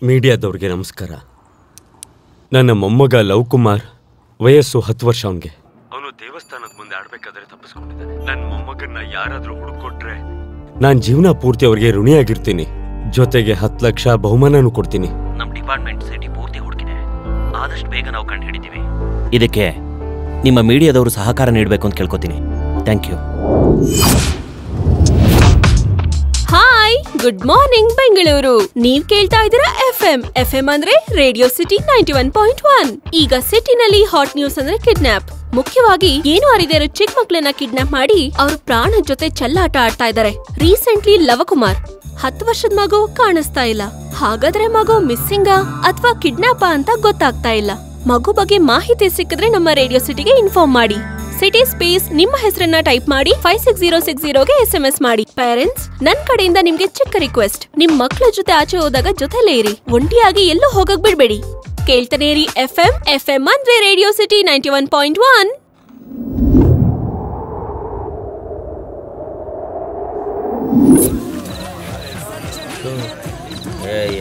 ಮೀಡಿಯಾದವ್ರಿಗೆ ನಮಸ್ಕಾರ. ನನ್ನ ಮೊಮ್ಮಗ ಲವ್ ಕುಮಾರ್, ವಯಸ್ಸು 10 ವರ್ಷ. ಅವನಿಗೆ ಅವನು ದೇವಸ್ಥಾನದ ಮುಂದೆ ಆಡ್ಬೇಕಾದ್ರೆ ತಪ್ಪಿಸ್ಕೊಂಡಿದ್ದಾನೆ. ನನ್ನ ಮೊಮ್ಮಗನ್ನ ಯಾರಾದ್ರೂ ಹುಡುಕೊಟ್ರೆ ನಾನು ಜೀವನ ಪೂರ್ತಿ ಅವ್ರಿಗೆ ಋಣಿಯಾಗಿರ್ತೀನಿ. ಜೊತೆಗೆ 10 ಲಕ್ಷ ಬಹುಮಾನನೂ ಕೊಡ್ತೀನಿ. ನಮ್ಮ ಡಿಪಾರ್ಟ್ಮೆಂಟ್ ಸಿಟಿ ಪೂರ್ತಿ ಹುಡುಕಿದೆ. ಆದಷ್ಟು ಬೇಗ ನಾವು ಕಂಡು ಹಿಡಿತೀವಿ. ಇದಕ್ಕೆ ನಿಮ್ಮ ಮೀಡಿಯಾದವರು ಸಹಕಾರ ನೀಡಬೇಕು ಅಂತ ಕೇಳ್ಕೊತೀನಿ. Thank you. Hi, good morning Bengaluru. ನೀವ್ ಕೇಳ್ತಾ ಇದ್ದೀರಾ ಎಫ್ಎಂ ಅಂದ್ರೆ ರೇಡಿಯೋ ಸಿಟಿ 91.1. ಈಗ ಸಿಟಿನಲ್ಲಿ ಹಾಟ್ ನ್ಯೂಸ್ ಅಂದ್ರೆ ಕಿಡ್ನಾಪ್. ಮುಖ್ಯವಾಗಿ ಏನು ಅರಿದೇ ಇರೋ ಚಿಕ್ಕ ಮಕ್ಕಳನ್ನ ಕಿಡ್ನಾಪ್ ಮಾಡಿ ಅವ್ರ ಪ್ರಾಣದ ಜೊತೆ ಚೆಲ್ಲಾಟ ಆಡ್ತಾ ಇದ್ದಾರೆ. ರೀಸೆಂಟ್ಲಿ ಲವಕುಮಾರ್ 10 ವರ್ಷದ ಮಗು ಕಾಣಿಸ್ತಾ ಇಲ್ಲ. ಹಾಗಾದ್ರೆ ಮಗು ಮಿಸ್ಸಿಂಗ ಅಥವಾ ಕಿಡ್ನಾಪ ಅಂತ ಗೊತ್ತಾಗ್ತಾ ಇಲ್ಲ. ಮಗು ಬಗ್ಗೆ ಮಾಹಿತಿ ಸಿಕ್ಕಿದ್ರೆ ನಮ್ಮ ರೇಡಿಯೋ ಸಿಟಿಗೆ ಇನ್ಫಾರ್ಮ್ ಮಾಡಿ. ಸಿಟಿ ಸ್ಪೇಸ್ ನಿಮ್ಮ ಹೆಸರನ್ನ ಟೈಪ್ ಮಾಡಿ 56060ಗೆ SMS ಮಾಡಿ. ಪೇರೆಂಟ್ಸ್, ನನ್ ಕಡೆಯಿಂದ ನಿಮ್ಗೆ ಚಿಕ್ಕ ರಿಕ್ವೆಸ್ಟ್, ನಿಮ್ ಮಕ್ಕಳ ಜೊತೆ ಆಚೆ ಹೋದಾಗ ಜೊತೆಲೇ ಇರಿ. ಒಂಟಿಯಾಗಿ ಎಲ್ಲೂ ಹೋಗಕ್ ಬಿಡ್ಬೇಡಿ. ಕೇಳ್ತಾನೆ ಇರಿ ಎಫ್ಎಂ ಅಂದ್ರೆ ರೇಡಿಯೋ ಸಿಟಿ 91.1.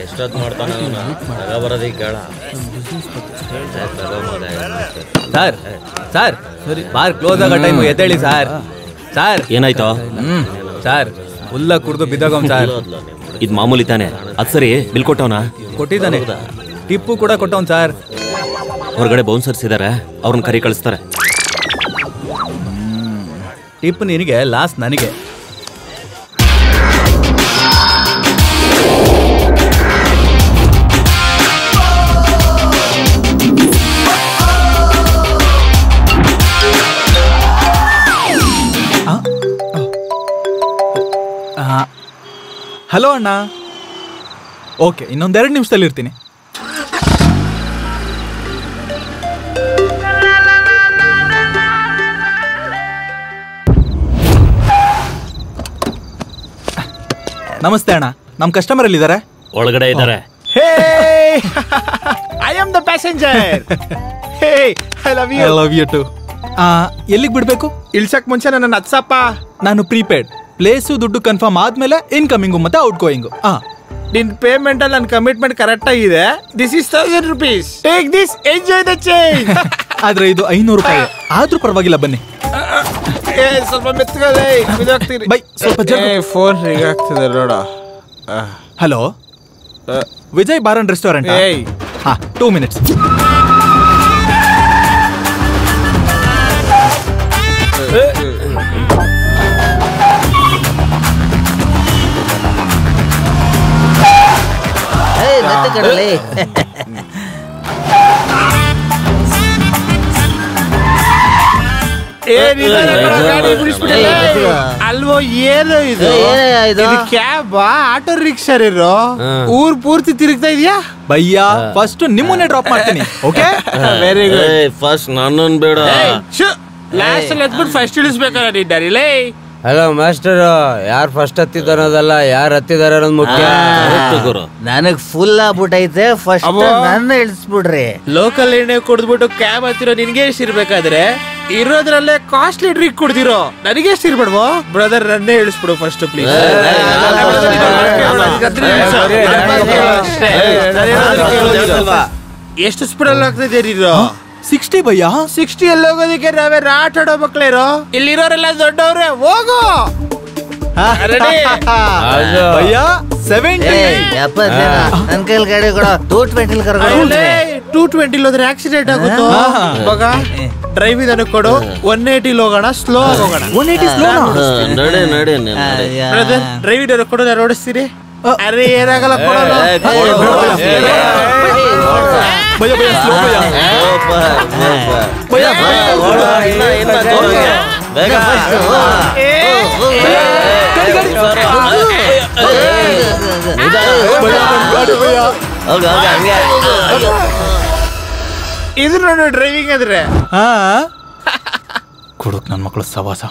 ಎಷ್ಟೊತ್ತು ಮಾಡ್ತಾನ ಬರೋದೀಗ ಕೇಳ. ಸರ್ ಸರ್ ಬಾರ್ ಕ್ಲೋಸ್ ಆಗೋ ಟೈಮ್ ಎದ್ದೇಳಿ ಸರ್. ಸರ್ ಏನಾಯ್ತು? ಸರ್ ಫುಲ್ಲ ಕುಡ್ದು ಬಿದ್ದೋಗಮ್ ಸರ್. ಇದು ಮಾಮೂಲಿ ತಾನೆ? ಅದ್ ಸರಿ, ಬಿಲ್ ಕೊಟ್ಟವನ? ಕೊಟ್ಟಿದ್ದಾನೆ. ಟಿಪ್ಪು ಕೂಡ ಕೊಟ್ಟವನ್ ಸರ್. ಹೊರಗಡೆ ಬೌನ್ಸರ್ಸ್ ಇದಾರೆ, ಅವ್ರನ್ನ ಕರಿ ಕಳಿಸ್ತಾರೆ. ಟಿಪ್ ನಿನಗೆ, ಲಾಸ್ ನನಗೆ. ಹಲೋ ಅಣ್ಣ. ಓಕೆ, ಇನ್ನೊಂದೆರಡು ನಿಮಿಷದಲ್ಲಿ ಇರ್ತೀನಿ. ನಮಸ್ತೆ ಅಣ್ಣ, ನಮ್ಮ ಕಸ್ಟಮರ್ ಅಲ್ಲಿ ಇದ್ದಾರೆ. ಒಳಗಡೆ ಇದ್ದಾರೆ. Hey, I am the passenger. Hey, I love you. I love you too. ಎಲ್ಲಿಗೆ ಬಿಡ್ಬೇಕು? ಇಳ್ಸಕ್ ಮುಂಚೆ ನನ್ನ ಹತ್ಸಪ್ಪ. ನಾನು ಪ್ರೀಪೇಡ್. ಪ್ಲೇಸು ದುಡ್ಡು ಕನ್ಫರ್ಮ್ ಆದ್ಮೇಲೆ ಇನ್ಕಮಿಂಗು ಮತ್ತೆ ಔಟ್ ಗೋಯಿಂಗು. ನಿನ್ ಪೇಮೆಂಟ್ ಅಲ್ಲಿ ನನ್ನ ಕಮಿಟ್ಮೆಂಟ್ ಕರೆಕ್ಟ್ ಆಗಿದೆ. This is 1000 rupees. Take this, enjoy the change. ಆದ್ರೆ ಇದು 500 ರೂಪಾಯಿ. ಆದ್ರೂ ಪರವಾಗಿಲ್ಲ, ಬನ್ನಿ. ಸ್ವಲ್ಪ ಮೆತ್ತಗಲೇ ಬಿದ್ದೋಗ್ತೀರಿ. ಬೈ, ಸ್ವಲ್ಪ ಫೋನ್ ರಿಂಗ್ ಆಗ್ತಿದೆ ನೋಡ. Hello, Vijay bar and restaurant? 2 minutes. ಅಲ್ವೋ, ಏನು ಇದು? ಕ್ಯಾಬ್, ಆಟೋ ರಿಕ್ಷಾ ಇರೋ ಊರ್ ಪೂರ್ತಿ ತಿರುಗ್ತಾ ಇದೆಯಾ? ಭಯ್ಯ, ಫಸ್ಟ್ ನಿಮ್ಮನ್ನೇ ಡ್ರಾಪ್ ಮಾಡ್ತೀನಿ. Okay, very good. ಫಸ್ಟ್ ನನ್ನನ್ ಬೇಡ. ಲಾಸ್ಟ್ ಅಲ್ಲಿ ಎದ್ಬಿಟ್ಟು ಫಸ್ಟ್ ಇಳಿಸ್ಬೇಕಲ್ಲ ನಿದ್ದಾರಿಲೇ. ಹಲೋ ಮಾಸ್ಟರ್, ಯಾರು ಫಸ್ಟ್ ಹತ್ತಿದಾರದಲ್ಲ, ಯಾರು ಹತ್ತಿದಾರ ಅನ್ನೋದು ಮುಖ್ಯ. ನನಗ್ ಫುಲ್ ಆಗ್ಬಿಟ್ಟೈತೆ. ಫಸ್ಟ್ ನನ್ನ ಇಳಿಸ್ಬಿಡ್ರಿ. ಲೋಕಲ್ ಎಣ್ಣೆ ಕುಡಿದ್ಬಿಟ್ಟು ಕ್ಯಾಬ್ ಹತ್ತಿರೋ ನಿನ್ಗೆ ಎಷ್ಟು ಇರ್ಬೇಕಾದ್ರೆ ಇರೋದ್ರಲ್ಲೇ ಕಾಸ್ಟ್ಲಿ ಡ್ರಿಂಕ್ ಕುಡ್ದಿರೋ ನನಗೆ ಎಷ್ಟು ಇರ್ಬೇಡ್ವೋ? ಬ್ರದರ್, ನನ್ನೇ ಇಳಿಸ್ಬಿಡು ಫಸ್ಟ್ ಪ್ಲೀಸ್. ಎಷ್ಟು ಸ್ಪೀಡಲ್ಲಿ ಆಗ್ತದೆ ನೀರು? 60 ಭಯ್ಯ. 60 ಅಲ್ಲಿ ಹೋಗೋದಕ್ಕೆ ನಾವೇ ಆಟ ಆಡೋ ಮಕ್ಳೇರೋ? ಇಲ್ಲಿರೋರೆಲ್ಲ ದೊಡ್ಡವ್ರೆ. ಹೋಗು. ಭಯ್ಯ 70. ನನ್ ಕೈಲಿ ಗಾಡಿ ಕೊಡ. 220 ಕರ್ಕೊಂಡು. 220 ಹೋದ್ರೆ ಆಕ್ಸಿಡೆಂಟ್ ಆಗುತ್ತೋ ಮಗ. ಡ್ರೈವ್ ಇದನ್ನು ಕೊಡು. 180 ಹೋಗೋಣ, ಸ್ಲೋ ಹೋಗೋಣ. 180 ಸ್ಲೋ. ಬ್ರದರ್, ಡ್ರೈವ್ ಇದನ್ನು ಕೊಡು, ನಾನು ಓಡಿಸ್ತೀನಿ. ಅರೆ, ಏನಾಗಲ್ಲ, ಕೊಡೋಣ. ಭಯ್ಯ ಭಯ್ಯ, ಸ್ಲೋ ಭಯ್ಯ. ಇದು ನೋಡಿ ಡ್ರೈವಿಂಗ್ ಅಂದ್ರೆ. ಕೊಡಕ್ ನನ್ ಮಕ್ಕಳು ಸವಾಸ.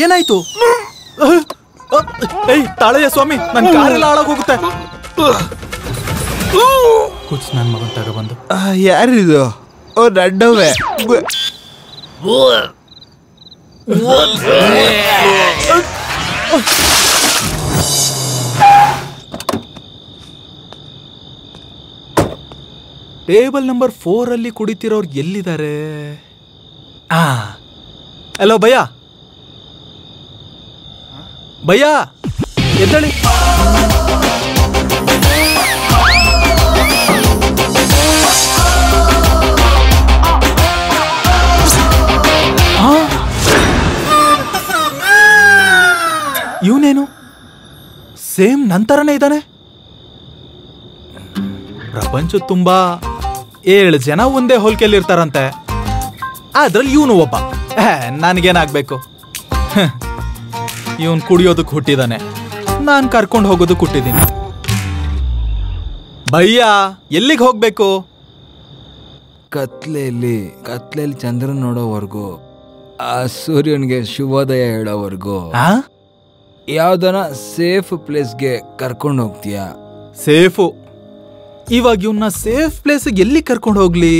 ಏನಾಯ್ತು? ತಾಳಯ್ಯ ಸ್ವಾಮಿ, ನನ್ ಕಾರೆಲ್ಲ ಹಾಳಾಗ್ ಹೋಗುತ್ತೆ. ಕುಚ್ ನನ್ ಮಗನ್ ತಗೊಬಂದು. ಯಾರಿದು? ಓ, ನಡ್ಡವೇ. ಟೇಬಲ್ ನಂಬರ್ 4 ಅಲ್ಲಿ ಕುಡಿತಿರೋರು ಎಲ್ಲಿದ್ದಾರೆ? ಹಲೋ ಭಯ್ಯ, ಭಯ್ಯ ಎದ್ದೇಳಿ. ಇವನೇನು ಸೇಮ್ ನಂತರನೇ ಇದ್ದಾನೆ. ಪ್ರಪಂಚ ತುಂಬಾ 7 ಜನ ಒಂದೇ ಹೋಲ್ಕೆಯಲ್ಲಿ ಇರ್ತಾರಂತೆ, ಅದ್ರಲ್ಲಿ ಇವನು ಒಬ್ಬ. ನನಗೇನಾಗ್ಬೇಕು? ಇವನ್ ಕುಡಿಯೋದಕ್ಕೆ ಹುಟ್ಟಿದಾನೆ, ನಾನ್ ಕರ್ಕೊಂಡು ಹೋಗೋದಕ್ಕೆ ಹುಟ್ಟಿದ್ದೀನಿ. ಭಯ್ಯ ಎಲ್ಲಿಗೆ ಹೋಗ್ಬೇಕು? ಕತ್ಲೆಯಲ್ಲಿ ಚಂದ್ರನ್ ನೋಡೋವರೆಗೂ, ಆ ಸೂರ್ಯನ್ಗೆ ಶುಭೋದಯ ಹೇಳೋವರೆಗೂ ಯಾವ್ದನ ಸೇಫ್ ಪ್ಲೇಸ್ಗೆ ಕರ್ಕೊಂಡು ಹೋಗ್ತೀಯಾ? ಸೇಫು? ಇವಾಗ ಇವನ್ನ ಸೇಫ್ ಪ್ಲೇಸ್ ಎಲ್ಲಿ ಕರ್ಕೊಂಡು ಹೋಗ್ಲಿ?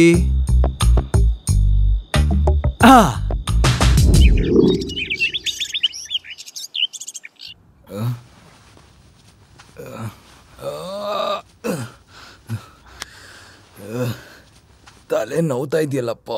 ತಲೆ ನೋವ್ತಾ ಇದೆಯಲ್ಲಪ್ಪ.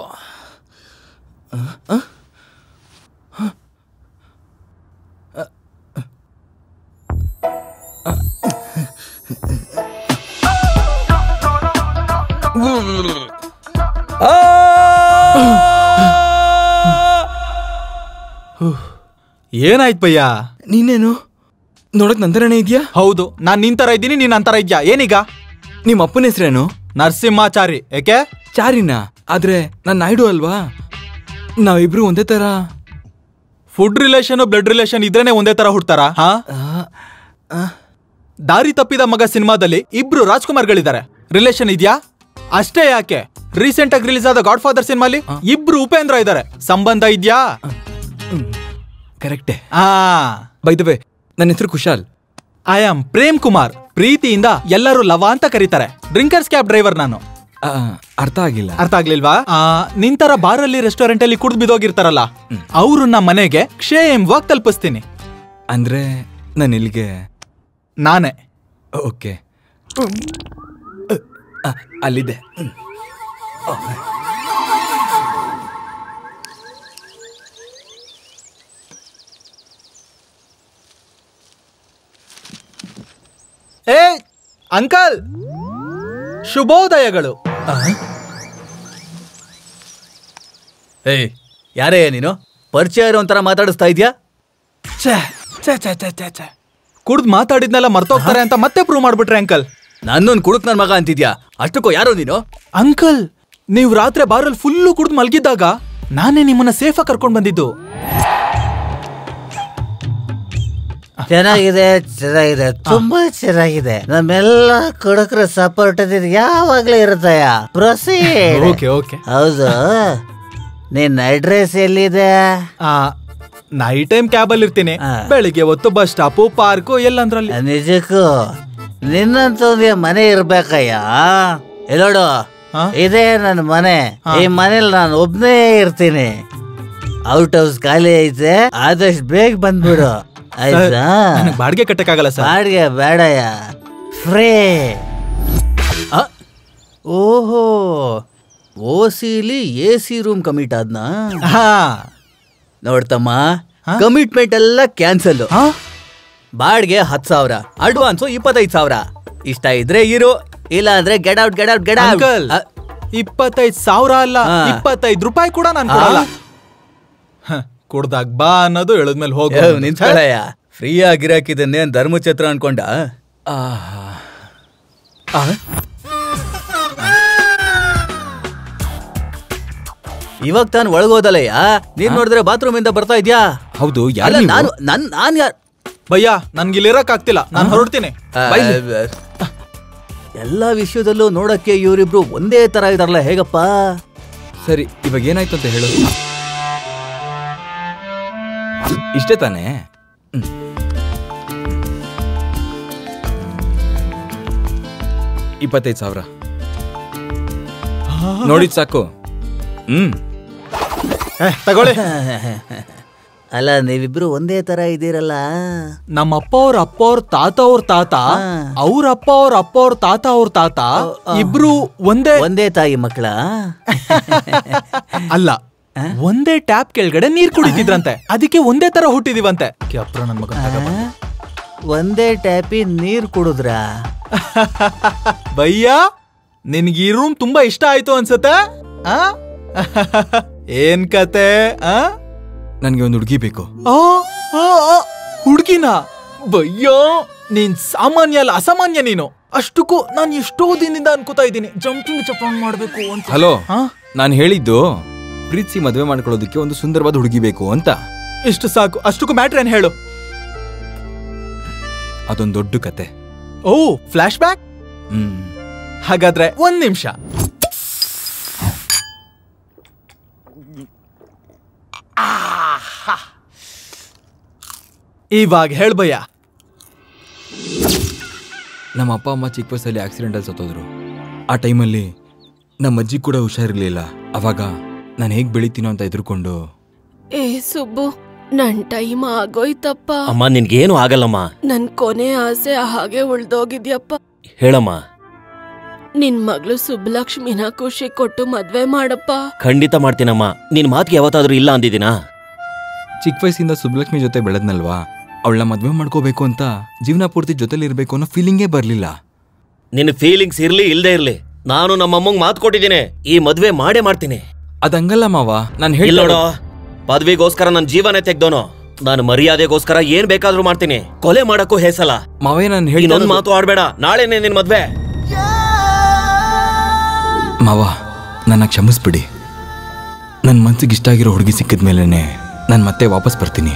ಏನಾಯ್ತು ಭಯ್ಯ? ನೀನೇನು ನೋಡಕ್ ನಂತರನೇ ಇದೆಯಾ? ಹೌದು, ನಾನ್ ನಿಂತರ ಇದ್ದೀನಿ, ನೀನ್ ಅಂತರ ಇದ್ಯಾ. ಏನೀಗ? ನಿಮ್ಮ ಅಪ್ಪನ ಹೆಸರೇನು? ನರಸಿಂಹಾಚಾರಿ. ಏಕೆ? ಚಾರಿನ? ಆದ್ರೆ ನಾನ್ ನಾಯ್ಡು ಅಲ್ವಾ? ನಾವಿಬ್ರು ಒಂದೇ ತರ. ಫುಡ್ ರಿಲೇಷನ್ ಬ್ಲಡ್ ರಿಲೇಷನ್ ಇದ್ರೇನೆ ಒಂದೇ ತರ ಹುಡ್ತಾರ? ದಾರಿ ತಪ್ಪಿದ ಮಗ ಸಿನಿಮಾದಲ್ಲಿ ಇಬ್ರು ರಾಜ್ಕುಮಾರ್ಗಳಿದ್ದಾರೆ, ರಿಲೇಷನ್ ಇದ್ಯಾ? ಅಷ್ಟೇ ಯಾಕೆ, ರೀಸೆಂಟ್ ಆಗಿ ರಿಲೀಸ್ ಆದ ಗಾಡ್ ಫಾದರ್ ಸಿನಿಮಾಲಿ ಇಬ್ರು ಉಪೇಂದ್ರ ಇದ್ದಾರೆ, ಸಂಬಂಧ ಇದ್ಯಾ? ಕರೆಕ್ಟೇ. ಬೈ ದ ವೇ, ನನ್ನ ಹೆಸರು ಕುಶಾಲ್. I am Prem Kumar. ಪ್ರೀತಿಯಿಂದ ಎಲ್ಲರೂ ಲವ ಅಂತ ಕರೀತಾರೆ. ಡ್ರಿಂಕರ್ಸ್ ಕ್ಯಾಬ್ ಡ್ರೈವರ್ ನಾನು. ಅರ್ಥ ಆಗಿಲ್ಲ. ಅರ್ಥ ಆಗ್ಲಿಲ್ವಾ? ನಿಂತರ ಬಾರಲ್ಲಿ ರೆಸ್ಟೋರೆಂಟ್ ಅಲ್ಲಿ ಕುಡ್ದು ಬಿದ್ದೋಗಿರ್ತಾರಲ್ಲ, ಅವ್ರನ್ನ ಮನೆಗೆ ಕ್ಷೇಮವಾಗಿ ತಲುಪಿಸ್ತೀನಿ. ಅಂದ್ರೆ ನಾನು ಇಲ್ಲಿಗೆ? ನಾನೇ. ಓಕೆ, ಅಲ್ಲಿದೆ. ಏ ಅಂಕಲ್, ಶುಭೋದಯಗಳು. ಏಯ್, ಯಾರೇ ನೀನು? ಪರಿಚಯ ಇರೋ ಒಂಥರ ಮಾತಾಡಿಸ್ತಾ ಇದ್ಯಾ? ಕುಡ್ದು ಮಾತಾಡಿದ್ನೆಲ್ಲ ಮರ್ತೋಗ್ತಾರೆ ಅಂತ ಮತ್ತೆ ಪ್ರೂವ್ ಮಾಡ್ಬಿಟ್ರೆ ಅಂಕಲ್. ನನ್ನೊಂದು ಕುಡುಕ್ ನನ್ ಮಗ ಅಂತಿದ್ಯಾ? ಅಷ್ಟಕ್ಕೂ ಯಾರೋ ನೀನು? ಅಂಕಲ್, ನೀವು ರಾತ್ರಿ ಬಾರಲ್ಲಿ ಫುಲ್ಲು ಕುಡ್ದು ಮಲಗಿದ್ದಾಗ ನಾನೇ ನಿಮ್ಮನ್ನ ಸೇಫಾಗಿ ಕರ್ಕೊಂಡು ಬಂದಿದ್ದು. ಚೆನ್ನಾಗಿದೆ, ತುಂಬಾ ಚೆನ್ನಾಗಿದೆ. ನಮ್ಮೆಲ್ಲ ಕುಡುಕರ ಸಪೋರ್ಟ್ ಯಾವಾಗ್ಲೂ ಇರುತ್ತಯ. ಪ್ರೊಸೀಡ್. Okay okay. ಹೌದು, ನಿನ್ನ ಅಡ್ರೆಸ್ ಎಲ್ಲಿದೆ? ನೈಟ್ ಟೈಮ್ ಕ್ಯಾಬಲ್ಲಿ ಇರ್ತೀನಿ, ಬೆಳಿಗ್ಗೆ ಹೊತ್ತು ಬಸ್ ಸ್ಟಾಪು ಪಾರ್ಕು ಎಲ್ಲಂದ್ರಲ್ಲಿ. ನಿಜಕ್ಕೂ ನಿನ್ನಂತ ಮನೆ ಇರ್ಬೇಕಯ್ಯ. ಎಲ್ಲೋಡು, ಇದೇ ನನ್ನ ಮನೆ. ಈ ಮನೇಲಿ ನಾನು ಒಬ್ನೇ ಇರ್ತೀನಿ. ಔಟ್ ಹೌಸ್ ಖಾಲಿ ಐತೆ, ಆದಷ್ಟು ಬೇಗ ಬಂದ್ಬಿಡು. ಆಯ್ತಾ? ಬಾಡಿಗೆ ಕಟ್ಟಕ್ಕಾಗಲ್ಲ ಸರ್. ಬಾಡಿಗೆ ಬೇಡಯ್ಯ, ಫ್ರೀ. ಓಹೋ, ಓಸಿಲಿ AC ರೂಮ್ ಕಮಿಟ್ ಆದ್ನಾ? ನೋಡ್ತಮ್ಮ, ಕಮಿಟ್ಮೆಂಟ್ ಎಲ್ಲ ಕ್ಯಾನ್ಸಲ್. ಬಾಡ್ಗೆ 10,000, ಅಡ್ವಾನ್ಸು 25,000. ಇಷ್ಟ ಇದ್ರೆ ಇರು, ಇಲ್ಲ ಅಂದ್ರೆ get out get out get out. 25,000 ಅಲ್ಲ, 25 ರೂಪಾಯಿ ಕೂಡ ನಾನು ಕೊಡಲ್ಲ. ಕುಡ್ದಾಗ ಬಾ ಅನ್ನೋದು ಹೇಳಿದ್ಮೇಲೆ ಹೋಗ. ನಿಂತ್ಕೊಳ್ಳಯ್ಯ, ಫ್ರೀ ಆಗಿರಾಕಿದನ್ನೇ ಧರ್ಮಛತ್ರ ಅನ್ಕೊಂಡ. ಇವಾಗ ತಾನು ಒಳಗೋದಲ್ಲಯ್ಯ, ನೀನ್ ನೋಡಿದ್ರೆ ಬಾತ್ರೂಮ್ ಇಂದ ಬರ್ತಾ ಇದ್ಯಾ? ಹೌದು. ನಾನು ಯಾರು ಭಯ್ಯ? ನನ್ಗಿಲ್ಲಿ ಇರಕ್ ಆಗ್ತಿಲ್ಲ, ನಾನು ಹೊರಡ್ತೀನಿ. ಎಲ್ಲಾ ವಿಷಯದಲ್ಲೂ ನೋಡಕ್ಕೆ ಇವರಿಬ್ರು ಒಂದೇ ತರ ಇದಾರಲ್ಲ, ಹೇಗಪ್ಪ? ಸರಿ, ಇವಾಗ ಏನಾಯ್ತು ಅಂತ ಹೇಳು. ಇಷ್ಟೇ ತಾನೇ? 25,000 ನೋಡಿದ್ ಸಾಕು. ತಗೊಳ್ಳಿ. ಅಲ್ಲ ನೀವಿಬ್ರು ಒಂದೇ ತರ ಇದ್ದೀರಲ್ಲ. ನಮ್ಮ ಅಪ್ಪ ಅವ್ರ ಅಪ್ಪ ಅವ್ರ ತಾತ ಅವ್ರ ತಾತ, ಅವ್ರ ಅಪ್ಪ ಅವ್ರ ಅಪ್ಪ ಅವ್ರ ತಾತ ಅವ್ರ ತಾತ ಇಬ್ರು ಒಂದೇ ತಾಯಿ ಮಕ್ಕಳ. ಅಲ್ಲ, ಒಂದೇ ಟ್ಯಾಪ್ ಕೆಳಗಡೆ ನೀರ್ ಕುಡಿತಿದ್ರಂತೆ, ಅದಕ್ಕೆ ಒಂದೇ ತರ ಹುಟ್ಟಿದೀವಂತೆ. ನನ್ ಮಗ ಒಂದೇ ಟ್ಯಾಪಿ ನೀರ್ ಕುಡುದ್ರ? ಭಯ್ಯ, ನಿನ್ಗೆ ಈ ರೂಮ್ ತುಂಬಾ ಇಷ್ಟ ಆಯ್ತು ಅನ್ಸತ್ತೆ. ಏನ್ ಕತೆ? ನನ್ಗೆ ಒಂದು ಹುಡುಗಿ ಬೇಕು. ಹುಡುಗಿನ? ಭಯ್ಯ, ನೀನ್ ಸಾಮಾನ್ಯ ಅಲ್ಲ, ಅಸಾಮಾನ್ಯ ನೀನು. ಅಷ್ಟಕ್ಕೂ ನಾನು ಎಷ್ಟೋ ದಿನದಿಂದ ಅನ್ಕೋತಾ ಇದ್ದೀನಿ ಜಂಪಿಂಗ್ ಚಪಾಂಗ್ ಮಾಡ್ಬೇಕು ಅಂತ. ಹಲೋ, ನಾನು ಹೇಳಿದ್ದು ಪ್ರೀತಿ ಮದುವೆ ಮಾಡ್ಕೊಳ್ಳೋದಕ್ಕೆ ಒಂದು ಸುಂದರವಾದ ಹುಡುಗಿ ಬೇಕು ಅಂತ. ಇಷ್ಟು ಸಾಕು. ಅಷ್ಟಕ್ಕೂ ಮ್ಯಾಟ್ರ್ ಏನ್ ಹೇಳು. ಅದೊಂದು ದೊಡ್ಡ ಕತೆ. ಓ, ಫ್ಲಾಶ್ ಬ್ಯಾಕ್? ಹಾಗಾದ್ರೆ ಒಂದ್ ನಿಮಿಷ. ಇವಾಗ ಹೇಳ್ಬಯ್ಯ. ನಮ್ಮ ಅಪ್ಪ ಅಮ್ಮ ಚಿಕ್ಕ ವಯಸ್ಸಲ್ಲಿ ಆಕ್ಸಿಡೆಂಟಲ್ಲಿ ಸತ್ತೋದ್ರು. ಆ ಟೈಮಲ್ಲಿ ನಮ್ಮ ಅಜ್ಜಿ ಕೂಡ ಹುಷಾರಿರ್ಲಿಲ್ಲ. ಅವಾಗ ನಾನು ಹೇಗ್ ಬೆಳಿತೀನೋ ಅಂತ ಎದುರ್ಕೊಂಡು. ಏ ಸುಬ್ಬು, ನನ್ ಟೈಮ್ ಆಗೋಯ್ತಪ್ಪ. ಅಮ್ಮ, ನಿನ್ಗೇನು ಆಗಲ್ಲಮ್ಮ. ನನ್ ಕೊನೆ ಆಸೆ ಹಾಗೆ ಉಳ್ದೋಗಿದ್ಯಪ್ಪ. ಹೇಳಮ್ಮ. ನಿನ್ ಮಗಳು ಸುಬ್ಬಲಕ್ಷ್ಮಿನ ಖುಷಿ ಕೊಟ್ಟು ಮದ್ವೆ ಮಾಡಪ್ಪ. ಖಂಡಿತ ಮಾಡ್ತೀನಮ್ಮ. ನಿನ್ ಮಾತಿಗೆ ಯಾವತ್ತಾದ್ರೂ ಇಲ್ಲ ಅಂದಿದ್ದೀನಾ? ಚಿಕ್ಕ ವಯಸ್ಸಿಂದ ಸುಬ್ಬಲಕ್ಷ್ಮಿ ಜೊತೆ ಬೆಳೆದ್ನಲ್ವಾ, ಅವಳನ್ನ ಮದ್ವೆ ಮಾಡ್ಕೋಬೇಕು ಅಂತ ಜೀವನ ಪೂರ್ತಿ ಜೊತೆಲಿ ಇರ್ಬೇಕು ಅನ್ನೋ ಫೀಲಿಂಗೇ ಬರ್ಲಿಲ್ಲ. ನಿನ್ ಫೀಲಿಂಗ್ಸ್ ಇರ್ಲಿ ಇಲ್ದೇ ಇರ್ಲಿ, ನಾನು ನಮ್ಮಮ್ಮಂಗ್ ಮಾತು ಕೊಟ್ಟಿದ್ದೀನಿ, ಈ ಮದ್ವೆ ಮಾಡೇ ಮಾಡ್ತೀನಿ. ಅದಂಗಲ್ಲ ಮಾವ, ನಾನು ಹೇಳಿ ನೋಡೋ, ಪದವಿಗೋಸ್ಕರ ನನ್ ಜೀವನ ತೆಗ್ದೋನು. ನಾನು ಮರ್ಯಾದೆಗೋಸ್ಕರ ಏನ್ ಬೇಕಾದ್ರೂ ಮಾಡ್ತೀನಿ. ಕೊಲೆ ಮಾಡಕ್ಕೂ ಹೇಸಲ್ಲ. ಮಾವೇ, ನಾನು ಹೇಳಿ ಇನ್ನೊಂದ್ ಮಾತು ಆಡ್ಬೇಡ. ನಾಳೆನೇ ನಿನ್ ಮದ್ವೆ. ಮಾವ, ನನ್ನ ಕ್ಷಮಿಸ್ಬಿಡಿ. ನನ್ನ ಮನ್ಸಿಗೆ ಇಷ್ಟ ಆಗಿರೋ ಹುಡುಗಿ ಸಿಕ್ಕಿದ್ಮೇಲೆ ನಾನು ಮತ್ತೆ ವಾಪಸ್ ಬರ್ತೀನಿ.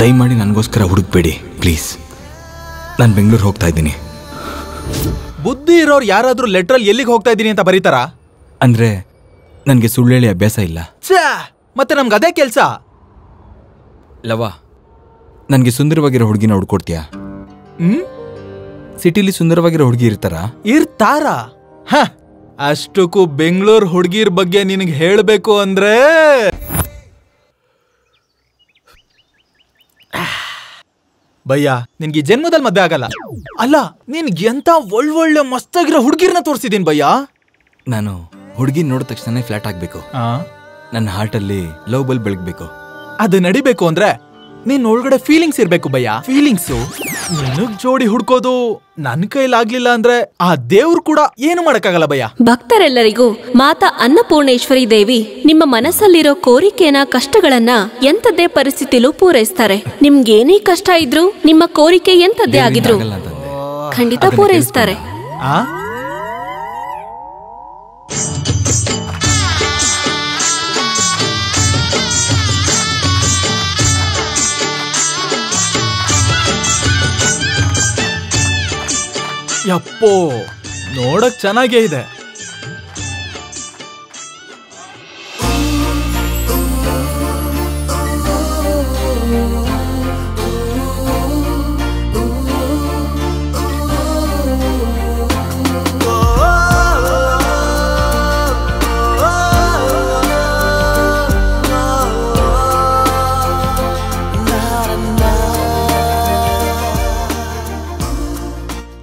ದಯಮಾಡಿ ನನಗೋಸ್ಕರ ಹುಡುಕ್ಬೇಡಿ ಪ್ಲೀಸ್. ನಾನು ಬೆಂಗಳೂರು ಹೋಗ್ತಾ ಇದ್ದೀನಿ. ಬುದ್ಧಿ ಇರೋರು ಯಾರಾದ್ರೂ ಲೆಟ್ರಲ್ಲಿ ಎಲ್ಲಿಗೆ ಹೋಗ್ತಾ ಇದ್ದೀನಿ ಅಂತ ಬರೀತಾರಾ? ಅಂದ್ರೆ ನನಗೆ ಸುಳ್ಳು ಹೇಳಿ ಅಭ್ಯಾಸ ಇಲ್ಲ. ಮತ್ತೆ ನಮ್ಗೆ ಅದೇ ಕೆಲ್ಸ. ಲವ, ನನಗೆ ಸುಂದರವಾಗಿರೋ ಹುಡುಗಿನ ಹುಡ್ಕೊಡ್ತೀಯಾ? ಸಿಟಿಲಿ ಸುಂದರವಾಗಿರೋ ಹುಡುಗಿ ಇರ್ತಾರಾ? ಅಷ್ಟಕ್ಕೂ ಬೆಂಗಳೂರು ಹುಡುಗಿರ್ ಬಗ್ಗೆ ನಿನಗೆ ಹೇಳಬೇಕು ಅಂದ್ರೆ ಭಯ್ಯ, ನಿನ್ಗೆ ಜನ್ಮದಲ್ಲಿ ಮದ್ವೆ ಆಗಲ್ಲ. ಅಲ್ಲ, ನಿನ್ಗೆ ಎಂತ ಒಳ್ಳೊಳ್ಳೆ ಮಸ್ತಾಗಿರೋ ಹುಡುಗಿರ್ನ ತೋರಿಸಿದೀನಿ ಭಯ್ಯ. ನಾನು ಹುಡುಗಿ ನೋಡಿದ ತಕ್ಷಣ ಫ್ಲಾಟ್ ಆಗ್ಬೇಕು. ನನ್ನ ಹಾರ್ಟಲ್ಲಿ ಲವ್ ಬಲ್ಬ್ ಬೆಳಗ್ಬೇಕು. ಅದು ನಡಿಬೇಕು ಅಂದ್ರೆ ನೀನ್ ಒಳಗಡೆ ಫೀಲಿಂಗ್ಸ್ ಇರ್ಬೇಕು ಭಯ್ಯ. ಫೀಲಿಂಗ್ಸು ನಿನಗ್ ಜೋಡಿ ಹುಡ್ಕೋದು ನನ್ ಕೈಲಾಗ್ಲಿಲ್ಲ ಅಂದ್ರೆ ಆ ದೇವ್ರು ಕೂಡ ಏನು ಮಾಡಕ್ಕಾಗಲ್ಲ ಭಯ್ಯ. ಭಕ್ತರೆಲ್ಲರಿಗೂ ಮಾತಾ ಅನ್ನಪೂರ್ಣೇಶ್ವರಿ ದೇವಿ ನಿಮ್ಮ ಮನಸ್ಸಲ್ಲಿರೋ ಕೋರಿಕೆನ, ಕಷ್ಟಗಳನ್ನ ಎಂತದ್ದೇ ಪರಿಸ್ಥಿತಿಲೂ ಪೂರೈಸ್ತಾರೆ. ನಿಮ್ಗೇನೇ ಕಷ್ಟ ಇದ್ರು, ನಿಮ್ಮ ಕೋರಿಕೆ ಎಂತದ್ದೇ ಆಗಿದ್ರು ಖಂಡಿತ ಪೂರೈಸ್ತಾರೆ. ಯಪ್ಪೋ, ನೋಡಕ್ ಚೆನ್ನಾಗೇ ಇದೆ.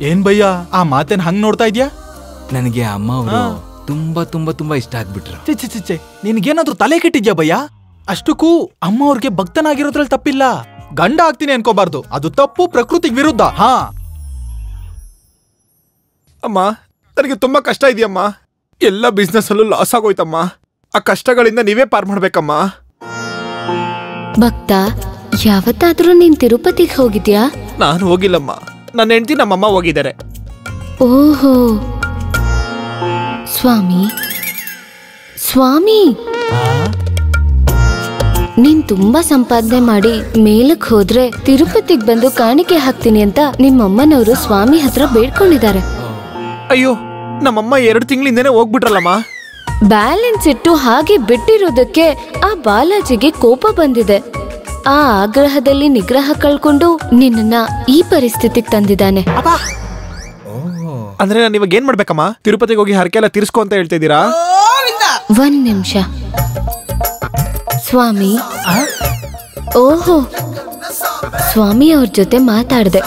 ಏನ್ ಭಯ್ಯ, ಆ ಮಾತೇನ್ ಹಂಗ್ ನೋಡ್ತಾ ಇದ್ಯಾ? ನನಗೆ ಅಮ್ಮ ಅವರು ತುಂಬಾ ತುಂಬಾ ತುಂಬಾ ಇಷ್ಟ ಆಗ್ಬಿಟ್ರು. ಚಿಚ್ಚೆ, ನಿನ್ಗೇನಾದ್ರೂ ತಲೆ ಕೆಟ್ಟಿದ್ಯಾ ಭಯ್ಯ? ಅಷ್ಟಕ್ಕೂ ಅಮ್ಮ ಅವ್ರಿಗೆ ಭಕ್ತನಾಗಿರೋದ್ರಲ್ಲಿ ತಪ್ಪಿಲ್ಲ. ಗಂಡ ಆಗ್ತೀನಿ ಅನ್ಕೋಬಾರ್ದು, ಅದು ತಪ್ಪು, ಪ್ರಕೃತಿಗೆ ವಿರುದ್ಧ. ಅಮ್ಮ, ನನಗೆ ತುಂಬಾ ಕಷ್ಟ ಇದೆಯಮ್ಮ. ಎಲ್ಲ ಬಿಸ್ನೆಸ್ ಅಲ್ಲೂ ಲಾಸ್ ಆಗೋಯ್ತಮ್ಮ. ಆ ಕಷ್ಟಗಳಿಂದ ನೀವೇ ಪಾರ್ ಮಾಡ್ಬೇಕಮ್ಮ. ಭಕ್ತ, ಯಾವತ್ತಾದ್ರೂ ನೀನ್ ತಿರುಪತಿಗೆ ಹೋಗಿದ್ಯಾ? ನಾನು ಹೋಗಿಲ್ಲಮ್ಮ. ನನ್ನ ಹೆಂಡತಿ ನಮ್ಮಮ್ಮ ಹೋಗಿದ್ದಾರೆ. ಓಹೋ, ಸ್ವಾಮಿ ಸ್ವಾಮಿ, ನೀನ್ ತುಂಬಾ ಸಂಪಾದನೆ ಮಾಡಿ ಮೇಲಕ್ ಹೋದ್ರೆ ತಿರುಪತಿಗೆ ಬಂದು ಕಾಣಿಕೆ ಹಾಕ್ತೀನಿ ಅಂತ ನಿಮ್ಮಮ್ಮನವರು ಸ್ವಾಮಿ ಹತ್ರ ಬೇಡ್ಕೊಂಡಿದ್ದಾರೆ. ಅಯ್ಯೋ, ನಮ್ಮಮ್ಮ 2 ತಿಂಗಳಿಂದನೇ ಹೋಗ್ಬಿಟ್ರಲ್ಲಮ್ಮ. ಬ್ಯಾಲೆನ್ಸ್ ಇಟ್ಟು ಹಾಗೆ ಬಿಟ್ಟಿರೋದಕ್ಕೆ ಆ ಬಾಲಾಜಿಗೆ ಕೋಪ ಬಂದಿದೆ. ಆ ಆಗ್ರಹದಲ್ಲಿ ನಿಗ್ರಹ ಕಳ್ಕೊಂಡು ನಿನ್ನ ಈ ಪರಿಸ್ಥಿತಿಗೆ ತಂದಿದ್ದಾನೆ. ಅಂದ್ರೆ ನಾನು ಇವಾಗ ಏನ್ ಮಾಡ್ಬೇಕಮ್ಮ? ತಿರುಪತಿಗೆ ಹೋಗಿ ಹರಕೆ ಎಲ್ಲ ತೀರ್ಸ್ಕೊ ಅಂತ ಹೇಳ್ತಿದ್ದೀರಾ? ಒಂದ್ ನಿಮಿಷ ಸ್ವಾಮಿ, ಓಹೋ, ಸ್ವಾಮಿ ಅವ್ರ ಜೊತೆ ಮಾತಾಡ್ದೆ.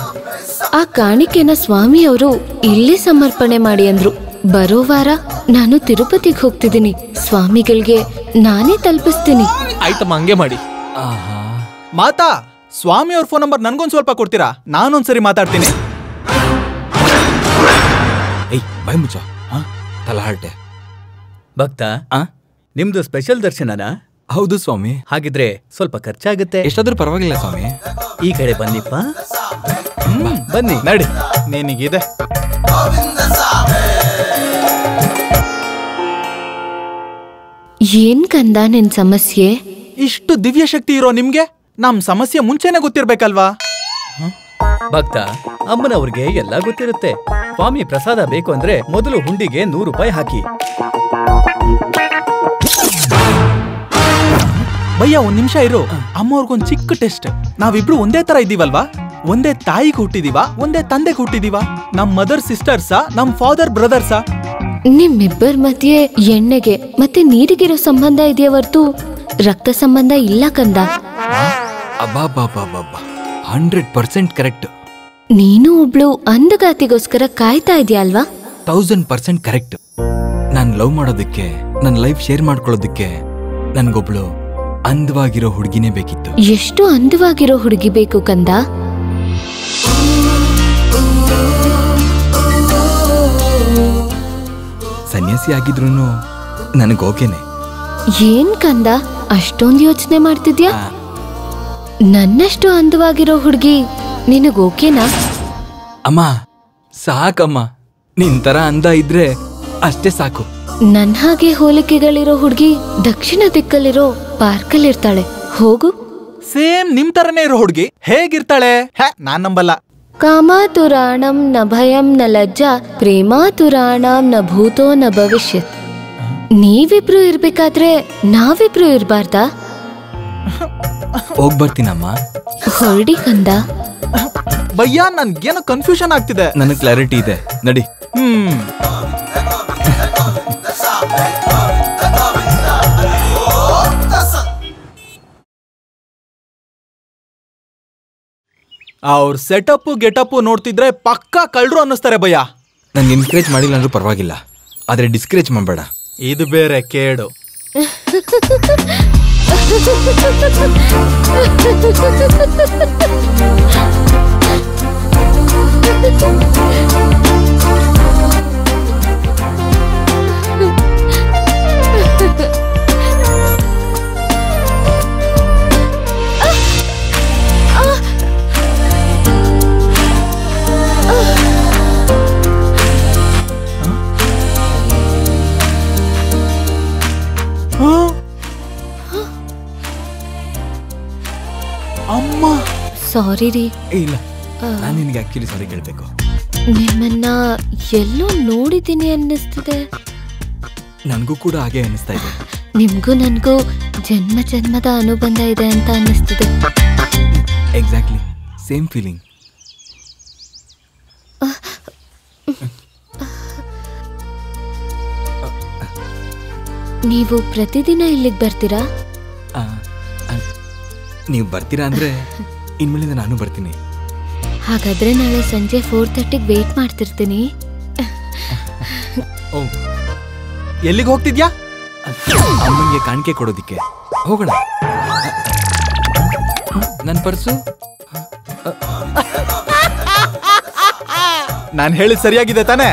ಆ ಕಾಣಿಕೆನ ಸ್ವಾಮಿ ಅವರು ಇಲ್ಲೇ ಸಮರ್ಪಣೆ ಮಾಡಿ ಅಂದ್ರು. ಬರೋ ವಾರ ನಾನು ತಿರುಪತಿಗೆ ಹೋಗ್ತಿದ್ದೀನಿ. ಸ್ವಾಮಿಗಳಿಗೆ ನಾನೇ ತಲುಪಿಸ್ತೀನಿ. ಆಯ್ತಮ್ಮ, ಹಂಗೆ ಮಾಡಿ. ಮಾತಾ, ಸ್ವಾಮಿ ಅವ್ರ ಫೋನ್ ನಂಬರ್ ನನ್ಗೊಂದ್ ಸ್ವಲ್ಪ ಕೊಡ್ತೀರಾ? ನಾನೊಂದ್ಸರಿ ಮಾತಾಡ್ತೀನಿ. ಏಯ್ ಬಾಯ್ ಮುಚ್ಚ, ತಲಹರಟೆ. ಭಕ್ತ, ನಿಮ್ದು ಸ್ಪೆಷಲ್ ದರ್ಶನನಾ? ಹೌದು ಸ್ವಾಮಿ. ಹಾಗಿದ್ರೆ ಸ್ವಲ್ಪ ಖರ್ಚಾಗುತ್ತೆ. ಎಷ್ಟಾದ್ರೂ ಪರವಾಗಿಲ್ಲ ಸ್ವಾಮಿ. ಈ ಕಡೆ ಬನ್ನಿಪ್ಪ. ಬನ್ನಿ. ನಡಿ, ನಿನಗಿದೆ. ಏನ್ ಕಂದ ನಿನ್ ಸಮಸ್ಯೆ? ಇಷ್ಟು ದಿವ್ಯ ಶಕ್ತಿ ಇರೋ ನಿಮ್ಗೆ ನಮ್ ಸಮಸ್ಯೆ ಮುಂಚೆನೆ ಗೊತ್ತಿರ್ಬೇಕಲ್ವಾ? ಭಕ್ತ, ಅಮ್ಮನವ್ರಿಗೆ ಎಲ್ಲ ಗೊತ್ತಿರುತ್ತೆ. ಸ್ವಾಮಿ ಪ್ರಸಾದ ಬೇಕು ಅಂದ್ರೆ ಮೊದಲು ಹುಂಡಿಗೆ 100 ರೂಪಾಯಿ ಹಾಕಿ. ಭಯ್ಯ, ಒಂದ್ ನಿಮಿಷ ಇರು. ಅಮ್ಮವ್ರಿಗೊಂದ್ ಚಿಕ್ಕ ಟೆಸ್ಟ್. ನಾವಿಬ್ರು ಒಂದೇ ತರ ಇದ್ದೀವಲ್ವಾ? ಒಂದೇ ತಾಯಿಗೆ ಹುಟ್ಟಿದೀವ, ಒಂದೇ ತಂದೆಗೆ ಹುಟ್ಟಿದೀವ. ನಮ್ ಮದರ್ ಸಿಸ್ಟರ್ಸಾ, ನಮ್ ಫಾದರ್ ಬ್ರದರ್ಸಾ? ನಿಮ್ಮಿಬ್ಬರ ಮಧ್ಯೆ ಎಣ್ಣೆಗೆ ಮತ್ತೆ ನೀರಿಗಿರೋ ಸಂಬಂಧ ಇದೆಯಾ ಹೊರ್ತು ರಕ್ತ ಸಂಬಂಧ ಇಲ್ಲ ಕಂದ. ಅಬ್ಬಾ 100% ಕರೆಕ್ಟ್. ನೀನು ಒಬ್ಳು ಅಂದಗಾತಿಗೋಸ್ಕರ ಕಾಯ್ತಾ ಇದೆಯಾ ಅಲ್ವಾ? 1000% ಕರೆಕ್ಟ್. ನಾನು ಲವ್ ಮಾಡೋದಕ್ಕೆ, ನನ್ನ ಲೈಫ್ ಶೇರ್ ಮಾಡ್ಕೊಳ್ಳೋದಕ್ಕೆ ನನ್ಗೊಬ್ಳು ಅಂದವಾಗಿರೋ ಹುಡುಗಿನೇ ಬೇಕಿತ್ತು. ಎಷ್ಟು ಅಂದವಾಗಿರೋ ಹುಡುಗಿ ಬೇಕು ಕಂದ? ಸನ್ಯಾಸಿ ಆಗಿದ್ರು ನನಗೋಕೆನೆ. ಏನ್ ಕಂದ ಅಷ್ಟೊಂದು ಯೋಚನೆ ಮಾಡ್ತಿದ್ಯಾ? ನನ್ನಷ್ಟು ಅಂದವಾಗಿರೋ ಹುಡುಗಿ ನಿನಗೋಕೆನಾ? ಅಮ್ಮ ಸಾಕಮ್ಮ, ನಿನ್ ತರ ಅಂದ ಇದ್ರೆ ಅಷ್ಟೇ ಸಾಕು. ನನ್ ಹಾಗೆ ಹೋಲಿಕೆಗಳಿರೋ ಹುಡುಗಿ ದಕ್ಷಿಣ ದಿಕ್ಕಲ್ಲಿರೋ ಪಾರ್ಕಲ್ಲಿರ್ತಾಳೆ. ಹೋಗು. ಸೇಮ್ ನಿಮ್ ತರನೇ ಇರೋ ಹುಡುಗಿ ಹೇಗಿರ್ತಾಳೆ? ನಾನ್ ನಂಬಲ್ಲ. ಕಾಮಾತುರಾಣಂ ನ ಭಯಂ ನ ಲಜ್ಜಾ ಪ್ರೇಮಾತುರಾಣಂ ನ ಭೂತೋ ನ ಭವಿಷ್ಯತ್. ನೀವಿಬ್ರು ಇರ್ಬೇಕಾದ್ರೆ ನಾವಿಬ್ರು ಇರ್ಬಾರ್ದಾ? ಹೋಗ್ಬರ್ತೀನಮ್ಮ. ಹೊರಡಿ ಕಂದ. ಭಯ್ಯ, ನನ್ಗೇನೋ ಕನ್ಫ್ಯೂಷನ್ ಆಗ್ತಿದೆ. ನನಗೆ ಕ್ಲಾರಿಟಿ ಇದೆ, ನಡಿ. ಅವ್ರ ಸೆಟಪ್ ಗೆಟಪ್ ನೋಡ್ತಿದ್ರೆ ಪಕ್ಕಾ ಕಳ್ರು ಅನ್ನಿಸ್ತಾರೆ ಭಯ್ಯ. ನನ್ಗೆ ಎನ್ಕರೇಜ್ ಮಾಡಿಲ್ಲ ಅಂದ್ರೂ ಪರವಾಗಿಲ್ಲ, ಆದ್ರೆ ಡಿಸ್ಕರೇಜ್ ಮಾಡಬೇಡ. ಇದು ಬೇರೆ ಕೇಡು. ಅಮ್ಮ, ಸಾರಿ ರೀ. ಇಲ್ಲ, ನಾನು ನಿನಗೆ ಆಕ್ಚುಲಿ ಸಾರಿ ಕೇಳಬೇಕು. ನಿಮ್ಮನ್ನ ಎಲ್ಲೋ ನೋಡಿದ್ದೀನಿ ಅನ್ನಿಸ್ತಿದೆ. ನನಗೂ ಕೂಡ ಹಾಗೆ ಅನ್ನಿಸ್ತಾ ಇದೆ. ನಿಮ್ಗೂ ನನ್ಗೂ ಜನ್ಮ ಜನ್ಮದ ಅನುಬಂಧ ಇದೆ ಅಂತ ಅನ್ನಿಸ್ತಿದೆ. Exactly same feeling. ನೀವು ಪ್ರತಿದಿನ ಇಲ್ಲಿಗೆ ಬರ್ತೀರಾ? ನೀವು ಬರ್ತೀರಾ ಅಂದ್ರೆ ಇನ್ಮೇಲಿಂದ ನಾನು ಬರ್ತೀನಿ. ಹಾಗಾದ್ರೆ ನಾಳೆ ಸಂಜೆ 4:30ಗೆ ವೇಟ್ ಮಾಡ್ತಿರ್ತೀನಿ. ಎಲ್ಲಿಗೆ ಹೋಗ್ತಿದ್ಯಾ? ಅಮ್ಮನಿಗೆ ಕಾಣಿಕೆ ಕೊಡೋದಿಕ್ಕೆ ಹೋಗೋಣ. ನನ್ನ ಪರ್ಸು. ನಾನು ಹೇಳಿದ್ ಸರಿಯಾಗಿದೆ ತಾನೇ?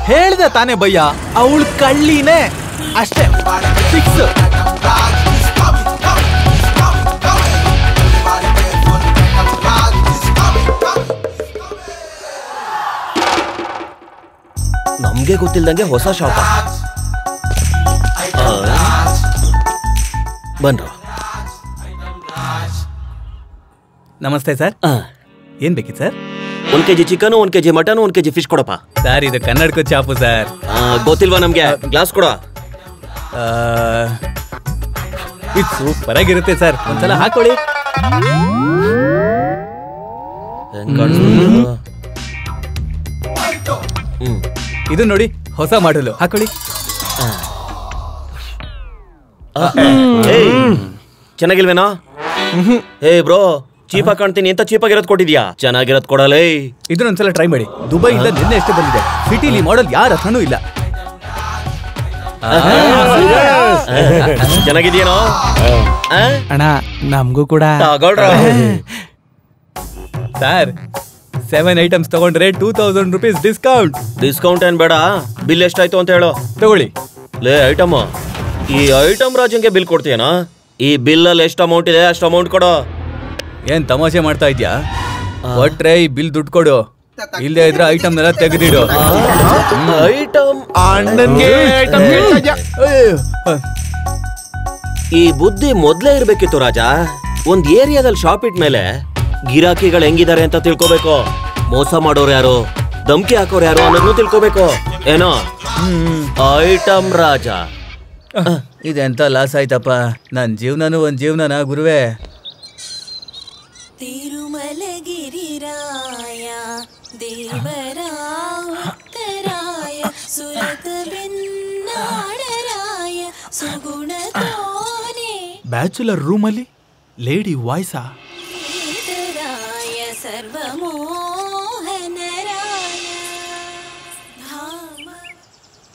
ಹೇಳಿದೆ ತಾನೇ ಭಯ್ಯ, ಅವಳು ಕಳ್ಳಿನೇ ಅಷ್ಟೇ, ಫಿಕ್ಸ್. ನಮ್ಗೆ ಗೊತ್ತಿಲ್ದಂಗೆ ಹೊಸ ಶಾಪ. ಬನ್ರು. ನಮಸ್ತೆ ಸರ್. ಏನ್ ಬೇಕಿತ್ತು sir? 1 kg chicken, 1 kg mutton, 1 kg fish ಕೊಡಪ್ಪ. ಸರ್, ಇದು ಕನ್ನಡಕ ಚಾಪು ಸರ್. ಗೊತ್ತಿಲ್ವಾ ನಮ್ಗೆ? ಗ್ಲಾಸ್ ಕೊಡ. ಇದು ಸೂಪರ್ ಆಗಿರುತ್ತೆ ಸರ್, ಒಂದ್ಸಲ ಹಾಕೊಳ್ಳಿ. ಇದು ನೋಡಿ, ಹೊಸ ಮಾಡಲು, ಹಾಕೊಳ್ಳಿ. ಚೆನ್ನಾಗಿಲ್ವೇನೋ? ಏ ಬ್ರೋ ಚೀಪಾಗಿ ಕಾಣ್ತೀನಿ ಅಂತ ಚೀಪಾಗಿರೋದು ಕೊಟ್ಟಿದ್ಯಾ? ಚೆನ್ನಾಗಿರೋದು ಕೊಡಲೇ. ಇದನ್ನೊಂದ್ಸಲ ಟ್ರೈ ಮಾಡಿ. ದುಬೈಯಿಂದ ನಿನ್ನೆ ಎಷ್ಟೇ ಬಂದಿದೆ. ಸಿಟಿಲಿ ಮಾಡೆಲ್ ಯಾರ ಹತ್ರನೂ ಇಲ್ಲ. ಚೆನ್ನಾಗಿದ್ಯೇನೋ ಅಣ್ಣ? ನಮಗೂ ಕೂಡ ಸರ್ 7 ಐಟಮ್ಸ್ ತಗೊಂಡ್ರೆ 2000 rupees ಡಿಸ್ಕೌಂಟ್. ಡಿಸ್ಕೌಂಟ್ ಏನ್ ಬೇಡ, ಬಿಲ್ ಎಷ್ಟಾಯ್ತು ಅಂತ ಹೇಳು. ತಗೊಳ್ಳಿ. ಲೇ ಐಟಮ್, ಈ ಐಟಮ್ ರಾಜಂಗೆ ಬಿಲ್ ಕೊಡ್ತೀಯನಾ? ಈ ಬಿಲ್ ಅಲ್ಲಿ ಎಷ್ಟು ಅಮೌಂಟ್ ಇದೆ ಅಷ್ಟು ಅಮೌಂಟ್ ಕೊಡು. ಏನ್ ತಮಾಷೆ ಮಾಡ್ತಾ ಇದ್ಯಾ? ಒಟ್ರೆ ಈ ಬಿಲ್ ದುಡ್ಡು ಕೊಡು, ಇಲ್ಲದೆ ಇದ್ರೆ ಐಟಮ್ ಎಲ್ಲ ತೆಗೆದಿಡು. ಐಟಮ್ ಅಣ್ಣನ್ಗೆ ಈ ಬುದ್ಧಿ ಮೊದ್ಲೇ ಇರ್ಬೇಕಿತ್ತು ರಾಜ. ಒಂದ್ ಏರಿಯಾದಲ್ಲಿ ಶಾಪ್ ಇಟ್ಮೇಲೆ ಗಿರಾಕಿಗಳು ಹೆಂಗಿದ್ದಾರೆ ಅಂತ ತಿಳ್ಕೊಬೇಕು. ಮೋಸ ಮಾಡೋರು ಯಾರು, ಧಮ್ಕಿ ಹಾಕೋರು ಯಾರು ಅನ್ನೋದನ್ನು ತಿಳ್ಕೊಬೇಕು. ಏನೋ ಐಟಮ್ ರಾಜ. ಇದೆಂತ ಲಾಸ್ ಆಯ್ತಪ್ಪ. ನನ್ ಜೀವನನು ಒಂದ್ ಜೀವನನ ಗುರುವೆ. ತಿರುಮಲಗಿರಿರಾಯ ದೇವರ ಉತ್ತರಾಯ ಸುರತ ಬೆನ್ನಾಡರಾಯ ಸುಗುಣ ತೋನೆ ಬ್ಯಾಚುಲರ್ ರೂಮಲ್ಲಿ ಲೇಡಿ ವಾಯ್ಸಾ?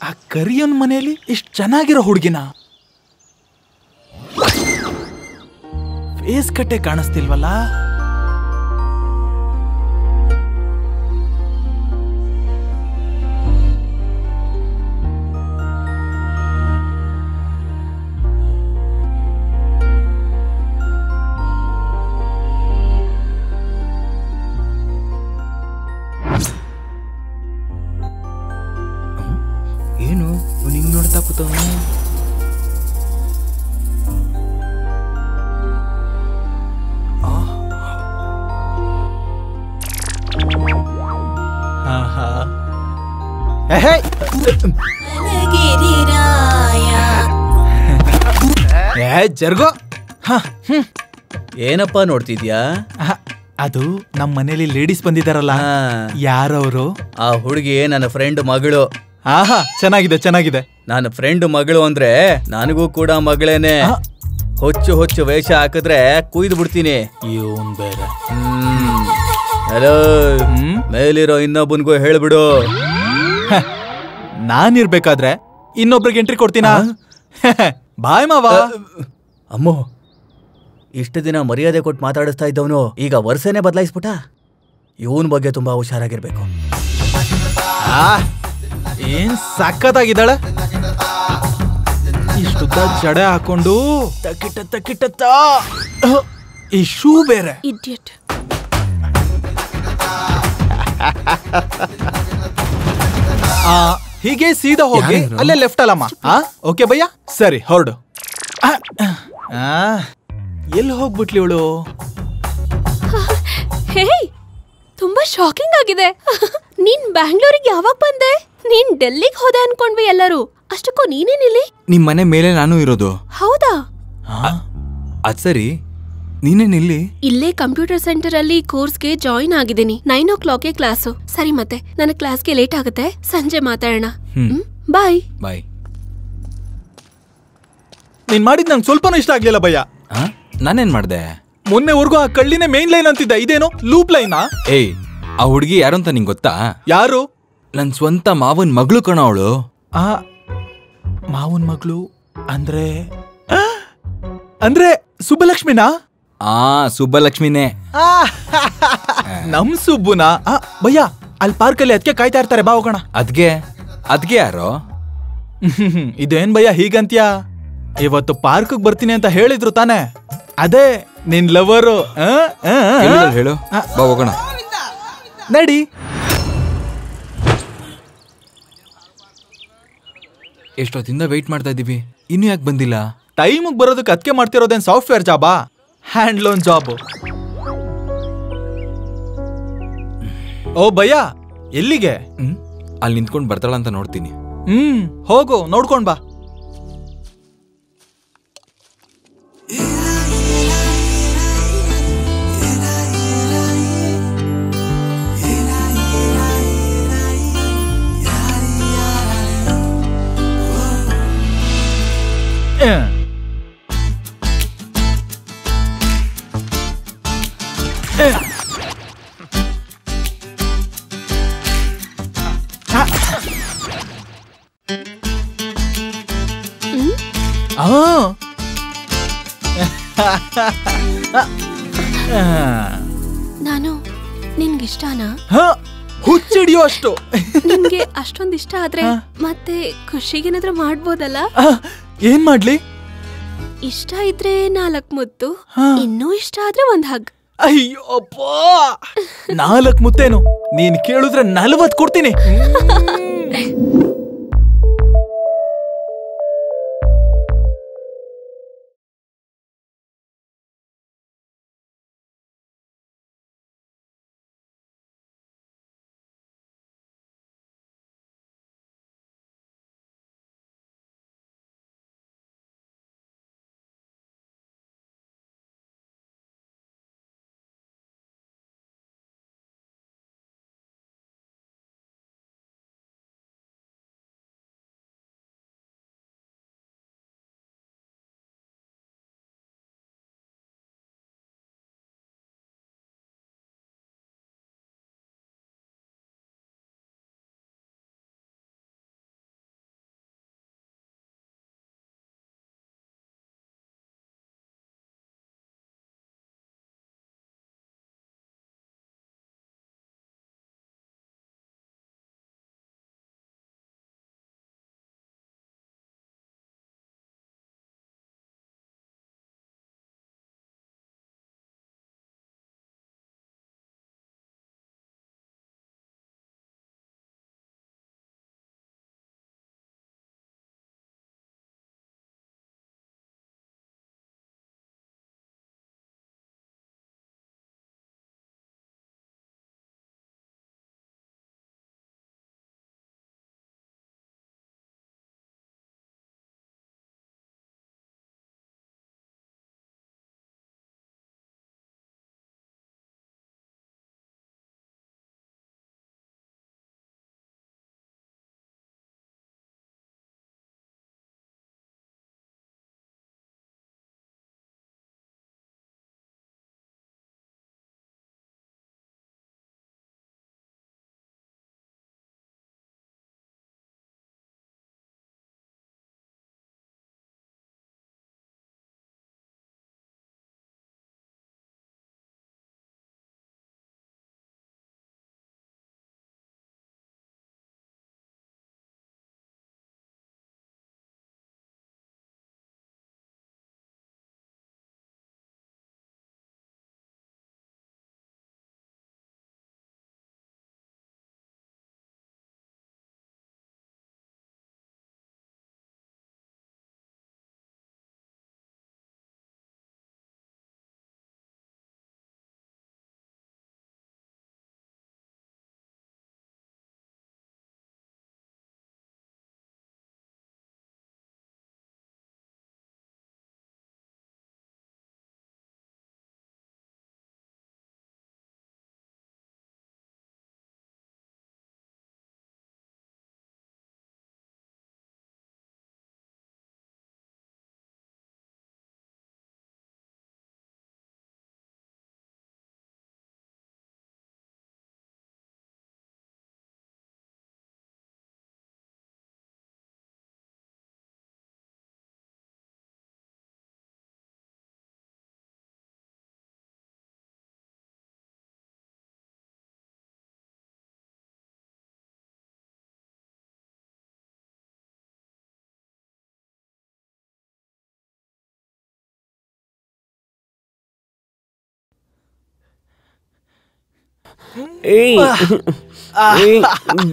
ಆ ಕರಿಯನ್ ಮನೆಯಲ್ಲಿ ಇಷ್ಟು ಚೆನ್ನಾಗಿರೋ ಹುಡುಗಿನ ಫೇಸ್ ಕಟ್ಟೆ ಕಾಣಿಸ್ತಿಲ್ವಲ್ಲ? ಏನು ಇವ್ನು ಹಿಂಗ್ ನೋಡ್ತಾ ಕೂತವನು? ಜರ್ಗೋ. ಏನಪ್ಪ ನೋಡ್ತಿದ್ಯಾ? ಅದು ನಮ್ಮ ಮನೇಲಿ ಲೇಡೀಸ್ ಬಂದಿದಾರಲ್ಲ, ಯಾರವರು? ಆ ಹುಡುಗಿ ನನ್ನ ಫ್ರೆಂಡ್ ಮಗಳು. ಆಹಾ, ಚೆನ್ನಾಗಿದೆ ಚೆನ್ನಾಗಿದೆ. ನನ್ನ ಫ್ರೆಂಡ್ ಮಗಳು ಅಂದ್ರೆ ನನಗೂ ಕೂಡ ಮಗಳೇನೆ. ಹೊಚ್ಚು ಹೊಚ್ಚು ವೇಷ ಹಾಕಿದ್ರೆ ಕುಯ್ದು ಬಿಡ್ತೀನಿ. ಇವನ್ ಬೇರೆ. ಹಲೋ, ಮೇಲಿರೋ ಇನ್ನೊಬ್ಬನ್ಗೂ ಹೇಳ್ಬಿಡು. ನಾನಿರ್ಬೇಕಾದ್ರೆ ಇನ್ನೊಬ್ರಿಗೆ ಎಂಟ್ರಿ ಕೊಡ್ತೀನಾ? ಬಾಯ್ ಮಾವ. ಅಮ್ಮೋ, ಇಷ್ಟು ದಿನ ಮರ್ಯಾದೆ ಕೊಟ್ಟು ಮಾತಾಡಿಸ್ತಾ ಇದ್ದವನು ಈಗ ವರ್ಷನೇ ಬದಲಾಯಿಸ್ಬಿಟ್ಟ. ಇವನ್ ಬಗ್ಗೆ ತುಂಬಾ ಹುಷಾರಾಗಿರ್ಬೇಕು. ಏನ್ ಸಕ್ಕತ್ತಾಗಿದ್ದಾಳೆ. ಇಷ್ಟುದ್ದ ಜಡೆ ಹಾಕೊಂಡು ತಕಿಟ ತಕಿಟ. ಈ ಶೂ ಬೇರೆ. ಇಡಿಯಟ್. ಹೀಗೆ ಸೀದಾ ಹೋಗಿ ಅಲ್ಲೇ ಲೆಫ್ಟ್ ಅಲ್ಲಮ್ಮ. ಓಕೆ ಭಯ್ಯ, ಸರಿ ಹೊರಡು. ಎಲ್ಲಿ ಹೋಗ್ಬಿಟ್ಲಿ ಇವಳು? ಹೇ, ತುಂಬಾ ಶಾಕಿಂಗ್ ಆಗಿದೆ. ನೀನ್ ಬ್ಯಾಂಗ್ಳೂರಿಗೆ ಯಾವಾಗ ಬಂದೆ? ನೀನ್ ಡೆಲ್ಲಿಗೆ ಹೋದೆ ಅನ್ಕೊಂಡ್ವಿ ಎಲ್ಲರೂ. ಅಷ್ಟಕ್ಕೂ ನೀನೇನಿಲ್ಲಿ? ನಿಮ್ ಮನೆ ಮೇಲೆ ನಾನು ಇರೋದು. ಹೌದಾ? ಅದ್ ಸರಿ, ನೀನೇನಿಲ್ಲಿ? ಇಲ್ಲೇ ಕಂಪ್ಯೂಟರ್ ಸೆಂಟರ್ ಅಲ್ಲಿ ಕೋರ್ಸ್ಗೆ ಜಾಯಿನ್ ಆಗಿದ್ದೀನಿ. 9 o'clock ಕ್ಲಾಸು. ಸರಿ, ಮತ್ತೆ ನನ್ನ ಕ್ಲಾಸ್ಗೆ ಲೇಟ್ ಆಗುತ್ತೆ, ಸಂಜೆ ಮಾತಾಡೋಣ. ಬಾಯ್ ಬಾಯ್. ನೀನ್ ಮಾಡಿದ್ ನಂಗೆ ಸ್ವಲ್ಪನೂ ಇಷ್ಟ ಆಗ್ಲಿಲ್ಲ ಭಯ್ಯ. ನಾನೇನ್ ಮಾಡ್ದೆ? ಮೊನ್ನೆವರೆಗೂ ಆ ಕಳ್ಳಿನೇ ಮೇನ್ ಲೈನ್ ಅಂತಿದ್ದ, ಇದೇನು ಲೂಪ್ ಲೈನಾ? ಏಯ್, ಆ ಹುಡುಗಿ ಯಾರು ಅಂತ ನಿಂಗೆ ಗೊತ್ತಾ? ಯಾರು? ನನ್ ಸ್ವಂತ ಮಾವನ್ ಮಗಳು ಕಣ ಅವಳು. ಮಾವನ್ ಮಗಳು ಅಂದ್ರೆ ಅಂದ್ರೆ ಸುಬ್ಬಲಕ್ಷ್ಮಿನಾ? ಸುಬ್ಬಲಕ್ಷ್ಮಿನೇ. ನಮ್ ಸುಬ್ಬುನಾ? ಭಯ್ಯ, ಅಲ್ಲಿ ಪಾರ್ಕಲ್ಲಿ ಅದಕ್ಕೆ ಕಾಯ್ತಾ ಇರ್ತಾರೆ, ಬಾ ಹೋಗೋಣ. ಅದ್ಗೆ ಯಾರೋ? ಇದೇನ್ ಭಯ್ಯ ಹೀಗಂತ್ಯಾ? ಇವತ್ತು ಪಾರ್ಕ್ ಬರ್ತೀನಿ ಅಂತ ಹೇಳಿದ್ರು ತಾನೆ? ಅದೇ ನಿನ್ ಲವರು. ಹೇಳು, ಬಾ ಹೋಗೋಣ. ನಡಿ. ಎಷ್ಟೊತ್ತಿಂದ ವೆಯ್ಟ್ ಮಾಡ್ತಾ ಇದೀವಿ, ಇನ್ನು ಯಾಕೆ ಬಂದಿಲ್ಲ? ಟೈಮಿಗೆ ಬರೋದಕ್ಕೆ ಅದಕ್ಕೆ ಮಾಡ್ತಿರೋದೇನ್ ಸಾಫ್ಟ್ವೇರ್ ಜಾಬಾ? Hand loan job. ಓ ಭಯ್ಯ, ಎಲ್ಲಿಗೆ? ಅಲ್ಲಿ ನಿಂತ್ಕೊಂಡು ಬರ್ತಾಳ ಅಂತ ನೋಡ್ತೀನಿ. ಹೋಗು, ನೋಡ್ಕೊಂಡ್ ಬಾ. ನಾನು ನಿನ್ಗಿಷ್ಟನಾ? ಹುಚ್ಚಿಡಿಯೋ ಅಷ್ಟು ನಿನ್ಗೆ ಅಷ್ಟೊಂದ್ ಇಷ್ಟ ಆದ್ರೆ ಮತ್ತೆ ಖುಷಿಗೇನಾದ್ರೂ ಮಾಡ್ಬೋದಲ್ಲ? ಏನ್ ಮಾಡ್ಲಿ? ಇಷ್ಟ ಇದ್ರೆ 4 ಮುತ್ತು, ಇನ್ನೂ ಇಷ್ಟ ಆದ್ರೆ 1 ಹಗ್. ಅಯ್ಯೋಪ್ಪ 4 ಮುತ್ತೇನು? ನೀನ್ ಕೇಳಿದ್ರೆ 40 ಕೊಡ್ತೀನಿ.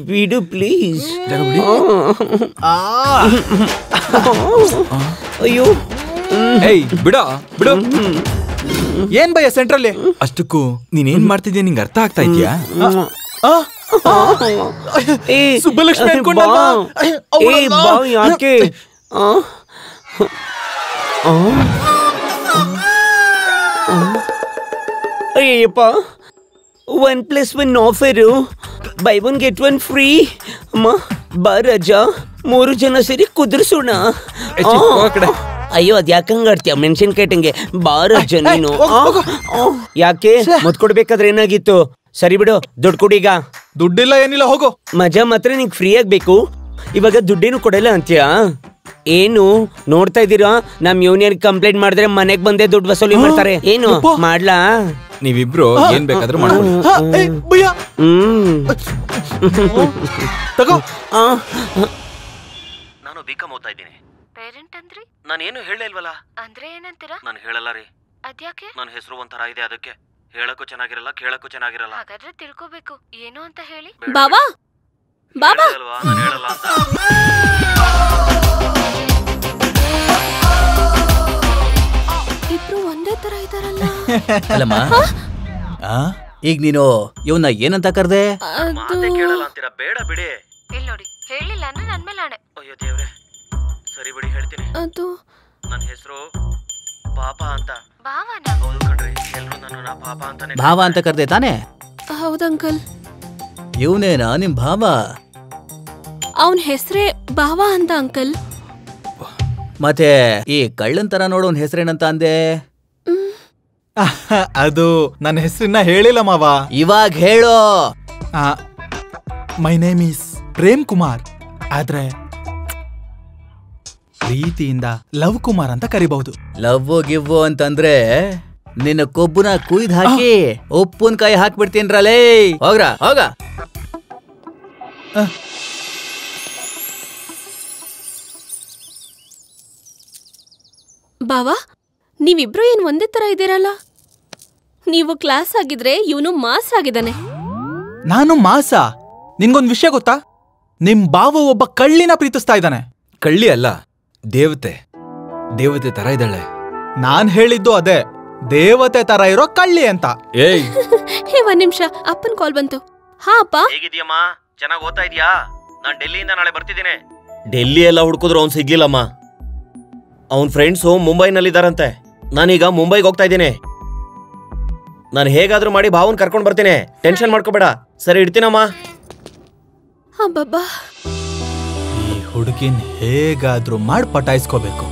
ಬಿಡು ಪ್ಲೀಸ್. ಅಯ್ಯೋ ಬಿಡ ಬಿಡು. ಏನ್ ಭಯ ಸೆಂಟ್ರಲ್ಲಿ? ಅಷ್ಟಕ್ಕೂ ನೀನೇನ್ ಮಾಡ್ತಿದ್ಯಾ ನಿಂಗೆ ಅರ್ಥ ಆಗ್ತಾ ಇದ್ಯಾ? ಸುಬ್ಬಲಕ್ಷ್ಮಿ ಯಾಕೆ Ayyappa 1+1 offer, by 1 get 1 free. ಅಮ್ಮ ಬಾ ರಾಜ, 3 ಜನ ಸೇರಿ ಕುದುರ್ಸೋಣ. ಅಯ್ಯೋ ಅದ್ ಯಾಕಂಗ ಆಡ್ತೀಯ ಮೆಣಸಿನ್ಕಾಯಿ ಟಂಗೆ ಬಾರ ನೀನು ಯಾಕೆ ಮತ್ ಕೊಡ್ಬೇಕಾದ್ರೆ ಏನಾಗಿತ್ತು ಸರಿ ಬಿಡು ದುಡ್ಡು ಕೊಡೀಗ ದುಡ್ಡಿಲ್ಲ ಏನಿಲ್ಲ ಹೋಗು ಮಜಾ ಮಾತ್ರ ನಿಂಗೆ ಫ್ರೀ ಆಗ್ಬೇಕು ಇವಾಗ ದುಡ್ಡೇನು ಕೊಡಲ್ಲ ಅಂತೀಯಾ ಏನು ನೋಡ್ತಾ ಇದ್ದೀರಾ ನಮ್ ಯೂನಿಯನ್ ಕಂಪ್ಲೇಂಟ್ ಮಾಡಿದ್ರೆ ಮನೆಗ್ ಬಂದೇ ದುಡ್ಡು ವಸೂಲಿ ಮಾಡ್ತಾರೆ ಏನು ಮಾಡ್ಲಾ ನೀವಿಬ್ರು ಏನ್ ಬೇಕಾದ್ರೂ ಮಾಡ್ಕೊಳ್ಳಿ ತಗೋ ನಾನು ಬಿಕಾಂ ಓದ್ತಾ ಇದ್ದೀನಿ ಪೇರೆಂಟ್ ಅಂದ್ರಿ ನಾನೇನು ಹೇಳೇ ಇಲ್ವಲ್ಲ ಅಂದ್ರೆ ಏನಂತೀರಾ ನಾನು ಹೇಳಲ್ಲ ರೀ ಅದ್ಯಾಕೆ ನನ್ನ ಹೆಸರು ಒಂಥರ ಇದೆ ಅದಕ್ಕೆ ಹೇಳಕ್ಕೂ ಚೆನ್ನಾಗಿರಲ್ಲ ಕೇಳಕ್ಕೂ ಚೆನ್ನಾಗಿರಲ್ಲ ಹಾಗಾದ್ರೆ ತಿಳ್ಕೋಬೇಕು ಏನು ಅಂತ ಹೇಳಿ ಬಾಬಾ ಬಾಬಾ ಅಲ್ವಾ ನಾನು ಹೇಳಲ್ಲ ಅಂತ ಇಬ್ರು ಒಂದೇ ತರ ಇದಾರಲ್ಲ ಅಲ್ಲಮ್ಮ ಈಗ ನೀನು ಇವನ್ನ ಏನಂತ ಕರ್ದೆ ಮಾತೆ ಕೇಳಲ್ಲ ಅಂತೀರಾ ಬೇಡ ಬಿಡಿ ಇಲ್ಲಿ ನೋಡಿ ಹೇಳಿಲ್ಲ ಅಂದ್ರೆ ನನ್ ಮೇಲೆ ಆಣೆ ಅಯ್ಯೋ ದೇವ್ರೆ ಸರಿ ಬಿಡಿ ಹೇಳ್ತೀನಿ ಅದು ನನ್ನ ಹೆಸರು ಪಾಪ ಅಂತ ಭಾವನ ಹೌದು ಕಣ್ರಿ ಎಲ್ರು ನನ್ನ ಪಾಪ ಅಂತಾನೆ ಭಾವ ಅಂತ ಕರ್ದೆ ತಾನೆ ಹೌದ್ ಅಂಕಲ್ ಇವನೇನಾ ನಿಮ್ ಭಾವ ಅವನ್ ಹೆಸ್ರೇ ಬಾವಾ ಅಂತ ಅಂಕಲ್ ಮತ್ತೆ ಈ ಕಳ್ಳನ್ ತರ ನೋಡೋನ್ ಹೆಸರೇನಂತ ಅಂದೆ ಅದು ನನ್ನ ಹೆಸರನ್ನ ಹೇಳಿಲ್ಲ ಮಾವ ಇವಾಗ ಹೇಳೋ my name is Prem Kumar ಆದ್ರೆ ಪ್ರೀತಿಯಿಂದ ಲವ್ ಕುಮಾರ್ ಅಂತ ಕರಿಬಹುದು ಲವ್ ಗಿವ್ ಅಂತಂದ್ರೆ ನಿನ್ನ ಕೊಬ್ಬುನ ಕುಯ್ದು ಹಾಕಿ ಉಪ್ಪಿನಕಾಯಿ ಹಾಕ್ಬಿಡ್ತೀನ್ರಲೇ ಹೋಗ್ರ ಹೋಗ ಬಾವಾ ನೀವಿಬ್ರು ಏನ್ ಒಂದೇ ತರ ಇದ್ದೀರಲ್ಲ ನೀವು ಕ್ಲಾಸ್ ಆಗಿದ್ರೆ ಇವನು ಮಾಸ್ ಆಗಿದ್ದಾನೆ ನಾನು ಮಾಸ ನಿನ್ಗೊಂದ್ ವಿಷಯ ಗೊತ್ತಾ ನಿಮ್ ಬಾವ ಒಬ್ಬ ಕಳ್ಳಿನ ಪ್ರೀತಿಸ್ತಾ ಇದ್ದಾನೆ ಕಳ್ಳಿ ಅಲ್ಲ ದೇವತೆ ದೇವತೆ ತರ ಇದ್ದಾಳೆ ನಾನ್ ಹೇಳಿದ್ದು ಅದೇ ದೇವತೆ ತರ ಇರೋ ಕಳ್ಳಿ ಅಂತ ಏಯ್ ಹೇ ಒಂದ್ ನಿಮಿಷ ಅಪ್ಪನ್ ಕಾಲ್ ಬಂತು ಹಾ ಅಪ್ಪ ಹೇಗಿದ್ಯಮ್ಮ ಚೆನ್ನಾಗಿ ಓದ್ತಾ ಇದೀಯಾ ನಾನ್ ಡೆಲ್ಲಿಯಿಂದ ನಾಳೆ ಬರ್ತಿದ್ದೀನಿ ಡೆಲ್ಲಿ ಎಲ್ಲ ಹುಡುಕಿದ್ರು ಅವ್ನು ಸಿಗ್ಲಿಲ್ಲಮ್ಮ ಅವನ್ ಫ್ರೆಂಡ್ಸು ಮುಂಬೈನಲ್ಲಿದ್ದಾರಂತೆ ನಾನೀಗ ಮುಂಬೈಗೆ ಹೋಗ್ತಾ ಇದ್ದೀನಿ ನಾನು ಹೇಗಾದ್ರೂ ಮಾಡಿ ಭಾವನ್ ಕರ್ಕೊಂಡ್ ಬರ್ತೀನಿ ಟೆನ್ಷನ್ ಮಾಡ್ಕೋಬೇಡ ಸರಿ ಇಡ್ತೀನಮ್ಮ ಅಬ್ಬಬ್ಬಾ ಈ ಹುಡುಗಿನ್ ಹೇಗಾದ್ರೂ ಮಾಡಿ ಪಟಾಯಿಸ್ಕೋಬೇಕು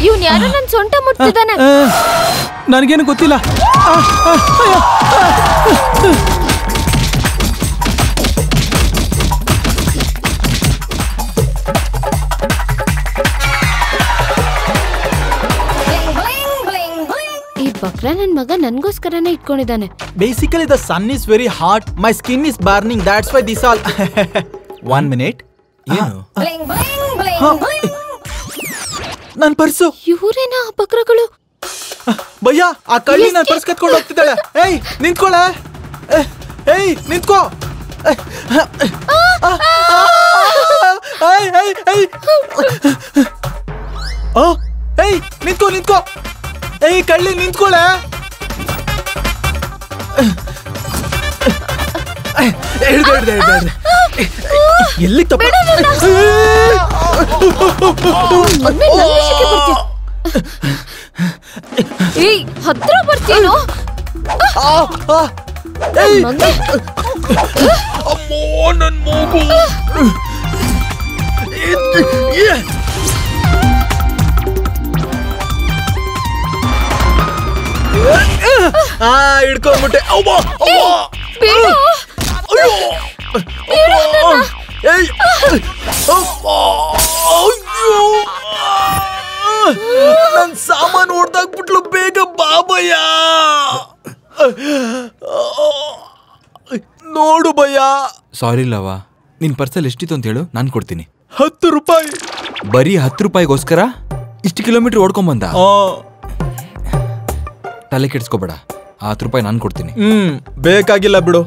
ಇವ್ನ್ ಯಾರೋ ನನ್ ಸೊಂಟ ಮುಟ್ತಿದ್ದಾನೆ ನನಗೇನು ಗೊತ್ತಿಲ್ಲ ಈ ಬಕ್ರ ನನ್ ಮಗ ನನ್ಗೋಸ್ಕರನೇ ಇಟ್ಕೊಂಡಿದ್ದಾನೆ basically the sun is very hot my skin is burning that's why this all 1 minute ಏನು ನನ್ ಪರ್ಸು ಇವ್ರೇನಾ ಆ ಬಕ್ರಗಳು ಭಯ್ಯ ಆ ಕಳ್ಳಿ ನನ್ ಪರ್ಸ್ ಕತ್ಕೊಂಡು ಹೋಗ್ತಿದ್ದಾಳೆ ಏಯ್ ನಿಂತ್ಕೊಳ್ಳೆ ಏಯ್ ನಿಂತ್ಕೋ ಏಯ್ ನಿಂತ್ಕೋ ನಿಂತ್ಕೋ ಏಯ್ ಕಳ್ಳಿ ನಿಂತ್ಕೊಳ್ಳೆ ಎಲ್ಲಿ ತಪ್ಪ ಏಯ್ ಹತ್ರ ಬರ್ತೀನೋ ಅಮ್ಮೋ ನನ್ ಮೂಗು ಹಿಡ್ಕೊಂಡ್ಬಿಟ್ಟೆ ನನ್ ಸಾಮಾನು ಹೊಡ್ದಾಕ್ಬಿಟ್ಲು ಬೇಗ ಬಾಬಯ್ಯ ನೋಡು ಭಯ್ಯ ಸಾರಿ ಲವಾ ನಿನ್ ಪರ್ಸಲ್ಲಿ ಎಷ್ಟಿತ್ತು ಅಂತ ಹೇಳು ನಾನು ಕೊಡ್ತೀನಿ 10 ರೂಪಾಯಿ ಬರೀ 10 ರೂಪಾಯಿಗೋಸ್ಕರ ಇಷ್ಟು ಕಿಲೋಮೀಟರ್ ಓಡ್ಕೊಂಬಂದ ತಲೆ ಕೆಡ್ಸ್ಕೋಬೇಡ 10 ರೂಪಾಯಿ ನಾನು ಕೊಡ್ತೀನಿ ಬೇಕಾಗಿಲ್ಲ ಬಿಡು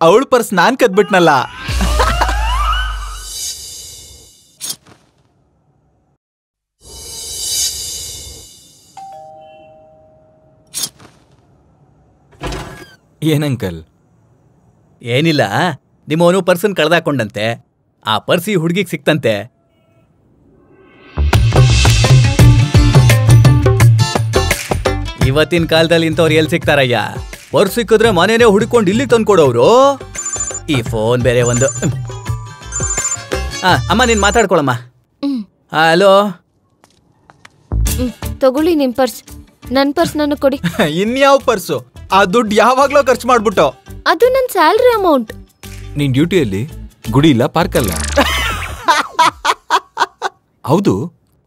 ಅವಳ ಪರ್ಸ್ ನಾನ್ ಕದ್ಬಿಟ್ನಲ್ಲ. ಏನಂಕಲ್? ಏನಿಲ್ಲ, ನಿಮ್ಮವನು ಪರ್ಸನ್ ಕಳ್ದಾಕೊಂಡಂತೆ. ಆ ಪರ್ಸ್ ಈ ಹುಡುಗಿಗೆ ಸಿಕ್ತಂತೆ. ಇವತ್ತಿನ ಕಾಲದಲ್ಲಿ ಇಂಥವ್ರು ಎಲ್ಲಿ ಸಿಗ್ತಾರಯ್ಯ? ಪರ್ಸ್ ಸಿಕ್ಕಿದ್ರೆ ಮನೇನೆ ಹುಡುಕೊಂಡು ಇಲ್ಲಿಗೆ ತಂದ್ಕೊಡೋರು. ಈ ಫೋನ್ ಬೇರೆ ಒಂದು. ಅಮ್ಮ ನೀನ್ ಮಾತಾಡ್ಕೊಳಮ್ಮ. ಹಲೋ, ತಗೊಳ್ಳಿ ನಿಮ್ ಪರ್ಸ್. ನನ್ ಪರ್ಸ್ ನನಗ್ ಕೊಡಿ. ಇನ್ಯಾವ ಪರ್ಸು? ಆ ದುಡ್ಡು ಯಾವಾಗ್ಲೋ ಖರ್ಚು ಮಾಡ್ಬಿಟ್ಟು. ಅದು ನನ್ ಸ್ಯಾಲ್ರಿ ಅಮೌಂಟ್. ನೀನ್ ಡ್ಯೂಟಿಯಲ್ಲಿ ಗುಡಿ ಇಲ್ಲ, ಪಾರ್ಕ್ ಅಲ್ಲ. ಹೌದು,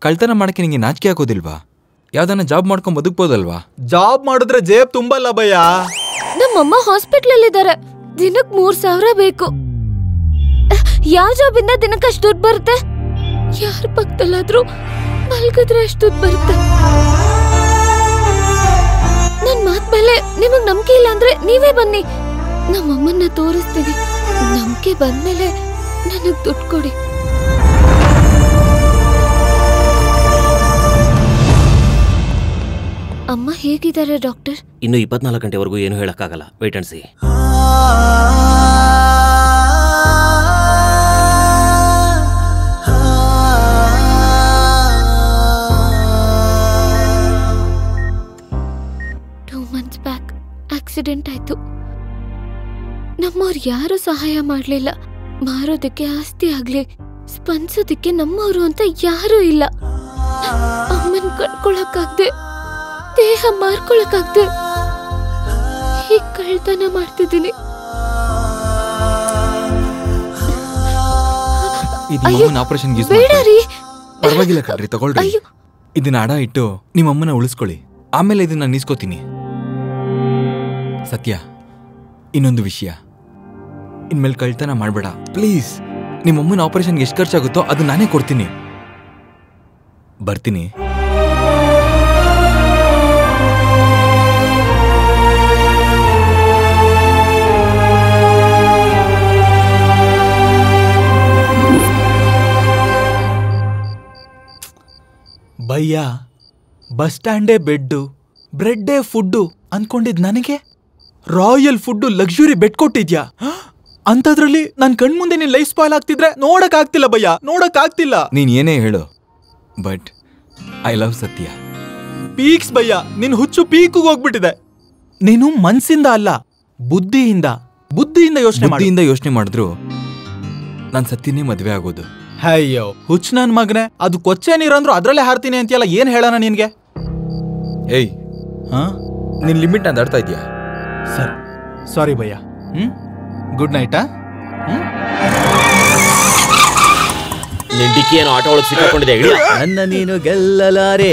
ಕಳ್ತನ ಮಾಡಕ್ಕೆ ನಿಂಗೆ ನಾಚಿಕೆ ಆಗೋದಿಲ್ವಾ? ಯಾವ್ದಾನ ಜಾಬ್ ಮಾಡ್ಕೊಂಡ್ ಬದುಕ್ಬೋದಲ್ವಾ? ಜಾಬ್ ಮಾಡಿದ್ರೆ ಜೇಬ್ ತುಂಬಲ್ಲ ಭಯ್ಯ. ನಮ್ಮಮ್ಮ ಹಾಸ್ಪಿಟಲ್ ಇದ್ದಾರೆ, ದಿನಕ್ 3,000 ಬೇಕು. ಯಾವ ಜಾಬ್ ಇಂದ ದಿನಕ್ಕೆ ಅಷ್ಟು ದುಡ್ಡು ಬರುತ್ತೆ? ಯಾರ ಪಕ್ಕದಲ್ಲಾದ್ರೂ ಮಲ್ಗಿದ್ರೆ ಅಷ್ಟು ದುಡ್ಡು ಬರುತ್ತೆ. ನನ್ ಮಾತ್ ಮೇಲೆ ನಿಮಗ್ ನಂಬಿಕೆ ಇಲ್ಲ ಅಂದ್ರೆ ನೀವೇ ಬನ್ನಿ, ನಮ್ಮಮ್ಮನ್ನ ತೋರಿಸ್ತೀನಿ. ನಂಬಿಕೆ ಬಂದ್ಮೇಲೆ ನನಗ್ ದುಡ್ಡು ಕೊಡಿ. ಅಮ್ಮ ಹೇಗಿದ್ದಾರೆ ಡಾಕ್ಟರ್? ಇನ್ನು 24 ಗಂಟೆವರೆಗೂ ಏನು ಹೇಳಕ್ಕಾಗಲ್ಲ. Wait and see. Months back accident ಆಯ್ತು. ನಮ್ಮವ್ರು ಯಾರು ಸಹಾಯ ಮಾಡ್ಲಿಲ್ಲ. ಮಾರೋದಕ್ಕೆ ಆಸ್ತಿ ಆಗ್ಲಿ, ಸ್ಪಂದಿಸೋದಕ್ಕೆ ನಮ್ಮವರು ಅಂತ ಯಾರೂ ಇಲ್ಲ. ಅಮ್ಮನ್ ಕಳ್ಕೊಳಕ್ಕಾಗ್ದೆ, ದೇಹ ಮಾರ್ಕೊಳಕ್ಕಾಗ್ದೆ ಹೀಗ್ ಕಳ್ತನ ಮಾಡ್ತಿದ್ದೀನಿ. ಆಪರೇಷನ್ ಬೇಡ ರೀ. ಪರವಾಗಿಲ್ಲ ಕಣ್ರಿ, ತಗೊಳ್ರಿ. ಇದನ್ನ ಅಡ ಇಟ್ಟು ನಿಮ್ಮಮ್ಮನ ಉಳಿಸ್ಕೊಳ್ಳಿ, ಆಮೇಲೆ ಇದನ್ನ ನಾನು ನೀಸ್ಕೋತೀನಿ. ಸತ್ಯ, ಇನ್ನೊಂದು ವಿಷಯ, ಇನ್ಮೇಲೆ ಕಳ್ತನ ಮಾಡ್ಬೇಡ ಪ್ಲೀಸ್. ನಿಮ್ಮಮ್ಮನ ಆಪರೇಷನ್ಗೆ ಎಷ್ಟು ಖರ್ಚಾಗುತ್ತೋ ಅದು ನಾನೇ ಕೊಡ್ತೀನಿ. ಬರ್ತೀನಿ. ಭಯ್ಯ, ಬಸ್ ಸ್ಟ್ಯಾಂಡೇ ಬೆಡ್ಡು, ಬ್ರೆಡ್ಡೇ ಫುಡ್ಡು ಅನ್ಕೊಂಡಿದ್ ನನಗೆ ರಾಯಲ್ ಫುಡ್ಡು, ಲಕ್ಸುರಿ ಬೆಡ್ ಕೊಟ್ಟಿದ್ಯಾ? ಅಂತದ್ರಲ್ಲಿ ನನ್ ಕಣ್ಮುಂದೆ ನೀನ್ ಲೈಫ್ ಸ್ಪಾಯ್ಲ್ ಆಗ್ತಿದ್ರೆ ನೋಡಕ್ ಆಗ್ತಿಲ್ಲ ಭಯ್ಯ, ನೋಡಕ್ ಆಗ್ತಿಲ್ಲ. ನೀನ್ ಏನೇ ಹೇಳು, ಬಟ್ ಐ ಲವ್ ಸತ್ಯ. ಪೀಕ್ಸ್ ಭಯ್ಯ, ನಿನ್ ಹುಚ್ಚು ಪೀಕ್ಗೆ ಹೋಗ್ಬಿಟ್ಟಿದೆ. ನೀನು ಮನ್ಸಿಂದ ಅಲ್ಲ, ಬುದ್ಧಿಯಿಂದ ಯೋಚನೆ ಮಾಡಿದ್ರು ನಾನ್ ಸತ್ಯನೇ ಮದ್ವೆ ಆಗೋದು. ಅಯ್ಯೋ ಹುಚ್ಚ ನನ್ ಮಗನೆ, ಅದು ಕೊಚ್ಚೆ ನೀರಂದ್ರು ಅದ್ರಲ್ಲೇ ಹಾರ್ತೀನಿ ಅಂತೀಯಲ್ಲ, ಏನ್ ಹೇಳೋಣ ನಿನ್ಗೆ? ಏಯ್, ನಿನ್ ಲಿಮಿಟ್ ನಾನು ದಾಟ್ತಾ ಇದೀಯಾ? ಸರ್, ಸಾರಿ ಭಯ್ಯ. ಗುಡ್ ನೈಟಾ? ನಿನ್ ಡಿಕ್ಕಿ ಏನೋ ಆಟೋ ಒಳಗೆ ಸಿಕ್ಕಾಕೊಂಡಿದೆ. ನನ್ನ ನೀನು ಗೆಲ್ಲಲಾರೆ.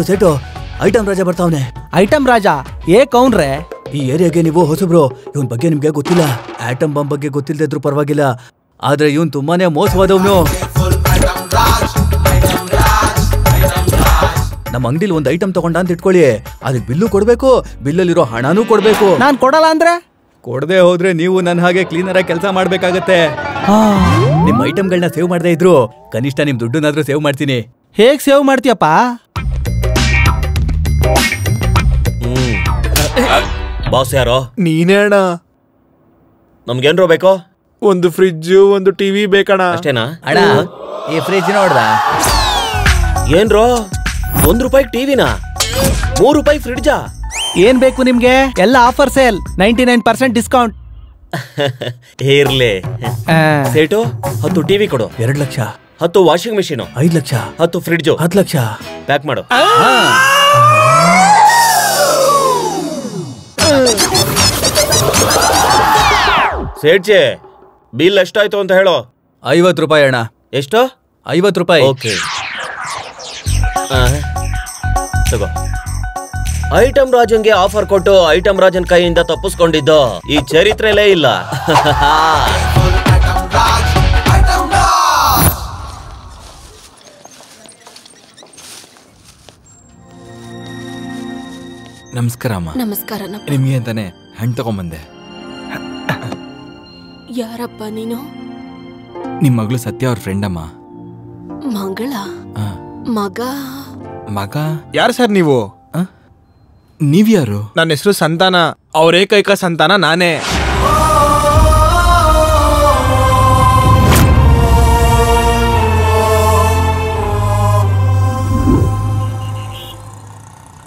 ಸೇಟು ಐಟಮ್ ರಾಜ ಬರ್ತಾವನೆ. ಐಟಮ್ ರಾಜ ಏಕೌನ್ರೆ? ಈ ಏರಿಯಾಗೆ ನೀವು ಹೊಸಬ್ರು, ಇವನ್ ಬಗ್ಗೆ ನಿಮ್ಗೆ ಗೊತ್ತಿಲ್ಲ. ಆಟಮ್ ಬಾಂಬ್ ಬಗ್ಗೆ ಗೊತ್ತಿಲ್ಲದೆ ಇದ್ರು ಪರವಾಗಿಲ್ಲ, ಆದ್ರೆ ಇವನ್ ತುಂಬಾನೇ ಮೋಸವಾದವನು. ನಮ್ಮ ಅಂಗಡಿಲಿ ಒಂದು ಐಟಮ್ ತಗೊಂಡ ಅಂತ ಇಟ್ಕೊಳ್ಳಿ, ಅದಕ್ಕೆ ಬಿಲ್ಲು ಕೊಡ್ಬೇಕು, ಬಿಲ್ಲಲ್ಲಿರೋ ಹಣನೂ ಕೊಡ್ಬೇಕು. ನಾನ್ ಕೊಡಲ್ಲ ಅಂದ್ರೆ? ಕೊಡದೆ ಹೋದ್ರೆ ನೀವು ನನ್ನ ಹಾಗೆ ಕ್ಲೀನರ್ ಆಗಿ ಕೆಲಸ ಮಾಡ್ಬೇಕಾಗತ್ತೆ. ನಿಮ್ ಐಟಮ್ಗಳನ್ನ ಸೇವ್ ಮಾಡದೇ ಇದ್ರು ಕನಿಷ್ಠ ನಿಮ್ ದುಡ್ಡನ್ನಾದ್ರೂ ಸೇವ್ ಮಾಡ್ತೀನಿ. ಹೇಗ್ ಸೇವ್ ಮಾಡ್ತೀಯಪ್ಪ? ಬಾಸ್ ಯಾರೋ? ನೀನೇ ಅಣ್ಣ. ನಮ್ಗೇನ್ರೋ ಬೇಕೋ? ಒಂದು ಫ್ರಿಡ್ಜ್, ಒಂದು ಟಿವಿ ಬೇಕಣ್ಣ. ಅಷ್ಟೇನಾ ಅಣ್ಣ? ಈ ಫ್ರಿಡ್ಜ್ ನೋಡ್ದ? ಏನ್ರೋ ₹1 ಟಿವಿನಾ? ₹3 ಫ್ರಿಡ್ಜಾ? ಏನ್ ಬೇಕು ನಿಮ್ಗೆ? ಎಲ್ಲ ಆಫರ್ ಸೇಲ್, 99% ಡಿಸ್ಕೌಂಟ್. ಇರ್ಲಿ ಸೇಟು, 10 ಟಿವಿ ಕೊಡು. 2 lakh. 10 washing machine. 5 lakh. 10 fridge. 10 lakh. Pack ಮಾಡು. ಸೇಠ್ಜಿ, ಬಿಲ್ ಎಷ್ಟಾಯ್ತು ಅಂತ ಹೇಳೋ. ₹50 ಅಣ್ಣ. ಎಷ್ಟು? ₹50. ಓಕೆ, ತಗೋ. ಐಟಮ್ ರಾಜನ್ಗೆ ಆಫರ್ ಕೊಟ್ಟು ಐಟಮ್ ರಾಜನ್ ಕೈಯಿಂದ ತಪ್ಪಿಸ್ಕೊಂಡಿದ್ದು ಈ ಚರಿತ್ರೆಲೇ ಇಲ್ಲ. ನಮಸ್ಕಾರ ಅಮ್ಮ. ನಮಸ್ಕಾರನಪ್ಪ. ನಿಮ್ಗೆ ಅಂತಾನೆ ಹಣ್ಣು ತಗೊಂಬಂದೆ. ಯಾರಪ್ಪ ನೀನು? ನಿಮ್ ಮಗಳು ಸತ್ಯ ಅವ್ರ ಫ್ರೆಂಡ್ ಅಮ್ಮ. ಮಗಳ? ಮಗ? ಮಗ ಯಾರು ಸರ್ ನೀವು? ನೀವ್ಯಾರು? ನನ್ನ ಹೆಸರು ಸಂತಾನ. ಅವ್ರ ಏಕೈಕ ಸಂತಾನ ನಾನೇ.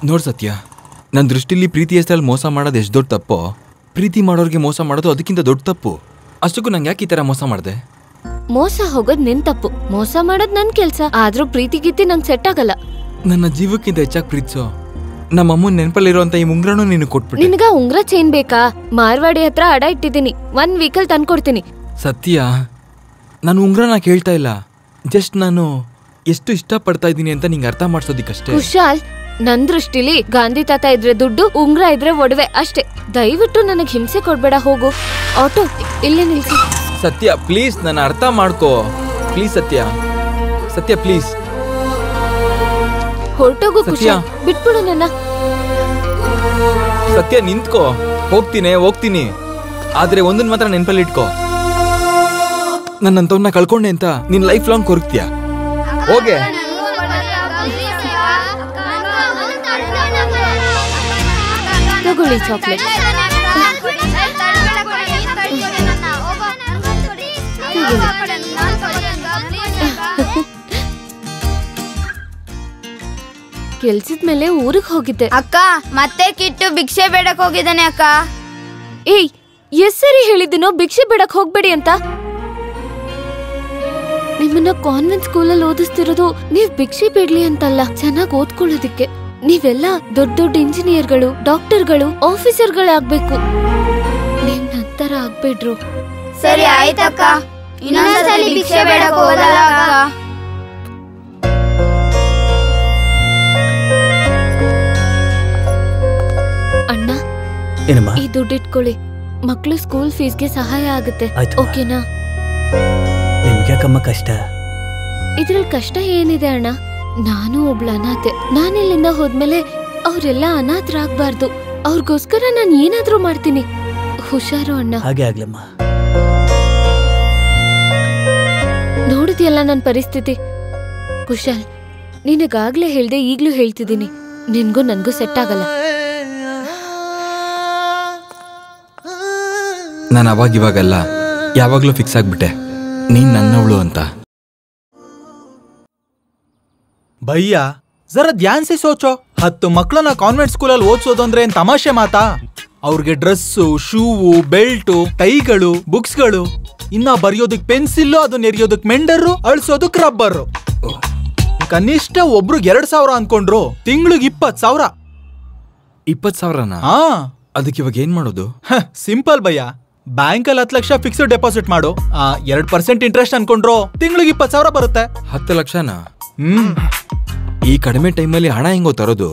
ನೋಡ್ ಸತ್ಯ, ನನ್ನ ದೃಷ್ಟಿಲಿ ಪ್ರೀತಿ ಹೆಸರಲ್ಲಿ ಮೋಸ ಮಾಡೋದು ಎಷ್ಟು ದೊಡ್ಡ ತಪ್ಪೋ, ಪ್ರೀತಿ ಮಾಡೋರಿಗೆ ಮೋಸ ಮಾಡೋದು ಅದಕ್ಕಿಂತ ದೊಡ್ಡ ತಪ್ಪು. ಅಷ್ಟಕ್ಕೂ ನಂಗೆ ಯಾಕೆ ಈ ತರ ಮೋಸ ಮಾಡಿದೆ? ಮೋಸ ಹೋಗೋದ್ ನಿನ್ ತಪ್ಪು, ಮೋಸ ಮಾಡೋದ್ ನನ್ ಕೆಲ್ಸ. ಆದ್ರೂ ಪ್ರೀತಿ ಗೀತಿ ನಂಗೆ ಸೆಟ್ ಆಗಲ್ಲ. ನನ್ನ ಜೀವಕ್ಕಿಂತ ಹೆಚ್ಚಾಗಿ ಪ್ರೀತಿಸೋ ನಮ್ಮ ಅಮ್ಮನ ನೆನಪಲ್ಲಿರುವಂತ ಈ ಉಂಗ್ರನೂ ನೀನು ಕೊಟ್ಬಿಟ್ಟೆ. ನಿನ್ಗ ಉಂಗ್ರ ಚೈನ್ ಬೇಕಾ? ಮಾರ್ವಾಡಿ ಹತ್ರ ಅಡ ಇಟ್ಟಿದ್ದೀನಿ, 1 ವೀಕಲ್ ತಂದ್ಕೊಡ್ತೀನಿ. ಸತ್ಯ, ನಾನು ಉಂಗ್ರನ ಕೇಳ್ತಾ ಇಲ್ಲ. ಜಸ್ಟ್ ನಾನು ಎಷ್ಟು ಇಷ್ಟ ಪಡ್ತಾ ಇದ್ದೀನಿ ಅಂತ ನಿಂಗೆ ಅರ್ಥ ಮಾಡ್ಸೋದಿಕ್ಕಷ್ಟೇ. ಕುಶಾಲ್, ನನ್ ದೃಷ್ಟಿಲಿ ಗಾಂಧಿ ತಾತ ಇದ್ರೆ ದುಡ್ಡು, ಉಂಗ್ರ ಇದ್ರೆ ಒಡವೆ ಅಷ್ಟೇ. ದಯವಿಟ್ಟು ನನಗ್ ಹಿಂಸೆ ಕೊಡ್ಬೇಡ. ಹೋಗು, ಆಟೋ ಇಲ್ಲೇ ನಿಲ್ಸಿ. ಸತ್ಯ ಪ್ಲೀಸ್, ನನ್ನ ಅರ್ಥ ಮಾಡ್ಕೋ ಪ್ಲೀಸ್. ಸತ್ಯ ಸತ್ಯ ಪ್ಲೀಸ್. ಹೊರಟೋಗು ಕುಶಾಲ್, ಬಿಟ್ಬಿಡು ನನ್ನ. ಸತ್ಯ ನಿಂತ್ಕೋ. ಹೋಗ್ತೀನಿ, ಆದ್ರೆ ಒಂದನ್ ಮಾತ್ರ ನೆನಪಲ್ಲಿ ಇಟ್ಕೋ. ನನ್ನಂತವನ್ನ ಕಳ್ಕೊಂಡೆ ಅಂತ ನಿನ್ ಲೈಫ್ ಲಾಂಗ್ ಕೊರಗ್ತೀಯ. ಹೋಗೆ. ತಗೊಳ್ಳಿ ಚಾಕ್ಲೇಟ್. ಕೆಲ್ಸದ ಮೇಲೆ ಊರಿಗೆ ಹೋಗಿದ್ದೆ ಅಕ್ಕ. ಮತ್ತೆ ಕಿಟ್ಟು ಭಿಕ್ಷೆ ಬೇಡಕ್ ಹೋಗಿದ್ದಾನೆ ಅಕ್ಕ. ಏಯ್, ಎಷ್ಟ್ ಸರಿ ಹೇಳಿದ್ದೀನೋ ಭಿಕ್ಷೆ ಬೇಡಕ್ ಹೋಗ್ಬೇಡಿ ಅಂತ. ನಿಮ್ಮನ್ನ ಕಾನ್ವೆಂಟ್ ಸ್ಕೂಲಲ್ಲಿ ಓದಿಸ್ತಿರೋದು ನೀವ್ ಭಿಕ್ಷೆ ಬೇಡ್ಲಿ ಅಂತಲ್ಲ, ಚೆನ್ನಾಗಿ ಓದ್ಕೊಳ್ಳೋದಿಕ್ಕೆ. ನೀವೆಲ್ಲ ದೊಡ್ಡ ದೊಡ್ಡ ಇಂಜಿನಿಯರ್ಗಳು, ಡಾಕ್ಟರ್ಗಳು, ಆಫೀಸರ್ಗಳಾಗ್ಬೇಕು. ನೀವ್ ನಂತರ ಆಗ್ಬೇಡ್ರು. ಸರಿ ಆಯ್ತಕ್ಕ, ಇನ್ನೊಂದ್ಸಲಿ ಭಿಕ್ಷೆ ಬೇಡಕ್ ಹೋಗಲ್ಲ ಅಕ್ಕ. ಅಣ್ಣ, ಈ ದುಡ್ಡು ಇಟ್ಕೊಳ್ಳಿ. ಮಕ್ಳು ಸ್ಕೂಲ್ ಫೀಸ್ಗೆ ಸಹಾಯ ಆಗುತ್ತೆ. ಓಕೆನಾ? ನಿಮ್ಗ್ಯಾಕಮ್ಮ ಕಷ್ಟ? ಇದ್ರಲ್ಲಿ ಕಷ್ಟ ಏನಿದೆ ಅಣ್ಣ? ನಾನು ಒಬ್ಳ ಅನಾಥೆ. ನಾನಿಲ್ಲಿಂದ ಹೋದ್ಮೇಲೆ ಅವ್ರೆಲ್ಲ ಅನಾಥರಾಗ್ಬಾರ್ದು. ಅವ್ರಿಗೋಸ್ಕರ ನಾನು ಏನಾದ್ರೂ ಮಾಡ್ತೀನಿ. ಹುಷಾರು ಅಣ್ಣ. ಹಾಗೆ ಆಗ್ಲಮ್ಮ. ನೋಡಿದ್ಯಲ್ಲ ನನ್ ಪರಿಸ್ಥಿತಿ. ಕುಶಾಲ್, ನಿನಗಾಗ್ಲೇ ಹೇಳ್ದೆ, ಈಗ್ಲೂ ಹೇಳ್ತಿದ್ದೀನಿ, ನಿನ್ಗೂ ನನ್ಗೂ ಸೆಟ್ ಆಗಲ್ಲ. ನಾನು ಅವಾಗಿವಾಗಲ್ಲ, ಯಾವಾಗ್ಲೂ ಫಿಕ್ಸ್ ಆಗ್ಬಿಟ್ಟೆ, ನೀನ್ ನನ್ನವಳು ಅಂತ. ಭಯ್ಯ ಜರಾ ಧ್ಯಾನ್ ಸೆ ಸೋಚೋ. 10 ಮಕ್ಕಳನ್ನ ಕಾನ್ವೆಂಟ್ ಸ್ಕೂಲಲ್ಲಿ ಓದಿಸೋದು ಅಂದ್ರೆ ಏನ್ ತಮಾಷೆ ಮಾತಾ? ಅವ್ರಿಗೆ ಡ್ರೆಸ್ಸು, ಶೂವು, ಬೆಲ್ಟು, ಟೈಗಳು, ಬುಕ್ಸ್ಗಳು, ಇನ್ನ ಬರೆಯೋದಕ್ ಪೆನ್ಸಿಲ್ಲು, ಅದನ್ನ ಎರಿಯೋದಕ್ ಮೆಂಡರು, ಅಳ್ಸೋದಕ್ ರಬ್ಬರು. ಕನಿಷ್ಠ ಒಬ್ರಿಗೆ 2,000 ಅನ್ಕೊಂಡ್ರು, ತಿಂಗ್ಳಿಗೆ 20,000. 20,000ನಾ? ಹಾ. ಅದಕ್ಕೆ ಇವಾಗ ಏನ್ ಮಾಡೋದು? ಸಿಂಪಲ್ ಭಯ್ಯ, ಬ್ಯಾಂಕಲ್ಲಿ 10 ಲಕ್ಷ ಫಿಕ್ಸ್ಡ್ ಡೆಪಾಸಿಟ್ ಮಾಡು. 2% ಇಂಟ್ರೆಸ್ಟ್ ಅನ್ಕೊಂಡ್ರು ತಿಂಗ್ಳಿಗೆ 20,000 ಬರುತ್ತೆ. 10 ಲಕ್ಷನಾ? ಈ ಕಡಿಮೆ ಟೈಮಲ್ಲಿ ಹಣ ಹೆಂಗೋ ತರೋದು?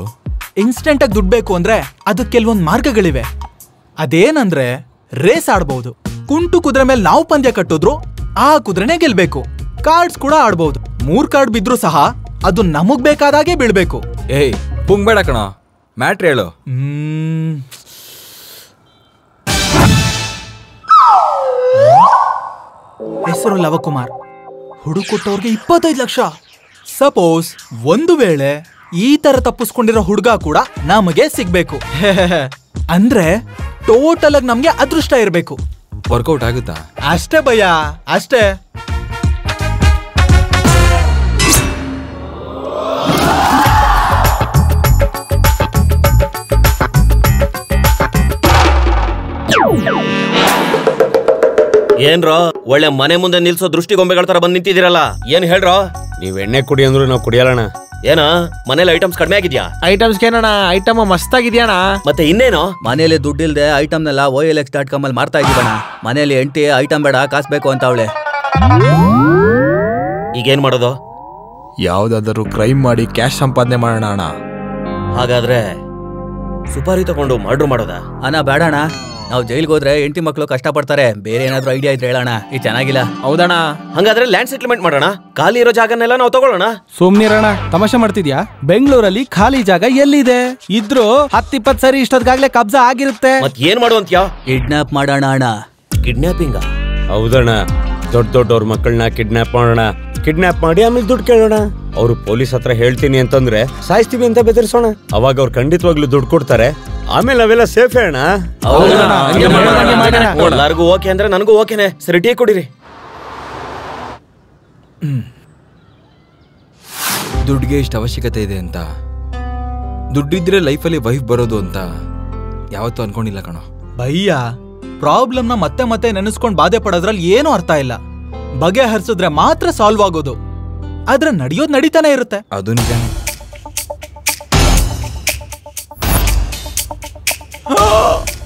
ಇನ್ಸ್ಟೆಂಟ್ ಆಗಿ ದುಡ್ಡು ಬೇಕು ಅಂದ್ರೆ ಅದಕ್ಕೆ ಕೆಲವೊಂದು ಮಾರ್ಗಗಳಿವೆ. ಅದೇನಂದ್ರೆ ರೇಸ್ ಆಡ್ಬಹುದು. ಕುಂಟು ಕುದುರೆ ಮೇಲೆ ನಾವು ಪಂದ್ಯ ಕಟ್ಟಿದ್ರು ಆ ಕುದುರೆನೇ ಗೆಲ್ಬೇಕು. ಕಾರ್ಡ್ಸ್ ಕೂಡ ಆಡ್ಬಹುದು. 3 ಕಾರ್ಡ್ ಬಿದ್ರು ಸಹ ಅದು ನಮಗ್ ಬೇಕಾದಾಗೆ ಬೀಳ್ಬೇಕು. ಏಯ್ ಪುಂಗ್ಬೇಡ ಕಣ, ಮ್ಯಾಟ್ರ್ ಹೇಳು. ಹೆಸರು ಲವಕುಮಾರ್. ಹುಡುಕೊಟ್ಟವ್ರಿಗೆ 25 ಲಕ್ಷ. ಸಪೋಸ್ ಒಂದು ವೇಳೆ ಈ ತರ ತಪ್ಪಿಸ್ಕೊಂಡಿರೋ ಹುಡುಗ ಕೂಡ ನಮಗೆ ಸಿಗ್ಬೇಕು ಅಂದ್ರೆ ಟೋಟಲ್ ಆಗಿ ನಮ್ಗೆ ಅದೃಷ್ಟ ಇರ್ಬೇಕು. ವರ್ಕೌಟ್ ಆಗುತ್ತಾ? ಅಷ್ಟೇ ಭಯ್ಯ, ಅಷ್ಟೇ. ಏನ್ರೋ ಒಳ್ಳೆ ಮನೆ ಮುಂದೆ ನಿಲ್ಸೋ ದೃಷ್ಟಿಗೊಂಬೆಗಳ ತರ ಬಂದ್ ನಿಂತಿದ್ದೀರಲ್ಲ, ಏನ್ ಹೇಳ್ರೋ? ನೀವ್ ಎಣ್ಣೆ ಕುಡಿ ಅಂದ್ರು ನಾವು ಕುಡಿಯಲ್ಲಣ್ಣ. ಏನ ಮನೇಲಿ ಐಟಮ್ಸ್ ಕಡಿಮೆ ಆಗಿದ್ಯಾ? ಐಟಮ್ಸ್ ಏನಣ್ಣ, ಐಟಮ್ ಮಸ್ತ್ ಆಗಿದ್ಯಾಣ. ಮತ್ತೆ ಇನ್ನೇನು? ಮನೇಲಿ ದುಡ್ಡಿಲ್ದೆ ಐಟಮ್ನೆಲ್ಲ OLX.com ಅಲ್ಲಿ ಮಾರ್ತಾ ಇದೀವಣ್ಣ. ಮನೇಲಿ ಹೆಂಡತಿ ಐಟಮ್ ಬೇಡ, ಕಾಸು ಬೇಕು ಅಂತ ಅವಳೆ. ಈಗೇನ್ ಮಾಡೋದು? ಯಾವ್ದಾದ್ರು ಕ್ರೈಮ್ ಮಾಡಿ ಕ್ಯಾಶ್ ಸಂಪಾದನೆ ಮಾಡೋಣ ಅಣ್ಣ. ಹಾಗಾದ್ರೆ ಸುಪಾರಿ ತಗೊಂಡು ಮರ್ಡರ್ ಮಾಡೋದಾ? ಅಣ್ಣ ಬೇಡಣ್ಣ, ನಾವು ಜೈಲ್ಗೆ ಹೋದ್ರೆ ಹೆಂಡತಿ ಮಕ್ಕಳು ಕಷ್ಟ ಪಡ್ತಾರೆ. ಬೇರೆ ಏನಾದ್ರು ಐಡಿಯಾ ಇದ್ರೆ ಹೇಳೋಣ. ಇದು ಚೆನ್ನಾಗಿಲ್ಲ. ಹೌದಣ್ಣ. ಹಂಗಾದ್ರೆ ಲ್ಯಾಂಡ್ ಸೆಟ್ಲ್ಮೆಂಟ್ ಮಾಡೋಣ. ಖಾಲಿ ಇರೋ ಜಾಗನೆಲ್ಲ ನಾವು ತಗೊಳ್ಳೋಣ. ಸುಮ್ನಿರೋಣ, ತಮಾಷೆ ಮಾಡ್ತಿದ್ಯಾ? ಬೆಂಗಳೂರಲ್ಲಿ ಖಾಲಿ ಜಾಗ ಎಲ್ಲಿದೆ? ಇದ್ರು 10-20 ಸರಿ ಇಷ್ಟೊತ್ಗಾಗ್ಲೇ ಕಬ್ಜಾ ಆಗಿರುತ್ತೆ. ಮತ್ ಏನ್ ಮಾಡುವಂತ್ಯಾ? ಕಿಡ್ನಾಪ್ ಮಾಡೋಣ ಅಣ್ಣ. ಕಿಡ್ನಾಪಿಂಗ್? ಹೌದಣ್ಣ, ದೊಡ್ಡವ್ರ ಮಕ್ಕಳನ್ನ ಕಿಡ್ನಾಪ್ ಮಾಡೋಣ. ಕಿಡ್ನಾಪ್ ಮಾಡಿ ಆಮೇಲೆ ದುಡ್ಡು ಕೇಳೋಣ. ಅವ್ರು ಪೊಲೀಸ್ ಹತ್ರ ಹೇಳ್ತೀನಿ ಅಂತಂದ್ರೆ ಸಾಯಿಸ್ತೀವಿ ಅಂತ ಬೆದರ್ಸೋಣ. ಅವಾಗ ಅವ್ರು ಖಂಡಿತವಾಗ್ಲೂ ದುಡ್ಡು ಕೊಡ್ತಾರೆ. ಆಮೇಲೆ ನಾವೆಲ್ಲ ಸೇಫ್ ಅಣ್ಣ. ಎಲ್ಲರಿಗೂ ಓಕೆ ಅಂದ್ರೆ ನನಗೂ ಓಕೆನೆ. ಸರಿ, ಟೀ ಕೊಡಿರಿ. ದುಡ್ಡಿಗೆ ಇಷ್ಟು ಅವಶ್ಯಕತೆ ಇದೆ ಅಂತ, ದುಡ್ಡಿದ್ರೆ ಲೈಫಲ್ಲಿ ವೈಫ್ ಬರೋದು ಅಂತ ಯಾವತ್ತೂ ಅನ್ಕೊಂಡಿಲ್ಲ ಕಣೋ. ಭಯ್ಯ, ಪ್ರಾಬ್ಲಮ್ನ ಮತ್ತೆ ಮತ್ತೆ ನೆನೆಸ್ಕೊಂಡು ಬಾಧೆ ಪಡೋದ್ರಲ್ಲಿ ಏನೂ ಅರ್ಥ ಇಲ್ಲ. ಬಗೆಹರಿಸಿದ್ರೆ ಮಾತ್ರ ಸಾಲ್ವ್ ಆಗೋದು. ಆದ್ರೆ ನಡೆಯೋದು ನಡೀತಾನೆ ಇರುತ್ತೆ. ಅದು ನಿಜಾನೆ.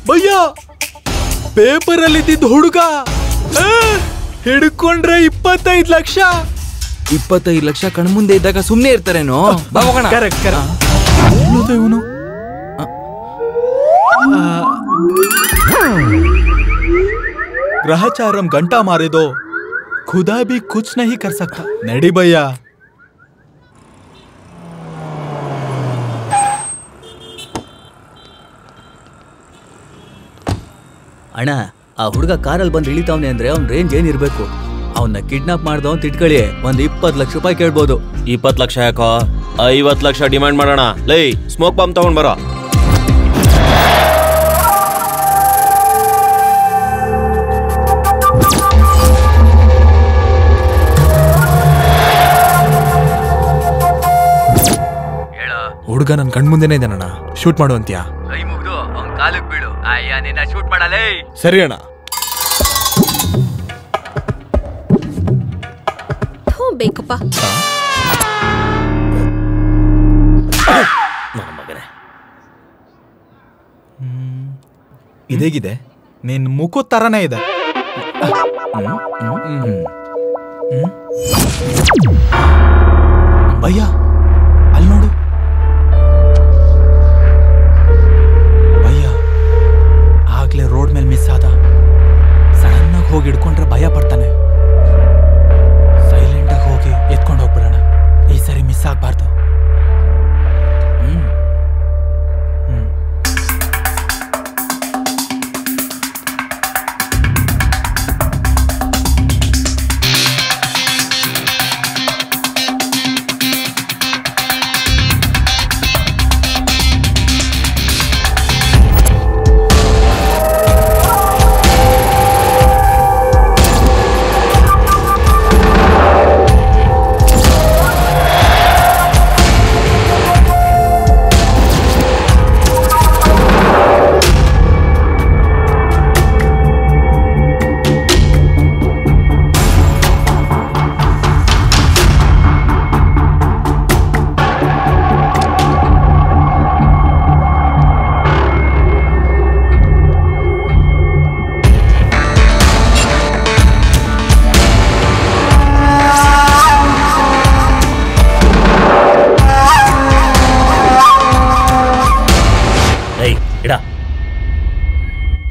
ಭಯ್ಯ, ಪೇಪರ್ ಅಲ್ಲಿ ಇದ್ದಿದ್ದ ಹುಡುಗ ಹಿಡ್ಕೊಂಡ್ರೆ 25 ಲಕ್ಷ. 25 ಲಕ್ಷ ಕಣ್ಮುಂದೆ ಇದ್ದಾಗ ಸುಮ್ನೆ ಇರ್ತಾರೇನೋ? ಕರೆಕ್ಟ್. ಇವನು ग्रहचारम घंटा मारे दो, खुदा भी कुछ नहीं कर सकता. नडी भैया. ಅಣ್ಣ, ಆ ಹುಡುಗ ಕಾರಲ್ಲಿ ಬಂದು ಇಳಿತಾವನೆ ಅಂದ್ರೆ ಅವ್ನ ರೇಂಜ್ ಏನಿರ್ಬೇಕು? ಅವನ್ನ ಕಿಡ್ನಾಪ್ ಮಾಡ್ದವನ್ ತಿಟ್ಕೊಳ್ಳಿ, ಒಂದ್ 20 ಲಕ್ಷ ರೂಪಾಯಿ ಕೇಳ್ಬೋದು. 20 ಲಕ್ಷ ಯಾಕೋ? 50 ಲಕ್ಷ ಡಿಮ್ಯಾಂಡ್ ಮಾಡೋಣ. ಲೈ, ಸ್ಮೋಕ್ ಬಾಂಬ್ ತಗೊಂಡ್ ಬರೋ. ಹುಡುಗ ನನ್ ಕಣ್ಮುಂದೆನೇ ಇದ್ದಾನಣ್ಣ. ಶೂಟ್ ಮಾಡುವಂತ್ಯಾ? ಕೈ ಮುಗ್ದು ಅವ್ನ ಕಾಲಕ್ ಬೀಳು. ಅಯ್ಯ, ನಿನ್ನ ಶೂಟ್ ಮಾಡಲೇ. ಸರಿ ಅಣ್ಣ. ಬೇಕಪ್ಪ. ಇದೇಗಿದೆ, ನಿನ್ ಮುಖ ತರನೇ ಇದೆ. ಭಯ್ಯ, ಅಲ್ಲಿ ನೋಡು. ಭಯ್ಯ, ಆಗ್ಲೇ ರೋಡ್ ಮೇಲೆ ಮಿಸ್ ಆದ. ಸಡನ್ ಆಗಿ ಹೋಗಿ ಹಿಡ್ಕೊಂಡ್ರೆ ಭಯ ಪಡ್ತಾನೆ. ಸೈಲೆಂಟ್ ಆಗಿ ಹೋಗಿ ಎತ್ಕೊಂಡು ಹೋಗ್ಬಿಡೋಣ. ಈ ಸರಿ ಮಿಸ್ ಆಗ್ಬಾರ್ದು.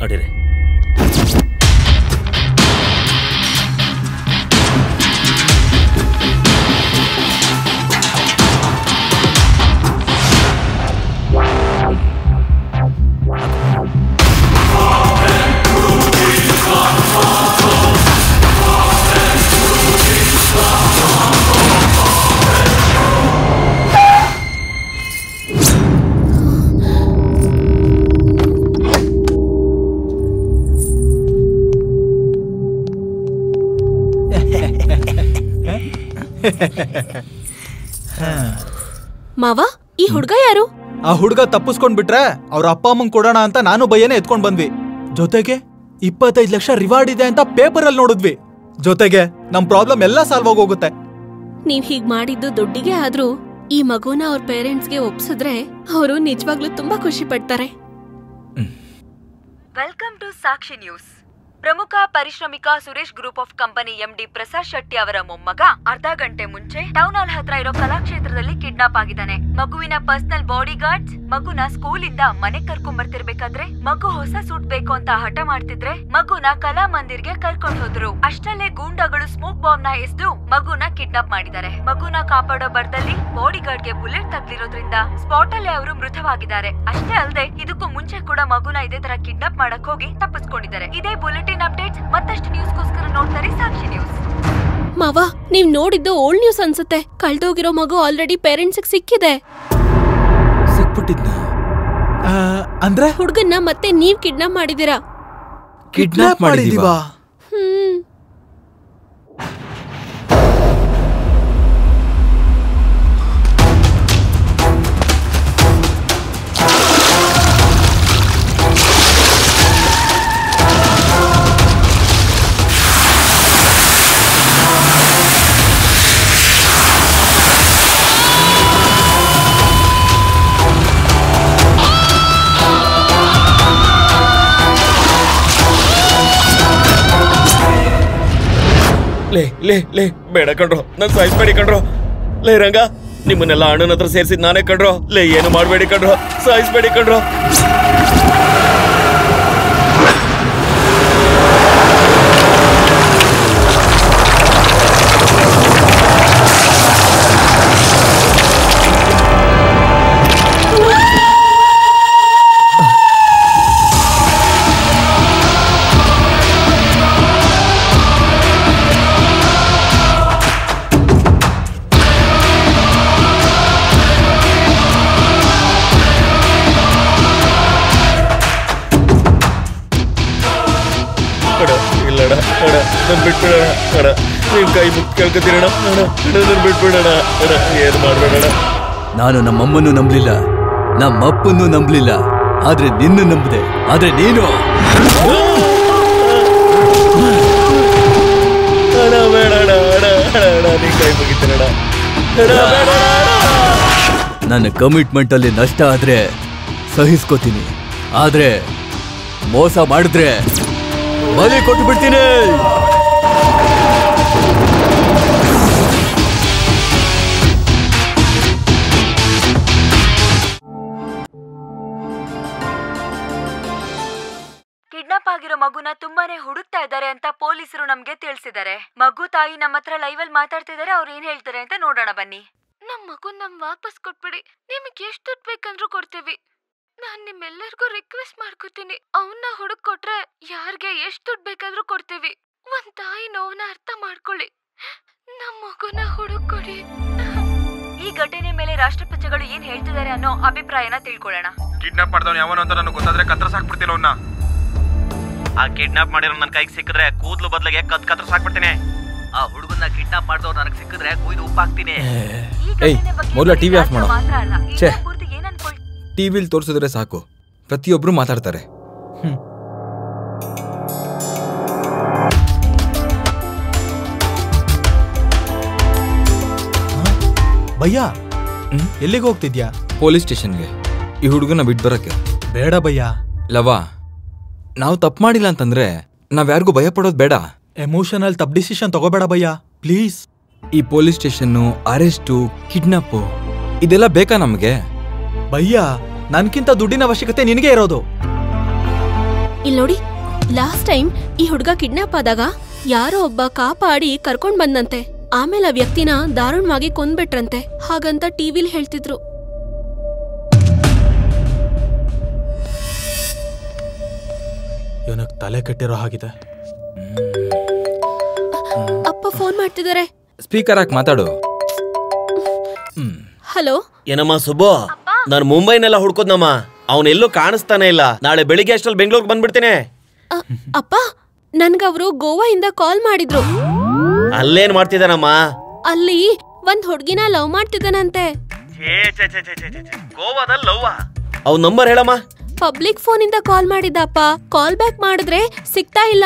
ನೋಡಿರಿ, ಮಾವ, ಈ ಹುಡ್ಗ ಯಾರು? ಆ ಹುಡ್ಗ ತಪ್ಪಿಸ್ಕೊಂಡ್ ಬಿಟ್ರೆ ಅವ್ರ ಅಪ್ಪ ಅಮ್ಮಂಗ್ ಕೊಡೋಣ ಅಂತ ನಾನು ಭಯ್ಯನೇ ಎತ್ಕೊಂಡ್ ಬಂದ್ವಿ. ಜೊತೆಗೆ 25 ಲಕ್ಷ ರಿವಾರ್ಡ್ ಇದೆ ಅಂತ ಪೇಪರ್ ಅಲ್ಲಿ ನೋಡಿದ್ವಿ. ಜೊತೆಗೆ ನಮ್ ಪ್ರಾಬ್ಲಮ್ ಎಲ್ಲ ಸಾಲ್ವ್ ಆಗೋಗುತ್ತೆ. ನೀವ್ ಹೀಗ್ ಮಾಡಿದ್ದು ದುಡ್ಡಿಗೆ ಆದ್ರೂ ಈ ಮಗುನ ಅವ್ರ ಪೇರೆಂಟ್ಸ್ಗೆ ಒಪ್ಸಿದ್ರೆ ಅವರು ನಿಜವಾಗ್ಲೂ ತುಂಬಾ ಖುಷಿ ಪಡ್ತಾರೆ. Welcome to Sakshi news. ಪ್ರಮುಖ ಪರಿಶ್ರಮಿಕ Suresh group of company MD Prasad Shetty ಅವರ ಮೊಮ್ಮಗ ಅರ್ಧ ಗಂಟೆ ಮುಂಚೆ ಟೌನ್ ಹಾಲ್ ಹತ್ರ ಇರೋ ಕಲಾಕ್ಷೇತ್ರದಲ್ಲಿ ಕಿಡ್ನಾಪ್ ಆಗಿದ್ದಾನೆ. ಮಗುವಿನ ಪರ್ಸನಲ್ ಬಾಡಿ ಗಾರ್ಡ್ಸ್ ಮಗುನ ಸ್ಕೂಲಿಂದ ಮನೆಗ್ ಕರ್ಕೊಂಡ್ ಬರ್ತಿರ್ಬೇಕಾದ್ರೆ ಮಗು ಹೊಸ ಸೂಟ್ ಬೇಕು ಅಂತ ಹಠ ಮಾಡ್ತಿದ್ರೆ ಮಗುನ ಕಲಾ ಮಂದಿರ್ಗೆ ಕರ್ಕೊಂಡ್ ಹೋದ್ರು. ಅಷ್ಟಲ್ಲೇ ಗೂಂಡಾಗಳು ಸ್ಮೋಕ್ ಬಾಂಬ್ ನ ಎಸ್ದು ಮಗುನ ಕಿಡ್ನಾಪ್ ಮಾಡಿದ್ದಾರೆ. ಮಗುನ ಕಾಪಾಡೋ ಬರ್ದಲ್ಲಿ ಬಾಡಿ ಗಾರ್ಡ್ಗೆ ಬುಲೆಟ್ ತಗ್ಲಿರೋದ್ರಿಂದ ಸ್ಪಾಟ್ ಅಲ್ಲೇ ಅವರು ಮೃತವಾಗಿದ್ದಾರೆ. ಅಷ್ಟೇ ಅಲ್ಲದೆ ಇದಕ್ಕೂ ಮುಂಚೆ ಕೂಡ ಮಗುನ ಇದೇ ತರ ಕಿಡ್ನಾಪ್ ಮಾಡಕ್ ಹೋಗಿ ತಪ್ಪಿಸ್ಕೊಂಡಿದ್ದಾರೆ. ಇದೇ ಬುಲೆಟಿನ್ ಅಪ್ಡೇಟ್ಸ್. ಮತ್ತಷ್ಟು ನ್ಯೂಸ್ಗೋಸ್ಕರ ನೋಡ್ತಾರೆ ಸಾಕ್ಷಿ ನ್ಯೂಸ್. ಮಾವ, ನೀವ್ ನೋಡಿದ್ದು ಓಲ್ಡ್ ನ್ಯೂಸ್ ಅನ್ಸುತ್ತೆ. ಕಳ್ದೋಗಿರೋ ಮಗು ಆಲ್ರೆಡಿ ಪೇರೆಂಟ್ಸ್ ಸಿಕ್ಕಿದೆ. ಸಿಕ್ಬಿಟ್ಟಿದ್ನ ಅಂದ್ರೆ ಹುಡುಗನ್ನ ಮತ್ತೆ ನೀವ್ ಕಿಡ್ನಾಪ್ ಮಾಡಿದೀರಾ? ಕಿಡ್ನಾಪ್ ಮಾಡಿದೀವಾ? ಲೇ ಲೇ ಲೇ ಬೇಡ ಕಣ್ರೋ, ನನ್ ಸಾಯಿಸ್ಬೇಡಿ ಕಣ್ರೋ. ಲೇ ರಂಗ, ನಿಮ್ಮನ್ನೆಲ್ಲ ಅಣ್ಣನ ಹತ್ರ ಸೇರಿಸಿದ್ ನಾನೇ ಕಣ್ರೋ. ಲೇ ಏನು ಮಾಡ್ಬೇಡಿ ಕಣ್ರೋ, ಸಾಯಿಸ್ಬೇಡಿ ಕಣ್ರೋ. ನಾನು ನಮ್ಮಮ್ಮನ್ನು ನಂಬಲಿಲ್ಲ, ನಮ್ಮಪ್ಪನ್ನು ನಂಬಲಿಲ್ಲ, ಆದ್ರೆ ನಿನ್ನ ನಂಬಿದೆ. ಆದ್ರೆ ನೀನು ನನ್ನ ಕಮಿಟ್ಮೆಂಟ್ ಅಲ್ಲಿ ನಷ್ಟ ಆದ್ರೆ ಸಹಿಸ್ಕೋತೀನಿ, ಆದ್ರೆ ಮೋಸ ಮಾಡಿದ್ರೆ ಬಲಿ ಕೊಟ್ಟು ಬಿಡ್ತೀನಿ. ಕಿಡ್ನಾಪ್ ಆಗಿರೋ ಮಗುನ ತುಂಬಾನೇ ಹುಡುಕ್ತಾ ಇದ್ದಾರೆ ಅಂತ ಪೊಲೀಸರು ನಮ್ಗೆ ತಿಳಿಸಿದ್ದಾರೆ. ಮಗು ತಾಯಿ ನಮ್ಮ ಹತ್ರ ಲೈವ್ ಅಲ್ಲಿ ಮಾತಾಡ್ತಿದ್ದಾರೆ. ಅವ್ರು ಏನ್ ಹೇಳ್ತಾರೆ ಅಂತ ನೋಡೋಣ ಬನ್ನಿ. ನಮ್ ಮಗು ವಾಪಸ್ ಕೊಟ್ಬಿಡಿ. ನಿಮಗೆ ಎಷ್ಟು ದುಡ್ಡು ಬೇಕಂದ್ರೂ ಕೊಡ್ತೀವಿ. ನಾನ್ ನಿಮ್ಮೆಲ್ಲರಿಗೂ ರಿಕ್ವೆಸ್ಟ್ ಮಾಡ್ಕೋತೀನಿ, ಅವನ್ನ ಹುಡುಕ್ ಕೊಟ್ರೆ ಯಾರಿಗೆ ಎಷ್ಟು ದುಡ್ಡು ಬೇಕಾದ್ರೂ ಕೊಡ್ತೀವಿ. ಒಂದ್ ತಾಯಿ ನೋವನ್ನ ಅರ್ಥ ಮಾಡ್ಕೊಳ್ಳಿ. ನಮ್ ಮಗುನ ಹುಡುಕ್ ಕೊಡಿ. ಈ ಘಟನೆ ಮೇಲೆ ರಾಷ್ಟ್ರಪತಿಗಳು ಏನ್ ಹೇಳ್ತಿದ್ದಾರೆ ಅನ್ನೋ ಅಭಿಪ್ರಾಯನ ತಿಳ್ಕೊಳ್ಳೋಣ. ಕಿಡ್ನಾಪ್ ಮಾಡಿದವನು ಯಾವನು ಅಂತ ನನಗೆ ಗೊತ್ತಾದ್ರೆ ಕತ್ರ ಸಾಕ್ಬಿಡ್ತೀನಿ ಅವನ್ನ. ಆ ಕಿಡ್ನಾಪ್ ಮಾಡಿರೋ ನನ್ನ ಕೈಗೆ ಸಿಕ್ಕಿದ್ರೆ ಕೂದಲು ಬದಲಿಗೆ ಕತ್ರ ಸಾಕ್ಬಿಡ್ತೀನಿ. ಆ ಹುಡುಗನ್ನ ಕಿಡ್ನಾಪ್ ಮಾಡಿದವ್ರು ನನಗೆ ಸಿಕ್ಕಿದ್ರೆ ಕೊಯ್ದು ಉಪ್ಪಾಕ್ತೀನಿ. ಮೊದಲ ಟಿವಿ ಆಫ್ ಮಾಡೋ. ಛೇ, ಟಿವಿಲಿ ತೋರಿಸಿದ್ರೆ ಸಾಕು, ಪ್ರತಿಯೊಬ್ರು ಮಾತಾಡ್ತಾರೆ. ಭಯ್ಯ, ಎಲ್ಲಿಗೆ ಹೋಗ್ತಿದ್ಯಾ? ಪೊಲೀಸ್ ಸ್ಟೇಷನ್ಗೆ. ಈ ಹುಡುಗನ ಬಿಟ್ಟು ಬರಕ್ಕೆ. ಬೇಡ ಭಯ್ಯ. ಲವಾ, ನಾವು ತಪ್ಪು ಮಾಡಿಲ್ಲ ಅಂತಂದ್ರೆ ನಾವ್ಯಾರಿಗೂ ಭಯ ಪಡೋದು ಬೇಡ. ಎಮೋಷನಲ್ ತಪ್ಪು ಡಿಸಿಷನ್ ತಗೋಬೇಡ ಭಯ್ಯ, ಪ್ಲೀಸ್. ಈ ಪೊಲೀಸ್ ಸ್ಟೇಷನ್ನು, ಅರೆಸ್ಟು, ಕಿಡ್ನಾಪು ಇದೆಲ್ಲ ಬೇಕಾ ನಮ್ಗೆ? ಭಯ್ಯ, ನನ್ಕಿಂತ ದುಡ್ಡಿನ ಅವಶ್ಯಕತೆ ನಿನಗೆ ಇರೋದು. ಇಲ್ಲಿ ನೋಡಿ, ಲಾಸ್ಟ್ ಟೈಮ್ ಈ ಹುಡುಗ ಕಿಡ್ನಾಪ್ ಆದಾಗ ಯಾರೋ ಒಬ್ಬ ಕಾಪಾಡಿ ಕರ್ಕೊಂಡ್ ಬಂದಂತೆ. ಆಮೇಲೆ ಆ ವ್ಯಕ್ತಿನ ದಾರುಣವಾಗಿ ಕೊಂದ್ಬಿಟ್ರಂತೆ. ಹಾಗಂತ ಟಿವಿಲಿ ಹೇಳ್ತಿದ್ರು. ಇವನಕ್ ತಲೆ ಕೆಟ್ಟಿರೋ ಹಾಗಿದೆ. ಅಪ್ಪ ಫೋನ್ ಮಾಡ್ತಿದ್ದಾರೆ. ಸ್ಪೀಕರ್ ಹಾಕಿ ಮಾತಾಡು. ಹಲೋ. ಏನಮ್ಮ ಸುಬ್ಬು, ನಾನು ಮುಂಬೈನೆಲ್ಲ ಹುಡ್ಕೋದ್ನಮ್ಮ, ಅವನೆಲ್ಲೂ ಕಾಣಿಸ್ತಾನೆ ಇಲ್ಲ. ನಾಳೆ ಬೆಳಿಗ್ಗೆ ಅಷ್ಟರಲ್ಲಿ ಬೆಂಗಳೂರಿಗೆ ಬಂದ್ಬಿಡ್ತೀನಿ. ಅಪ್ಪ, ನನ್ಗವ್ರು ಗೋವಾದಿಂದ ಕಾಲ್ ಮಾಡಿದ್ರು. ಅಲ್ಲೇನ್ ಮಾಡ್ತಿದ್ದಾನಮ್ಮ? ಅಲ್ಲಿ ಒಂದ್ ಹುಡ್ಗಿನ ಲವ್ ಮಾಡ್ತಿದ್ದಾನಂತೆ. ಗೋವಾದಲ್ಲಿ ಲವ್? ಅವ್ನ ನಂಬರ್ ಹೇಳಮ್ಮ. ಪಬ್ಲಿಕ್ ಫೋನ್ ಇಂದ ಕಾಲ್ ಮಾಡಿದ್ದಪ್ಪ. ಕಾಲ್ ಬ್ಯಾಕ್ ಮಾಡಿದ್ರೆ ಸಿಗ್ತಾ ಇಲ್ಲ.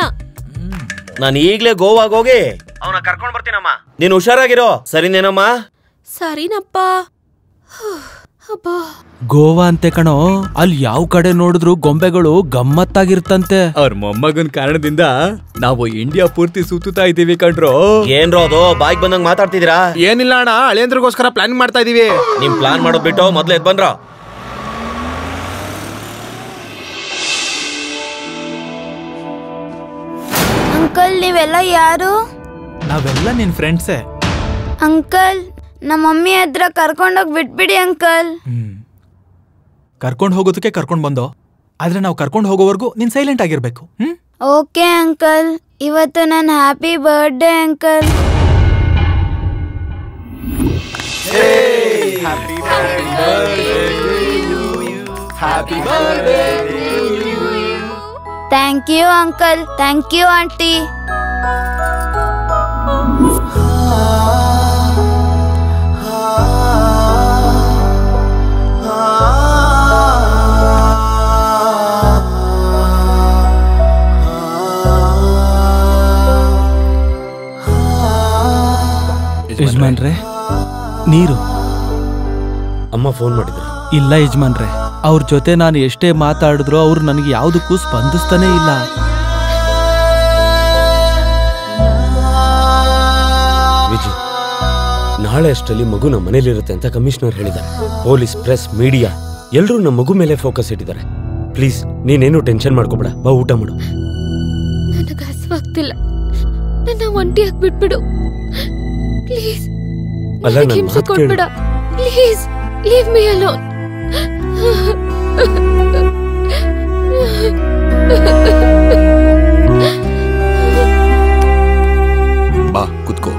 ನಾನು ಈಗ್ಲೇ ಗೋವಾಗ್ ಹೋಗಿ ಅವನ ಕರ್ಕೊಂಡ್ ಬರ್ತೀನಮ್ಮ. ನೀನ್ ಹುಷಾರಾಗಿರೋ, ಸರಿನೇನಮ್ಮ? ಸರಿನಪ್ಪ. ಗೋವಾ ಅಂತೆ ಕಣೋ, ಅಲ್ಲಿ ಯಾವ ಕಡೆ ನೋಡಿದ್ರು ಗೊಂಬೆಗಳು ಗಮ್ಮತ್ತಾಗಿರ್ತಂತೆ. ಅವ್ರ ಮೊಮ್ಮಗನ್ ಕಾರಣದಿಂದ ನಾವು ಇಂಡಿಯಾ ಪೂರ್ತಿ ಸುತ್ತಾ ಇದೀವಿ ಕಣ್ರೋ. ಏನ್ರೋ ಅದು ಬಾಯ್ಗ್ ಬಂದಂಗ್ ಮಾತಾಡ್ತಿದ್ದೀರಾ? ಏನಿಲ್ಲ ಅಣ್ಣ, ಅಳಿಯಂದ್ರಿಗೋಸ್ಕರ ಪ್ಲಾನ್ ಮಾಡ್ತಾ ಇದೀವಿ. ನಿಮ್ ಪ್ಲಾನ್ ಮಾಡೋದ್ ಬಿಟ್ಟು ಮೊದ್ಲು ಎದ್ ಬಂದ್ರ. ಅಂಕಲ್ ನೀವೆಲ್ಲ ಯಾರು? ನಾವೆಲ್ಲ ನಿನ್ ಫ್ರೆಂಡ್ಸೇ. ಅಂಕಲ್ ನಮ್ಮ ಮಮ್ಮಿ ಹತ್ರ ಕರ್ಕೊಂಡೋಗಿ ಬಿಟ್ಬಿಡಿ ಅಂಕಲ್. ಕರ್ಕೊಂಡು ಹೋಗೋದಕ್ಕೆ ಕರ್ಕೊಂಡು ಬಂದೋ, ಆದ್ರೆ ನಾವು ಕರ್ಕೊಂಡು ಹೋಗೋವರೆಗೂ ನೀನ್ ಸೈಲೆಂಟ್ ಆಗಿರ್ಬೇಕು. ಓಕೆ ಅಂಕಲ್, ಇವತ್ತು ನನ್ನ happy birthday uncle. Thank you uncle, thank you aunty. ಯಜಮಾನ್ರೆ, ನೀರು. ಅಮ್ಮ ಫೋನ್ ಮಾಡಿದ್ರು. ಇಲ್ಲ ಯಜಮಾನ್ರೆ, ಅವ್ರ ಜೊತೆ ನಾನು ಎಷ್ಟೇ ಮಾತಾಡಿದ್ರು ಅವ್ರು ನನಗೆ ಯಾವುದಕ್ಕೂ ಸ್ಪಂದಿಸ್ತಾನೆ ಇಲ್ಲ. ವಿಜಯ್, ನಾಳೆ ಅಷ್ಟರಲ್ಲಿ ಮಗು ನಮ್ಮ ಮನೇಲಿರುತ್ತೆ ಅಂತ ಕಮಿಷನರ್ ಹೇಳಿದ್ದಾರೆ. ಪೊಲೀಸ್, ಪ್ರೆಸ್, ಮೀಡಿಯಾ ಎಲ್ಲರೂ ನಮ್ಮ ಮಗು ಮೇಲೆ ಫೋಕಸ್ ಇಟ್ಟಿದ್ದಾರೆ. ಪ್ಲೀಸ್ ನೀನೇನು ಟೆನ್ಷನ್ ಮಾಡ್ಕೋಬೇಡ, ಬಾ ಊಟ ಮಾಡು. ನನಗೆ ಹಸುವಾಗ್ತಿಲ್ಲ, ನನ್ನ ಒಂಟಿ ಆಗ್ಬಿಟ್ಬಿಡು ಪ್ಲೀಸ್. ಅಲ್ಲ, ನನ್ನ ಮಾತು ಕೇಳು. Please leave me alone. ಬಾ ಕುತ್ಕೋ.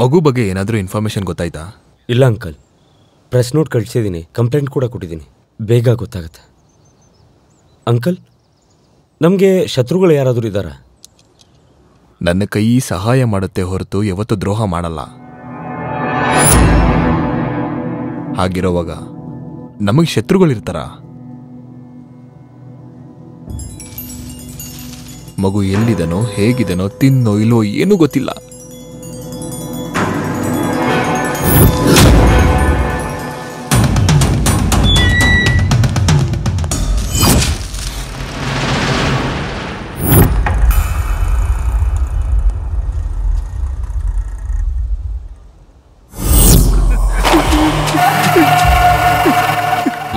ಮಗು ಬಗ್ಗೆ ಏನಾದರೂ ಇನ್ಫಾರ್ಮೇಶನ್ ಗೊತ್ತಾಯ್ತಾ? ಇಲ್ಲ ಅಂಕಲ್, ಪ್ರೆಸ್ ನೋಟ್ ಕಳಿಸಿದ್ದೀನಿ, ಕಂಪ್ಲೇಂಟ್ ಕೂಡ ಕೊಟ್ಟಿದ್ದೀನಿ. ಬೇಗ ಗೊತ್ತಾಗತ್ತೆ. ಅಂಕಲ್, ನಮಗೆ ಶತ್ರುಗಳು ಯಾರಾದರೂ ಇದ್ದಾರಾ? ನನ್ನ ಕೈ ಸಹಾಯ ಮಾಡುತ್ತೆ ಹೊರತು ಯಾವತ್ತೂ ದ್ರೋಹ ಮಾಡಲ್ಲ. ಹಾಗಿರೋವಾಗ ನಮಗೆ ಶತ್ರುಗಳಿರ್ತಾರ? ಮಗು ಎಲ್ಲಿದನೋ, ಹೇಗಿದನೋ, ತಿನ್ನೋ ಇಲ್ಲೋ ಏನೂ ಗೊತ್ತಿಲ್ಲ.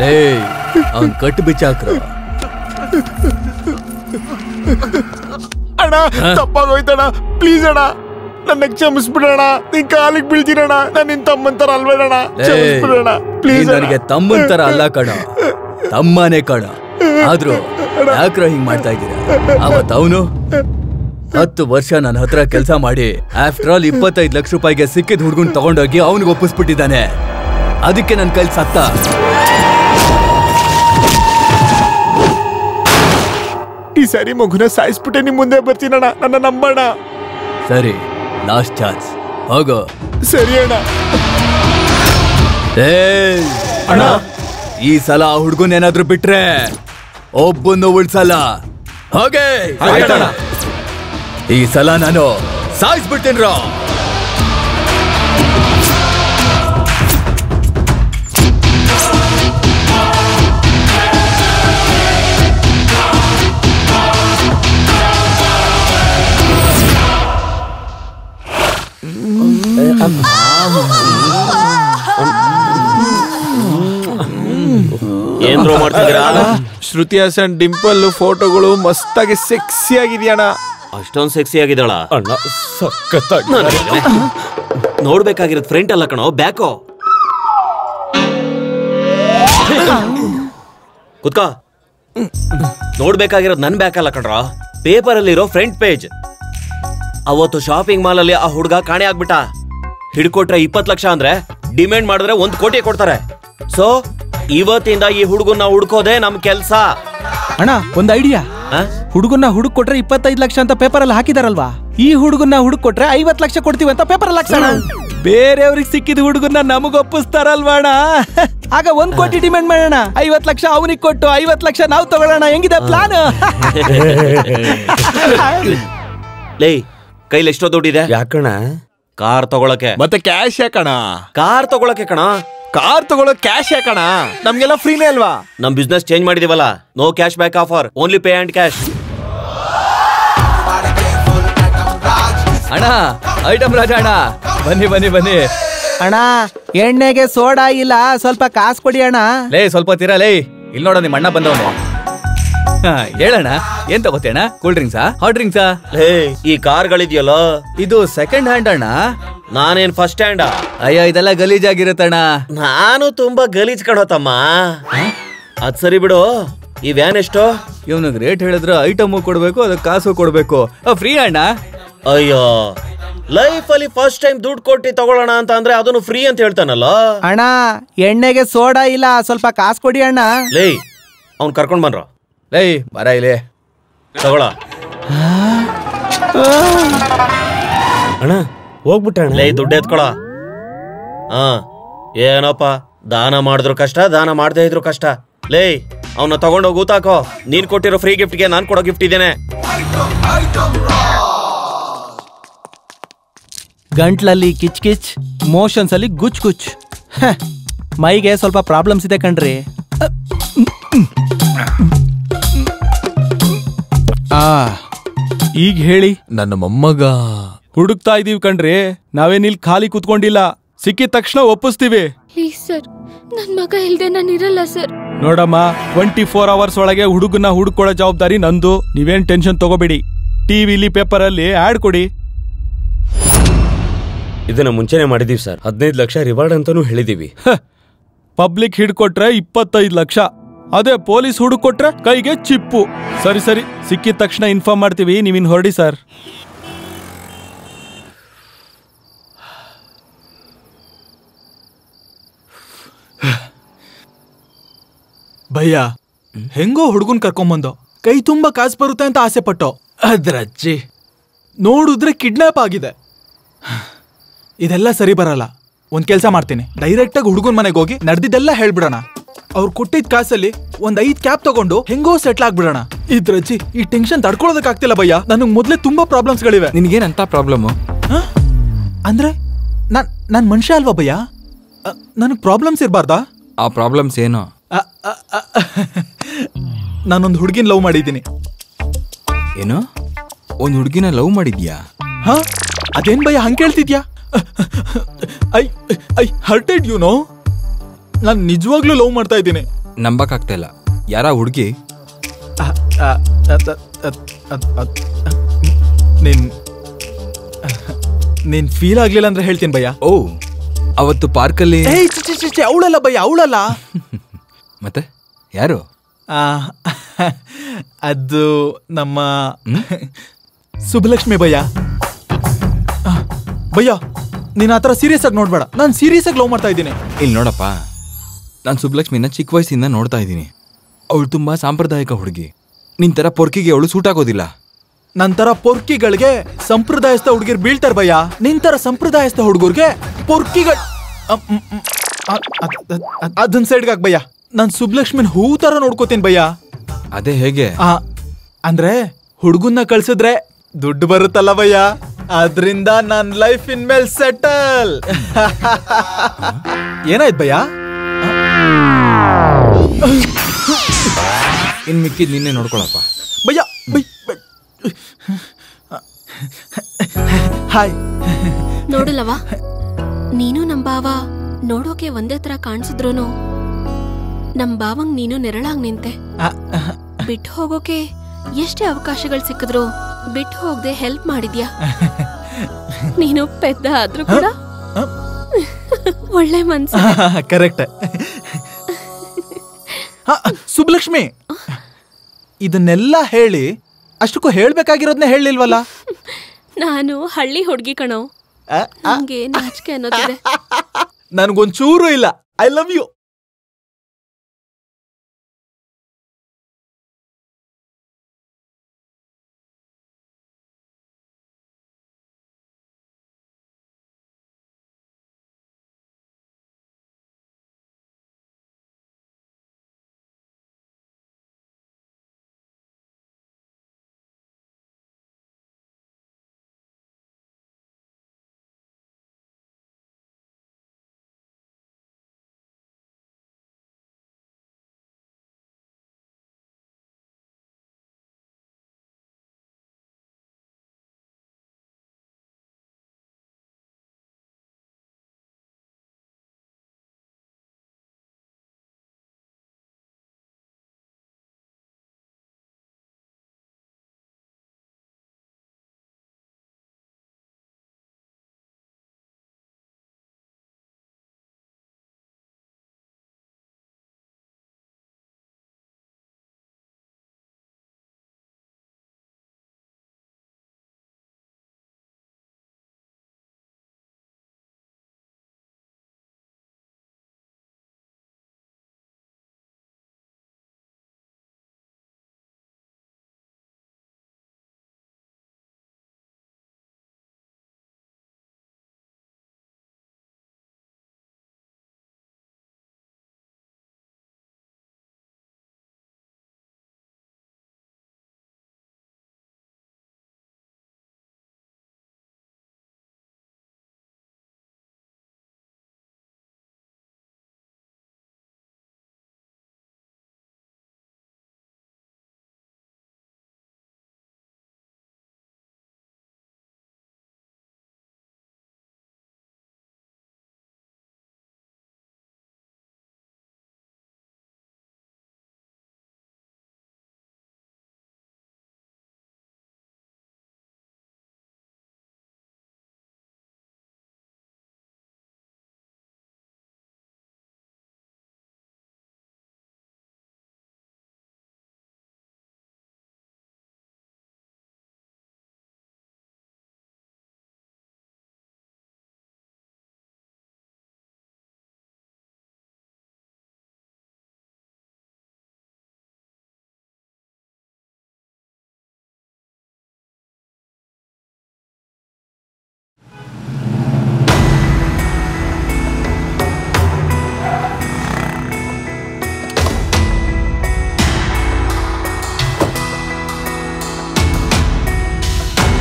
ಲೇ, ಅವನ್ ಕಟ್ಟು ಬಿಚ್ಚಾಕ್ರ. ಅಣ್ಣ ತಪ್ಪಾಗೋಯ್ತಣ್ಣ, ಪ್ಲೀಸ್ ಅಣ್ಣ ನನ್ನ ಕ್ಷಮಿಸ್ಬಿಡೋಣ. ನಿನ್ ಕಾಲಿಗೆ ಬೀಳ್ತೀರಣ್ಣ, ನಾನು ನಿನ್ ತಮ್ಮಂತರ ಅಲ್ವೇನಣ್ಣ, ಕ್ಷಮಿಸ್ಬಿಡೋಣ ಪ್ಲೀಸ್. ನನಗೆ ತಮ್ಮಂತರ ಅಲ್ಲ ಕಣ, ತಮ್ಮನೇ ಕಣ. ಆದ್ರೂ ಯಾಕ್ರ ಹಿಂಗ್ ಮಾಡ್ತಾ ಇದ್ದೀರಾ? ಅವತ್ ಅವನು 10 ವರ್ಷ ನನ್ನ ಹತ್ರ ಕೆಲಸ ಮಾಡಿ ಆಫ್ಟರ್ ಆಲ್ 25 ಲಕ್ಷ ರೂಪಾಯಿಗೆ ಸಿಕ್ಕಿದ ಹುಡುಗನ್ ತಗೊಂಡೋಗಿ ಅವನಿಗೆ ಒಪ್ಪಿಸ್ಬಿಟ್ಟಿದ್ದಾನೆ. ಅದಕ್ಕೆ ನನ್ನ ಕೈಲಿ ಸತ್ತ. ಈ ಸರಿ ಮಗುನ ಸಾಯಿಸ್ಬಿಟ್ಟೆ ನಿಮ್ ಮುಂದೆ ಬರ್ತೀನಣ್ಣ, ನನ್ನ ನಂಬಣ್ಣ. ಸರಿ, ಲಾಸ್ಟ್ ಚಾನ್ಸ್, ಹೋಗೋ. ಸರಿ ಅಣ್ಣ. ಅಣ್ಣ, ಈ ಸಲ ಆ ಹುಡುಗನ್ ಏನಾದ್ರು ಬಿಟ್ರೆ ಒಬ್ಬನ್ನು ಉಳ್ಸಲ್ಲ. ಹೋಗೆ. ಈ ಸಲ ನಾನು ಸಾಯಿಸ್ಬಿಡ್ತೇನ್ರ. ಏನ್ರೋ ಮಾಡ್ತಿದ್ದೀರಾ? ಶ್ರುತಿ ಹಾಸನ್ ಡಿಂಪಲ್ ಫೋಟೋಗಳು ಮಸ್ತಾಗಿ ಸೆಕ್ಸಿ ಆಗಿದೆಯಣ್ಣ. ಅಷ್ಟೊಂದು ಸೆಕ್ಸಿ ಆಗಿದ್ದಾಳ? ಅಣ್ಣ ಸಖತ್ತಾಗಿ. ನೋಡ್ಬೇಕಾಗಿರೋದು ಫ್ರಂಟ್ ಅಲ್ಲ ಕಣೋ, ಬ್ಯಾಕೋ. ಕುತ್ಕ. ನೋಡ್ಬೇಕಾಗಿರೋದು ನನ್ ಬ್ಯಾಕ್ ಅಲ್ಲ ಕಣ್ರ, ಪೇಪರ್ ಅಲ್ಲಿರೋ ಫ್ರಂಟ್ ಪೇಜ್. ಅವತ್ತು ಶಾಪಿಂಗ್ ಮಾಲ್ ಅಲ್ಲಿ ಆ ಹುಡುಗ ಕಾಣೆ ಆಗ್ಬಿಟ್ಟ. ಹಿಡ್ಕೊಟ್ರೆ 20 ಲಕ್ಷ ಅಂದ್ರೆ ಡಿಮ್ಯಾಂಡ್ ಮಾಡಿದ್ರೆ 1 ಕೋಟಿ ಕೊಡ್ತಾರೆ. ಸೊ ಇವತ್ತಿಂದ ಈ ಹುಡುಗನ್ನ ಹುಡ್ಕೋದೆ ನಮ್ ಕೆಲ್ಸ. ಅಣ್ಣ, ಒಂದ್ ಐಡಿಯಾ. ಹುಡುಗನ್ನ ಹುಡುಕ್ ಕೊಟ್ರೆ 25 ಲಕ್ಷ ಅಂತ ಪೇಪರ್ ಅಲ್ಲಿ ಹಾಕಿದಾರಲ್ವಾ, ಈ ಹುಡುಗನ್ನ ಹುಡುಕ್ ಕೊಟ್ರೆ 50 ಲಕ್ಷ ಕೊಡ್ತೀವಿ ಅಂತ ಪೇಪರ್ ಅಲ್ಲಿ ಹಾಕ್ಸೋಣ. ಬೇರೆಯವ್ರಿಗೆ ಸಿಕ್ಕಿದ ಹುಡುಗನ್ನ ನಮಗ್ ಒಪ್ಪಿಸ್ತಾರಲ್ವಾಣ. ಆಗ 1 ಕೋಟಿ ಡಿಮ್ಯಾಂಡ್ ಮಾಡೋಣ, 50 ಲಕ್ಷ ಅವನಿಗೆ ಕೊಟ್ಟು 50 ಲಕ್ಷ ನಾವು ತಗೊಳ್ಳೋಣ. ಹೆಂಗಿದೆ ಪ್ಲಾನ್? ಲೇ, ಕೈಲಿ ಎಷ್ಟೋ ದುಡ್ಡಿದೆ? ಯಾಕಣ್ಣ? ಕಾರ್ ತಗೊಳಕ್ಕೆ. ಮತ್ತೆ ಕ್ಯಾಶ್ ಯಾಕಣ? ಕಾರ್ ತಗೊಳಕ್ಕೆ ಕಣ. ಕಾರ್ ತಗೊಳಕ್ ಕ್ಯಾಶ್ ಯಾಕಣ? ನಮ್ಗೆಲ್ಲ ಫ್ರೀನೇ ಅಲ್ವಾ? ನಮ್ ಬಿಸ್ನೆಸ್ ಚೇಂಜ್ ಮಾಡಿದೀವಲ್ಲ, no cash back offer, only pay and cash. ಅಣ್ಣ ಐಟಮ್ ರಾಜ ಅಣ್ಣ, ಬನ್ನಿ ಬನ್ನಿ ಬನ್ನಿ. ಅಣ್ಣ ಎಣ್ಣೆಗೆ ಸೋಡಾ ಇಲ್ಲ, ಸ್ವಲ್ಪ ಕಾಸು ಕೊಡಿ ಅಣ್ಣ. ಲೇ ಸ್ವಲ್ಪ ತೀರಾ ಲೇ, ಇಲ್ಲಿ ನೋಡ ನಿಮ್ಮ ಅಣ್ಣ ಬಂದವನೆ. ಹೇಳಣ್ಣ, ಏನ್ ತಗೋತೇಣ? Cool ಡ್ರಿಂಕ್ಸಾ, hot ಡ್ರಿಂಕ್ಸಾ? ಲೇ ಈ ಕಾರ್ಗಳಿದ್ಯಲ್ಲ, ಇದು ಸೆಕೆಂಡ್ ಹ್ಯಾಂಡ್ ಅಣ್ಣ. ನಾನೇನ್ ಫಸ್ಟ್ ಹ್ಯಾಂಡ್? ಅಯ್ಯ ಇದೆಲ್ಲ ಗಲೀಜಾಗಿರುತ್ತಣ್ಣ. ನಾನು ತುಂಬಾ ಗಲೀಜ್ ಕಣೋತಮ್ಮ. ಅದ್ ಸರಿ ಬಿಡು, ಈ ವ್ಯಾನ್ ಎಷ್ಟು? ಇವನಿಗೆ ರೇಟ್ ಹೇಳಿದ್ರೆ ಐಟಮು ಕೊಡ್ಬೇಕು, ಅದಕ್ಕೆ ಕಾಸು ಕೊಡ್ಬೇಕು. ಫ್ರೀ ಅಣ್ಣ. ಅಯ್ಯೋ, ಲೈಫ್ ಅಲ್ಲಿ ಫಸ್ಟ್ ಟೈಮ್ ದುಡ್ಡು ಕೊಟ್ಟು ತಗೊಳ್ಳೋಣ ಅಂತ ಅಂದ್ರೆ ಅದನ್ನು ಫ್ರೀ ಅಂತ ಹೇಳ್ತಾನಲ್ಲ. ಅಣ್ಣ ಎಣ್ಣೆಗೆ ಸೋಡಾ ಇಲ್ಲ, ಸ್ವಲ್ಪ ಕಾಸು ಕೊಡಿ ಅಣ್ಣ. ಲೇ ಅವ್ನ್ ಕರ್ಕೊಂಡ್ ಬನ್ರ. ಲೇ ಬರ ಇಲ್ಲಿ ತಗೊಳ. ಅಣ್ಣ ಹೋಗ್ಬಿಟ್ಟ. ಲೇ ದುಡ್ಡು ಎತ್ಕೊಳ. ಏನಪ್ಪ, ದಾನ ಮಾಡಿದ್ರು ಕಷ್ಟ, ದಾನ ಮಾಡದೇ ಇದ್ರು ಕಷ್ಟ. ಲೇ ಅವನ್ನ ತಗೊಂಡೋಗಿ ಊತಾಕೋ. ನೀನ್ ಕೊಟ್ಟಿರೋ ಫ್ರೀ ಗಿಫ್ಟ್ಗೆ ನಾನ್ ಕೊಡೋ ಗಿಫ್ಟ್ ಇದೇನೆ. ಗಂಟ್ಲಲ್ಲಿ ಕಿಚ್ ಕಿಚ್, ಮೋಷನ್ಸ್ ಅಲ್ಲಿ ಗುಚ್ ಗುಚ್. ಮೈಗೆ ಸ್ವಲ್ಪ ಪ್ರಾಬ್ಲಮ್ಸ್ ಇದೆ ಕಣ್ರಿ. ಈಗ ಹೇಳಿ. ನನ್ನ ಮೊಮ್ಮಗ ಹುಡುಕ್ತಾ ಇದೀವಿ ಕಣ್ರಿ. ನಾವೇನಿಲ್ ಖಾಲಿ ಕೂತ್ಕೊಂಡಿಲ್ಲ, ಸಿಕ್ಕಿದ ತಕ್ಷಣ ಒಪ್ಪಿಸ್ತೀವಿ. ಪ್ಲೀಸ್ ಸರ್, ನನ್ ಮಗ ಇಲ್ದೆ ನಾನು ಇರಲ್ಲ ಸರ್. ನೋಡಮ್ಮ, 24 ಅವರ್ಸ್ ಒಳಗೆ ಹುಡುಗನ ಹುಡುಕೊಳ್ಳೋ ಜವಾಬ್ದಾರಿ ನಂದು. ನೀವೇನ್ ಟೆನ್ಷನ್ ತಗೋಬೇಡಿ. ಟಿವಿಲಿ ಪೇಪರ್ ಅಲ್ಲಿ ಆಡ್ ಕೊಡಿ. ಇದನ್ನ ಮುಂಚೆನೆ ಮಾಡಿದೀವಿ ಸರ್. 15 ಲಕ್ಷ ರಿವಾರ್ಡ್ ಅಂತಾನೂ ಹೇಳಿದೀವಿ. ಪಬ್ಲಿಕ್ ಹಿಡ್ಕೊಟ್ರೆ 25 ಲಕ್ಷ, ಅದೇ ಪೊಲೀಸ್ ಹುಡುಕೊಟ್ರೆ ಕೈಗೆ ಚಿಪ್ಪು. ಸರಿ ಸರಿ, ಸಿಕ್ಕಿದ ತಕ್ಷಣ ಇನ್ಫಾರ್ಮ್ ಮಾಡ್ತೀವಿ, ನೀವಿನ್ ಹೊರಡಿ ಸರ್. ಭಯ್ಯ, ಹೆಂಗೋ ಹುಡುಗನ್ ಕರ್ಕೊಂಬಂದೋ, ಕೈ ತುಂಬಾ ಕಾಸು ಬರುತ್ತೆ ಅಂತ ಆಸೆ ಪಟ್ಟೋ. ಅದ್ರಜ್ಜಿ ನೋಡಿದ್ರೆ ಕಿಡ್ನಾಪ್ ಆಗಿದೆ. ಇದೆಲ್ಲ ಸರಿ ಬರಲ್ಲ. ಒಂದ್ ಕೆಲ್ಸ ಮಾಡ್ತೀನಿ, ಡೈರೆಕ್ಟ್ ಆಗಿ ಹುಡುಗನ್ ಮನೆಗೆ ಹೋಗಿ ನಡೆದಿದ್ದೆಲ್ಲ ಹೇಳ್ಬಿಡೋಣ. ಅವ್ರು ಕೊಟ್ಟಿದ್ ಕಾಸಲ್ಲಿ ಒಂದ್ 5 ಕ್ಯಾಬ್ ತಗೊಂಡು ಹೆಂಗೋ ಸೆಟ್ಲ್ ಆಗ್ಬಿಡೋಣ. ಇದ್ರಜ್ಜಿ ಈ ಟೆನ್ಷನ್ ತಡ್ಕೊಳ್ಳೋದಕ್ಕಾಗ್ತಿಲ್ಲ ಭಯ್ಯ. ನನಗ್ ಮೊದ್ಲೇ ತುಂಬಾ ಪ್ರಾಬ್ಲಮ್ಸ್ ಗಳಿವೆ. ನಿನ್ಗೇನಂತ ಪ್ರಾಬ್ಲಮ್? ಅಂದ್ರೆ ನಾನ್ ಮನುಷ್ಯ ಅಲ್ವಾ ಭಯ್ಯ? ನನಗ್ ಪ್ರಾಬ್ಲಮ್ಸ್ ಇರ್ಬಾರ್ದಾ? ಆ ಪ್ರಾಬ್ಲಮ್ಸ್ ಏನು? ನಾನೊಂದು ಹುಡುಗಿನ ಲವ್ ಮಾಡಿದ್ದೀನಿ. ಏನು? ಒಂದ್ ಹುಡುಗಿನ ಲವ್ ಮಾಡಿದ್ಯಾ? ಹಾ, ಅದೇನ್ ಭಯ್ಯ ಹಂಗ್ ಕೇಳ್ತಿದ್ಯಾ? I hurted you know. ನಾನ್ ನಿಜವಾಗ್ಲೂ ಲವ್ ಮಾಡ್ತಾ ಇದ್ದೀನಿ. ನಂಬಕ್ ಆಗ್ತಾ ಇಲ್ಲ. ಯಾರ ಹುಡುಗಿ? ನೀನ್ ಫೀಲ್ ಆಗ್ಲಿಲ್ಲ ಅಂದ್ರೆ ಹೇಳ್ತೀನಿ ಭಯ್ಯ. ಓ, ಅವತ್ತು ಪಾರ್ಕಲ್ಲಿ ಅವಳಲ್ಲ ಭಯ್ಯ, ಅವಳಲ್ಲ. ಮತ್ತೆ ಯಾರು? ಅದು ನಮ್ಮ ಸುಬ್ಬಲಕ್ಷ್ಮಿ ಭಯ್ಯ. ಭಯ್ಯ ನೀನ್ ಆತರ ಸೀರಿಯಸ್ ಆಗಿ ನೋಡ್ಬೇಡ, ನಾನ್ ಸೀರಿಯಸ್ ಆಗಿ ಲವ್ ಮಾಡ್ತಾ ಇದ್ದೀನಿ. ಇಲ್ಲಿ ನೋಡಪ್ಪ, ನಾನು ಸುಬ್ಬಲಕ್ಷ್ಮಿನ ಚಿಕ್ಕ ವಯಸ್ಸಿಂದ ನೋಡ್ತಾ ಇದ್ದೀನಿ. ಅವಳು ತುಂಬಾ ಸಾಂಪ್ರದಾಯಿಕ ಹುಡುಗಿ. ನಿನ್ ತರ ಪೊರ್ಕಿಗೆ ಅವಳು ಸೂಟ್ ಆಗೋದಿಲ್ಲ. ನಂತರ ಪೊರ್ಕಿಗಳಿಗೆ ಸಂಪ್ರದಾಯಸ್ಥ ಹುಡುಗಿರ್ ಬೀಳ್ತಾರ ಭಯ್ಯ. ನಿಂತರ ಸಂಪ್ರದಾಯಸ್ಥ ಹುಡುಗರ್ಗೆ ಪೊರ್ಕಿಗಳು. ಅದನ್ ಸೈಡ್ಗೆ ಹಾಕ್ ಭಯ್ಯ. ನಾನ್ ಸುಬ್ಬಲಕ್ಷ್ಮಿನ ಹೂ ತರ ನೋಡ್ಕೋತೀನಿ ಭಯ್ಯ. ಅದೇ ಹೇಗೆ? ಅಂದ್ರೆ ಹುಡುಗನ್ನ ಕಳ್ಸಿದ್ರೆ ದುಡ್ಡು ಬರುತ್ತಲ್ಲ ಭಯ್ಯ, ಅದ್ರಿಂದ ನನ್ ಲೈಫ್ ಇನ್ ಮೇಲ್ ಸೆಟಲ್. ಏನಾಯ್ತು ಭಯ್ಯ? ಇನ್ ಮಿಕ್ಕಿದ್ ನಿನ್ನೆ ನೋಡ್ಕೊಳಪ್ಪ ಭಯ್ಯ. ಹಾಯ್. ನೋಡಲವಾ, ನೀನು ನಮ್ ಬಾವ ನೋಡೋಕೆ ಒಂದೇ ತರ ಕಾಣಿಸಿದ್ರುನು ನಮ್ ಬಾವಂಗ್ ನೀನು ನೆರಳಾಗ್ ನಿಂತೆ. ಬಿಟ್ಟು ಹೋಗೋಕೆ ಎಷ್ಟೇ ಅವಕಾಶಗಳು ಸಿಕ್ಕಿದ್ರು ಬಿಟ್ಟು ಹೋಗದೆ ಹೆಲ್ಪ್ ಮಾಡಿದ್ಯಾ. ನೀನು ಪೆದ್ದ ಆದ್ರೂ ಕೂಡ ಒಳ್ಳೆ ಮನ್ಸು. ಕರೆಕ್ಟ್. ಸುಬ್ಬಲಕ್ಷ್ಮಿ, ಇದನ್ನೆಲ್ಲ ಹೇಳಿ ಅಷ್ಟಕ್ಕೂ ಹೇಳ್ಬೇಕಾಗಿರೋದ್ನೇ ಹೇಳಿಲ್ವಲ್ಲ. ನಾನು ಹಳ್ಳಿ ಹುಡ್ಗಿ ಕಣೋ, ನಂಗೆ ನಾಚಿಕೆ ಅನ್ನೋದಿದೆ. ನನ್ಗೊಂಚೂರು ಇಲ್ಲ. I love you.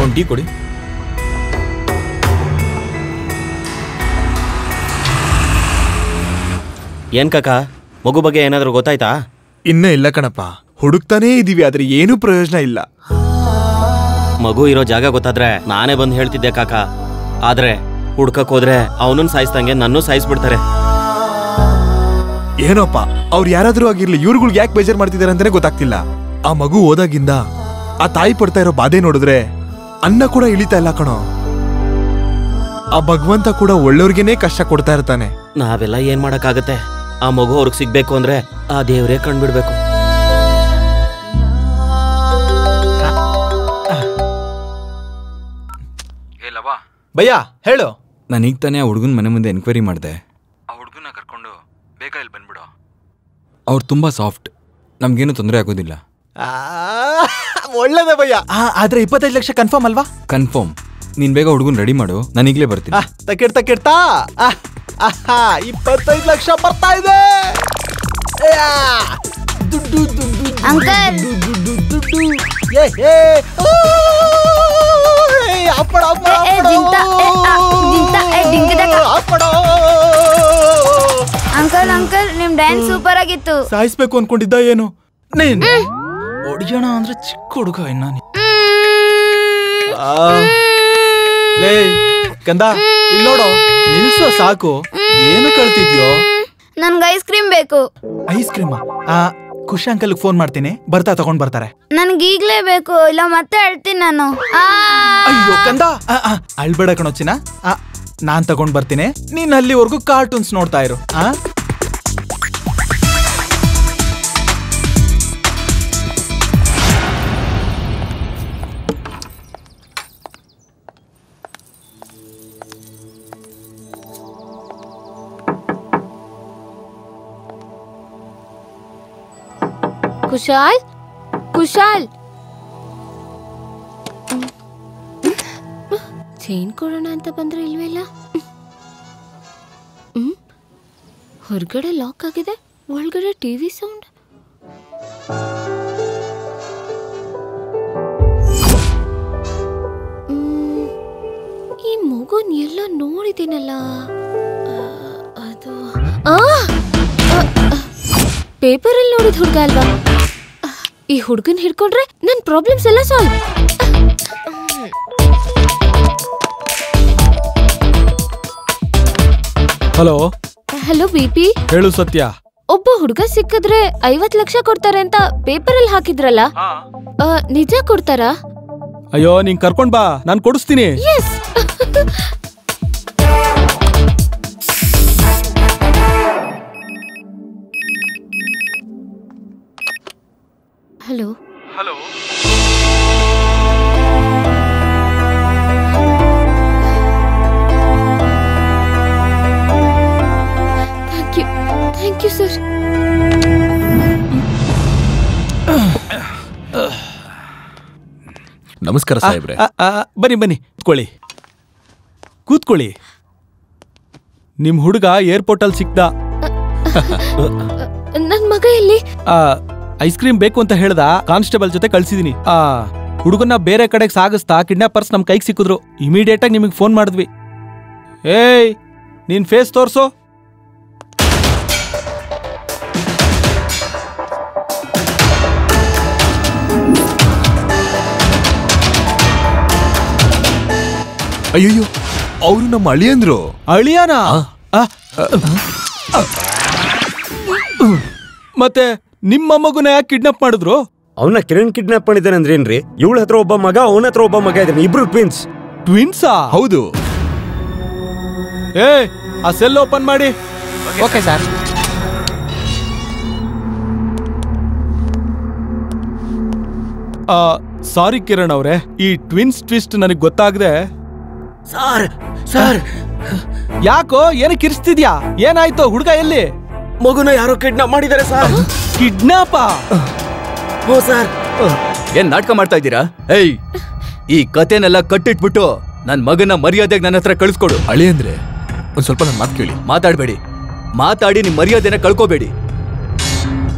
ಒಂದು ಟೀ ಕೊಡಿ. ಏನ್ ಕಾಕ, ಮಗು ಬಗ್ಗೆ ಏನಾದರೂ ಗೊತ್ತಾಯ್ತಾ? ಇನ್ನೂ ಇಲ್ಲ ಕಣಪ್ಪ, ಹುಡುಕ್ತಾನೇ ಇದೀವಿ, ಆದ್ರೆ ಏನೂ ಪ್ರಯೋಜನ ಇಲ್ಲ. ಮಗು ಇರೋ ಜಾಗ ಗೊತ್ತಾದ್ರೆ ನಾನೇ ಬಂದು ಹೇಳ್ತಿದ್ದೆ ಕಾಕ. ಆದ್ರೆ ಹುಡ್ಕಕ್ ಹೋದ್ರೆ ಅವನನ್ನ ಸಾಯಿಸ್ದಂಗೆ ನನ್ನೂ ಸಾಯಿಸ್ಬಿಡ್ತಾರೆ. ಏನೋಪ್ಪ, ಅವ್ರು ಯಾರಾದ್ರೂ ಆಗಿರ್ಲಿ, ಇವ್ರುಗಳ್ಗೆ ಯಾಕೆ ಬೇಜಾರ್ ಮಾಡ್ತಿದಾರೆ ಅಂತಾನೆ ಗೊತ್ತಾಗ್ತಿಲ್ಲ. ಆ ಮಗು ಹೋದಾಗಿಂದ ಆ ತಾಯಿ ಪಡ್ತಾ ಇರೋ ಬಾಧೆ ನೋಡಿದ್ರೆ ಅನ್ನ ಕೂಡ ಇಳಿತಾ ಇಲ್ಲ ಕಣೋ. ಆ ಭಗವಂತ ಕೂಡ ಒಳ್ಳೆಯವ್ರಿಗೇನೆ ಕಷ್ಟ ಕೊಡ್ತಾ ಇರ್ತಾನೆ. ನಾವೆಲ್ಲ ಏನ್ ಮಾಡಕ್ಕಾಗತ್ತೆ? ಆ ಮಗು ಅವ್ರಿಗೆ ಸಿಗ್ಬೇಕು ಅಂದ್ರೆ ಆ ದೇವ್ರೇ ಕಂಡ್ಬಿಡ್ಬೇಕು. ಭಯ್ಯ ಹೇಳು. ನಾನು ಈಗ ತಾನೇ ಆ ಹುಡುಗನ ಮನೆ ಮುಂದೆ ಎನ್ಕ್ವೈರಿ ಮಾಡಿದೆ. ಆ ಹುಡುಗನ ಕರ್ಕೊಂಡು ಬೇಗ ಇಲ್ಲಿ ಬಂದ್ಬಿಡು. ಅವ್ರು ತುಂಬಾ ಸಾಫ್ಟ್, ನಮ್ಗೇನು ತೊಂದರೆ ಆಗೋದಿಲ್ಲ. ಒಳ್ಳೇದೇ ಭಯ್ಯ. ಆದ್ರೆ 25 ಲಕ್ಷ ಕನ್ಫರ್ಮ್ ಅಲ್ವಾ? ಕನ್ಫರ್ಮ್. ನೀನ್ ಬೇಗ ಹುಡುಗನ್ ರೆಡಿ ಮಾಡು, ನಾನು ಈಗಲೇ ಬರ್ತೀನಿ. ತಕೆಡ್ತಾ 25 ಲಕ್ಷ ಬರ್ತಾ ಇದೆ. ದುಡ್ಡು ದುಡ್ಡು ಅಂಕಲ್ ಅಂಕಲ್ ಅಂಕಲ್ ನಿಮ್ ಡ್ಯಾನ್ಸ್ ಸೂಪರ್ ಆಗಿತ್ತು. ಸಾಯಿಸ್ಬೇಕು ಅನ್ಕೊಂಡಿದ್ದ ಏನು ನೀನ್? ಹೊಡಿಯೋಣ ಅಂದ್ರೆ ಚಿಕ್ಕ ಹುಡುಗ ಇನ್ನ. ಕಂದ ಇಲ್ಲೋಡೋ, ನಿಲ್ಸೋ ಸಾಕು. ಏನು ಕಳ್ತಿದ್ಯೋ? ನನ್ಗೆ ಐಸ್ ಕ್ರೀಮ್ ಬೇಕು. ಐಸ್ ಕ್ರೀಮಾ? ಖುಷಿ ಅಂಕಲ್ಗೆ ಫೋನ್ ಮಾಡ್ತೀನಿ, ಬರ್ತಾ ತಗೊಂಡ್ ಬರ್ತಾರೆ. ನನ್ಗೆ ಈಗ್ಲೇ ಬೇಕು, ಇಲ್ಲ ಮತ್ತೆ ಅಳ್ತೀನಿ ನಾನು. ಅಯ್ಯೋ ಕಂದ, ಅಳ್ಬೇಡ ಕಣೋಚಿನ, ನಾನ್ ತಗೊಂಡ್ ಬರ್ತೀನಿ. ನೀನ್ ಅಲ್ಲಿವರೆಗೂ ಕಾರ್ಟೂನ್ಸ್ ನೋಡ್ತಾ ಇರು. ಕುಶಾಲ್ ಕುಶಾಲ್, ಚೈನ್ ಕೊಡೋಣ ಅಂತ ಬಂದ್ರೆ ಇಲ್ವಲ್ಲ. ಹೊರಗಡೆ ಲಾಕ್ ಆಗಿದೆ, ಒಳಗಡೆ ಟಿವಿ ಸೌಂಡ್. ಈ ಮಗುನ್ ಎಲ್ಲ ನೋಡಿದ್ದೀನಲ್ಲ. ಅದು ಪೇಪರಲ್ಲಿ ನೋಡಿದ ಹುಡುಗ ಅಲ್ವಾ? ಈ ಹುಡುಗನ್ ಹಿಡ್ಕೊಂಡ್ರೆ ನನ್ ಪ್ರಾಬ್ಲಮ್ಸ್ ಎಲ್ಲ ಸಾಲ್ವ್. ಹಲೋ ಹಲೋ ಬಿಪಿ, ಹೇಳು ಸತ್ಯ. ಒಬ್ಬ ಹುಡುಗ ಸಿಕ್ಕಿದ್ರೆ 50 ಲಕ್ಷ ಕೊಡ್ತಾರೆ ಅಂತ ಪೇಪರಲ್ಲಿ ಹಾಕಿದ್ರಲ್ಲ, ನಿಜ ಕೊಡ್ತಾರಾ? ಅಯ್ಯೋ ನೀನ್ ಕರ್ಕೊಂಡ್ ಬಾ, ನಾನ್ ಕೊಡಿಸ್ತೀನಿ. Yes. Hello hello, thank you sir. ನಮಸ್ಕಾರ ಸಾಹೇಬ್ರೆ. ಬನ್ನಿ ಬನ್ನಿ, ಕೂತ್ಕೊಳ್ಳಿ. ನಿಮ್ ಹುಡುಗ ಏರ್ಪೋರ್ಟ್ ಅಲ್ಲಿ ಸಿಕ್ದ. ನನ್ ಮಗ ಎಲ್ಲಿ? ಐಸ್ ಕ್ರೀಮ್ ಬೇಕು ಅಂತ ಹೇಳ್ದ, ಕಾನ್ಸ್ಟೇಬಲ್ ಜೊತೆ ಕಳ್ಸಿದೀನಿ. ಹುಡುಗನ್ನ ಬೇರೆ ಕಡೆಗೆ ಸಾಗಿಸ್ತಾ ಕಿಡ್ನಾಪರ್ಸ್ ನಮ್ ಕೈಗೆ ಸಿಕ್ಕಿದ್ರು. ಇಮಿಡಿಯೇಟ್ ಆಗಿ ನಿಮಗೆ ಫೋನ್ ಮಾಡಿದ್ವಿ. ಏಯ್, ನೀನ್ ಫೇಸ್ ತೋರ್ಸು. ಅಯ್ಯೋ, ಅವರು ನಮ್ಮ ಅಳಿಯಂದ್ರು. ಅಳಿಯನ? ಮತ್ತೆ ನಿಮ್ಮ ಮಗುನ ಯಾಕೆ ಕಿಡ್ನಾಪ್ ಮಾಡಿದ್ರು? ಅವನ ಕಿರಣ್ ಕಿಡ್ನಾಪ್ ಮಾಡಿದ್ದಾನೆ ಅಂದ್ರೆ ಏನ್ರಿ? ಇವಳ ಹತ್ರ ಒಬ್ಬ ಮಗ, ಅವನ ಹತ್ರ ಒಬ್ಬ ಮಗ ಇದ್ದಾನೆ. ಇಬ್ರು ಟ್ವಿನ್ಸ್. ಟ್ವಿನ್ಸಾ? ಹೌದು. ಏ, ಆ ಸೆಲ್ ಓಪನ್ ಮಾಡಿ. Okay sir. ಸಾರಿ ಕಿರಣ್ ಅವ್ರೆ, ಈ ಟ್ವಿನ್ಸ್ ಟ್ವಿಸ್ಟ್ ನನಗೆ ಗೊತ್ತಾಗದೆ. ಸರ್ ಯಾಕೋ ಏನಕ್ಕೆ ಕಿರ್ಸ್ತಿದ್ಯಾ? ಏನಾಯ್ತು? ಹುಡುಗ ಎಲ್ಲಿ? ಮಗುನ ಯಾರೋ ಕಿಡ್ನಾಪ್ ಮಾಡಿದ್ದಾರೆ ಸರ್. ಕಿಡ್ನಾಪಾ? ಹೋ ಸರ್. ಏನ್ ನಾಟಕ ಮಾಡ್ತಾ ಇದ್ದೀರಾ? ಏಯ್, ಈ ಕತೆನೆಲ್ಲ ಕಟ್ಟಿಟ್ಬಿಟ್ಟು ನನ್ ಮಗನ ಮರ್ಯಾದೆಗೆ ನನ್ನ ಹತ್ರ ಕಳಿಸ್ಕೊಡು. ಅಳಿ ಅಂದ್ರೆ ಒಂದ್ ಸ್ವಲ್ಪ ನನ್ನ ಮಾತು ಕೇಳಿ. ಮಾತಾಡ್ಬೇಡಿ, ಮಾತಾಡಿ ನಿಮ್ ಮರ್ಯಾದೆನ ಕಳ್ಕೋಬೇಡಿ.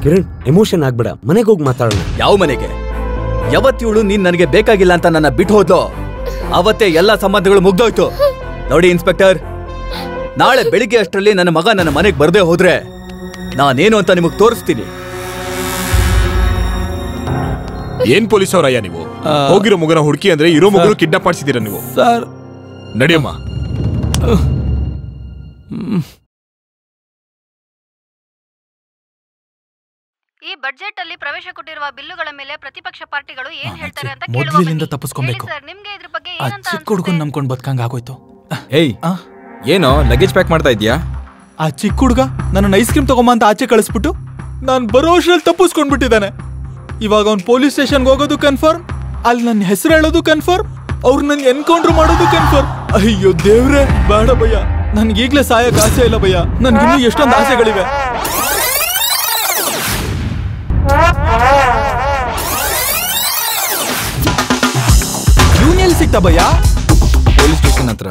ಕಿರಣ್, ಎಮೋಷನ್ ಆಗ್ಬೇಡ, ಮನೆಗೆ ಹೋಗಿ ಮಾತಾಡೋಣ. ಯಾವ ಮನೆಗೆ? ಯಾವತ್ತಿವಳು ನೀನ್ ನನಗೆ ಬೇಕಾಗಿಲ್ಲ ಅಂತ ನನ್ನ ಬಿಟ್ಟು ಹೋದ್ಲೋ ಅವತ್ತೇ ಎಲ್ಲ ಸಂಬಂಧಗಳು ಮುಗ್ದೋಯ್ತು. ನೋಡಿ ಇನ್ಸ್ಪೆಕ್ಟರ್, ನಾಳೆ ಬೆಳಿಗ್ಗೆ ಅಷ್ಟರಲ್ಲಿ ನನ್ನ ಮಗ ನನ್ನ ಮನೆಗೆ ಬರ್ದೇ ಹೋದ್ರೆ ನಾನೇನು ಅಂತ ನಿಮಗ್ ತೋರಿಸ್ತೀನಿ. ಏನ್ ಪೊಲೀಸ್ ಅವರಯ್ಯ ನೀವು? ಹೋಗಿರೋ ಮಗನ ಹುಡುಕಿ ಅಂದ್ರೆ ಇರೋ ಮಗನು ಕಿಡ್ನಾಪ್ ಮಾಡಿಸಿದೀರ ನೀವು. ಸರ್ ನಡಿಯಮ್ಮ. ಈ ಬಜೆಟ್ ಅಲ್ಲಿ ಪ್ರವೇಶ ಕೊಟ್ಟಿರುವ ಬಿಲ್ಲುಗಳ ಮೇಲೆ ಪ್ರತಿಪಕ್ಷ ಪಾರ್ಟಿಗಳು ಏನ್ ಹೇಳ್ತಾರೆ ಅಂತ ಮೊದ್ಲಿನಿಂದ ತಪ್ಪಿಸ್ಕೊಬೇಕು. ಸರ್, ನಿಮ್ಗೆ ಇದ್ರ ಬಗ್ಗೆ ಆ ಏನಂತ ಚಿಕ್ಕ ಹುಡುಗನ್ ನಂಬ್ಕೊಂಡ್ ಬದುಕಂಗ ಆಗೋಯ್ತು. ಏಯ್ ಏನೋ ಲಗೇಜ್ ಪ್ಯಾಕ್ ಮಾಡ್ತಾ ಇದ್ಯಾ? ಆ ಚಿಕ್ಕ ಹುಡುಗ ನನ್ನ ಐಸ್ ಕ್ರೀಮ್ ತಗೊಂಬ ಅಂತ ಆಚೆ ಕಳಿಸ್ಬಿಟ್ಟು ನಾನು ಬರೋ ಅಷ್ಟ್ರಲ್ಲಿ ತಪ್ಪಿಸ್ಕೊಂಡ್ಬಿಟ್ಟಿದ್ದಾನೆ. ಇವಾಗ ಅವ್ನು ಪೊಲೀಸ್ ಸ್ಟೇಷನ್ಗೆ ಹೋಗೋದು ಕನ್ಫರ್ಮ್, ಅಲ್ಲಿ ನನ್ನ ಹೆಸರು ಹೇಳೋದು ಕನ್ಫರ್ಮ್, ಅವ್ರು ನನ್ ಎನ್ಕೌಂಟರ್ ಮಾಡೋದು ಕನ್ಫರ್ಮ್. ಅಯ್ಯೋ ದೇವ್ರೆ, ಬೇಡ ಭಯ್ಯ, ನನ್ಗೆ ಈಗ್ಲೇ ಸಾಯಕ್ ಆಸೆ ಇಲ್ಲ ಭಯ್ಯ, ನನ್ಗಿನ್ನೂ ಎಷ್ಟೊಂದು ಆಸೆಗಳಿವೆ. ಯೂನಿಯನ್ ಸಿಕ್ತಾ ಭಯ್ಯ? ಪೊಲೀಸ್ ಸ್ಟೇಷನ್ ಹತ್ರ.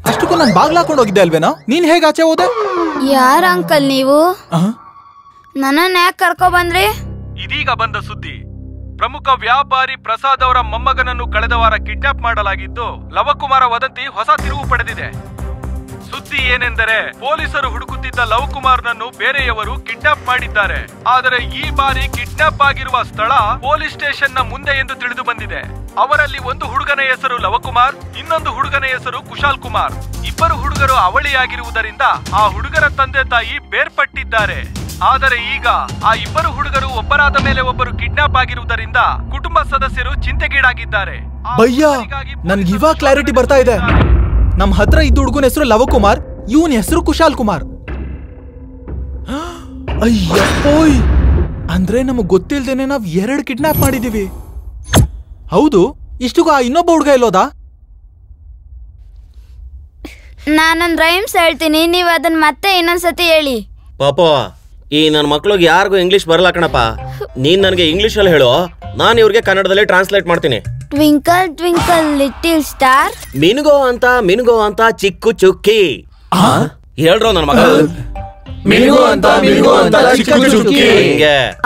ಅಷ್ಟಕ್ಕೂ ನಾನು ಬಾಗ್ಲ ಹಾಕೊಂಡು ಹೋಗಿದ್ದೆ ಅಲ್ವೇನೋ? ನೀನ್ ಹೇಗೆ ಆಚೆ ಹೋದೆ? ಯಾರ ಅಂಕಲ್ ನೀವು? ನನ್ನನ್ನ ಯಾಕೆ ಕರ್ಕೊ ಬಂದ್ರಿ? ಇದೀಗ ಬಂದ ಸುದ್ದಿ. ಪ್ರಮುಖ ವ್ಯಾಪಾರಿ ಪ್ರಸಾದ್ ಅವರ ಮೊಮ್ಮಗನನ್ನು ಕಳೆದ ವಾರ ಕಿಡ್ನಾಪ್ ಮಾಡಲಾಗಿದ್ದು, ಲವಕುಮಾರ ವದಂತಿ ಹೊಸ ತಿರುವು ಪಡೆದಿದೆ. ಸುದ್ದಿ ಏನೆಂದರೆ, ಪೊಲೀಸರು ಹುಡುಕುತ್ತಿದ್ದ ಲವಕುಮಾರ್ನನ್ನು ಬೇರೆಯವರು ಕಿಡ್ನಾಪ್ ಮಾಡಿದ್ದಾರೆ. ಆದರೆ ಈ ಬಾರಿ ಕಿಡ್ನಾಪ್ ಆಗಿರುವ ಸ್ಥಳ ಪೊಲೀಸ್ ಸ್ಟೇಷನ್ ನ ಮುಂದೆ ಎಂದು ತಿಳಿದು ಬಂದಿದೆ. ಅವರಲ್ಲಿ ಒಂದು ಹುಡುಗನ ಹೆಸರು ಲವಕುಮಾರ್, ಇನ್ನೊಂದು ಹುಡುಗನ ಹೆಸರು ಕುಶಾಲ್ ಕುಮಾರ್. ಇಬ್ಬರು ಹುಡುಗರು ಅವಳಿಯಾಗಿರುವುದರಿಂದ ಆ ಹುಡುಗರ ತಂದೆ ತಾಯಿ ಬೇರ್ಪಟ್ಟಿದ್ದಾರೆ. ಆದರೆ ಈಗ ಆ ಇಬ್ಬರು ಹುಡುಗರು ಒಬ್ಬರಾದ ಮೇಲೆ ಒಬ್ಬರು ಕಿಡ್ನಾಪ್ ಆಗಿರುವುದರಿಂದ ಕುಟುಂಬ ಸದಸ್ಯರು ಚಿಂತೆಗೀಡಾಗಿದ್ದಾರೆ. ಭಯ್ಯ, ನನ್ಗೆ ಇವಾಗ ಕ್ಲಾರಿಟಿ ಬರ್ತಾ ಇದೆ. ನಮ್ ಹತ್ರ ಇದ್ದ ಹುಡುಗನ ಹೆಸರು ಲವಕುಮಾರ್, ಇವನ್ ಹೆಸರು ಕುಶಾಲ್ ಕುಮಾರ್. ಅಯ್ಯಪ್ಪೋಯ್, ಅಂದ್ರೆ ನಮಗ್ ಗೊತ್ತಿಲ್ದೇನೆ ನಾವ್ 2 ಕಿಡ್ನಾಪ್ ಮಾಡಿದೀವಿ. ಹೌದು, ಇಷ್ಟುಗೂ ಆ ಇನ್ನೊಬ್ಬ ಹುಡುಗ ಎಲ್ಲೋದಾ? ನಾನೊಂದ್ ರೈಮ್ಸ್ ಹೇಳ್ತೀನಿ, ನೀವ್ ಅದನ್ನ ಮತ್ತೆ ಇನ್ನೊಂದ್ಸತಿ ಹೇಳಿ. ಪಾಪ, ಈ ನನ್ನ ಮಕ್ಳಿಗೆ ಯಾರಿಗೂ ಇಂಗ್ಲಿಷ್ ಬರಲ್ಲ ಕಣಪ್ಪ. ನೀನ್ ನನಗೆ ಇಂಗ್ಲಿಷ್ ಅಲ್ಲಿ ಹೇಳು, ನಾನು ಇವ್ರಿಗೆ ಕನ್ನಡದಲ್ಲಿ ಟ್ರಾನ್ಸ್ಲೇಟ್ ಮಾಡ್ತೀನಿ. ಟ್ವಿಂಕಲ್ ಟ್ವಿಂಕಲ್ ಲಿಟಲ್ ಸ್ಟಾರ್, ಮಿನುಗೋ ಅಂತ ಚಿಕ್ಕು ಚುಕ್ಕಿ. ಹೇಳ್ರೋ ನನ್ನ ಮಗ. ಮಿನುಗೋ ಅಂತ ಚಿಕ್ಕು ಚುಕ್ಕಿ.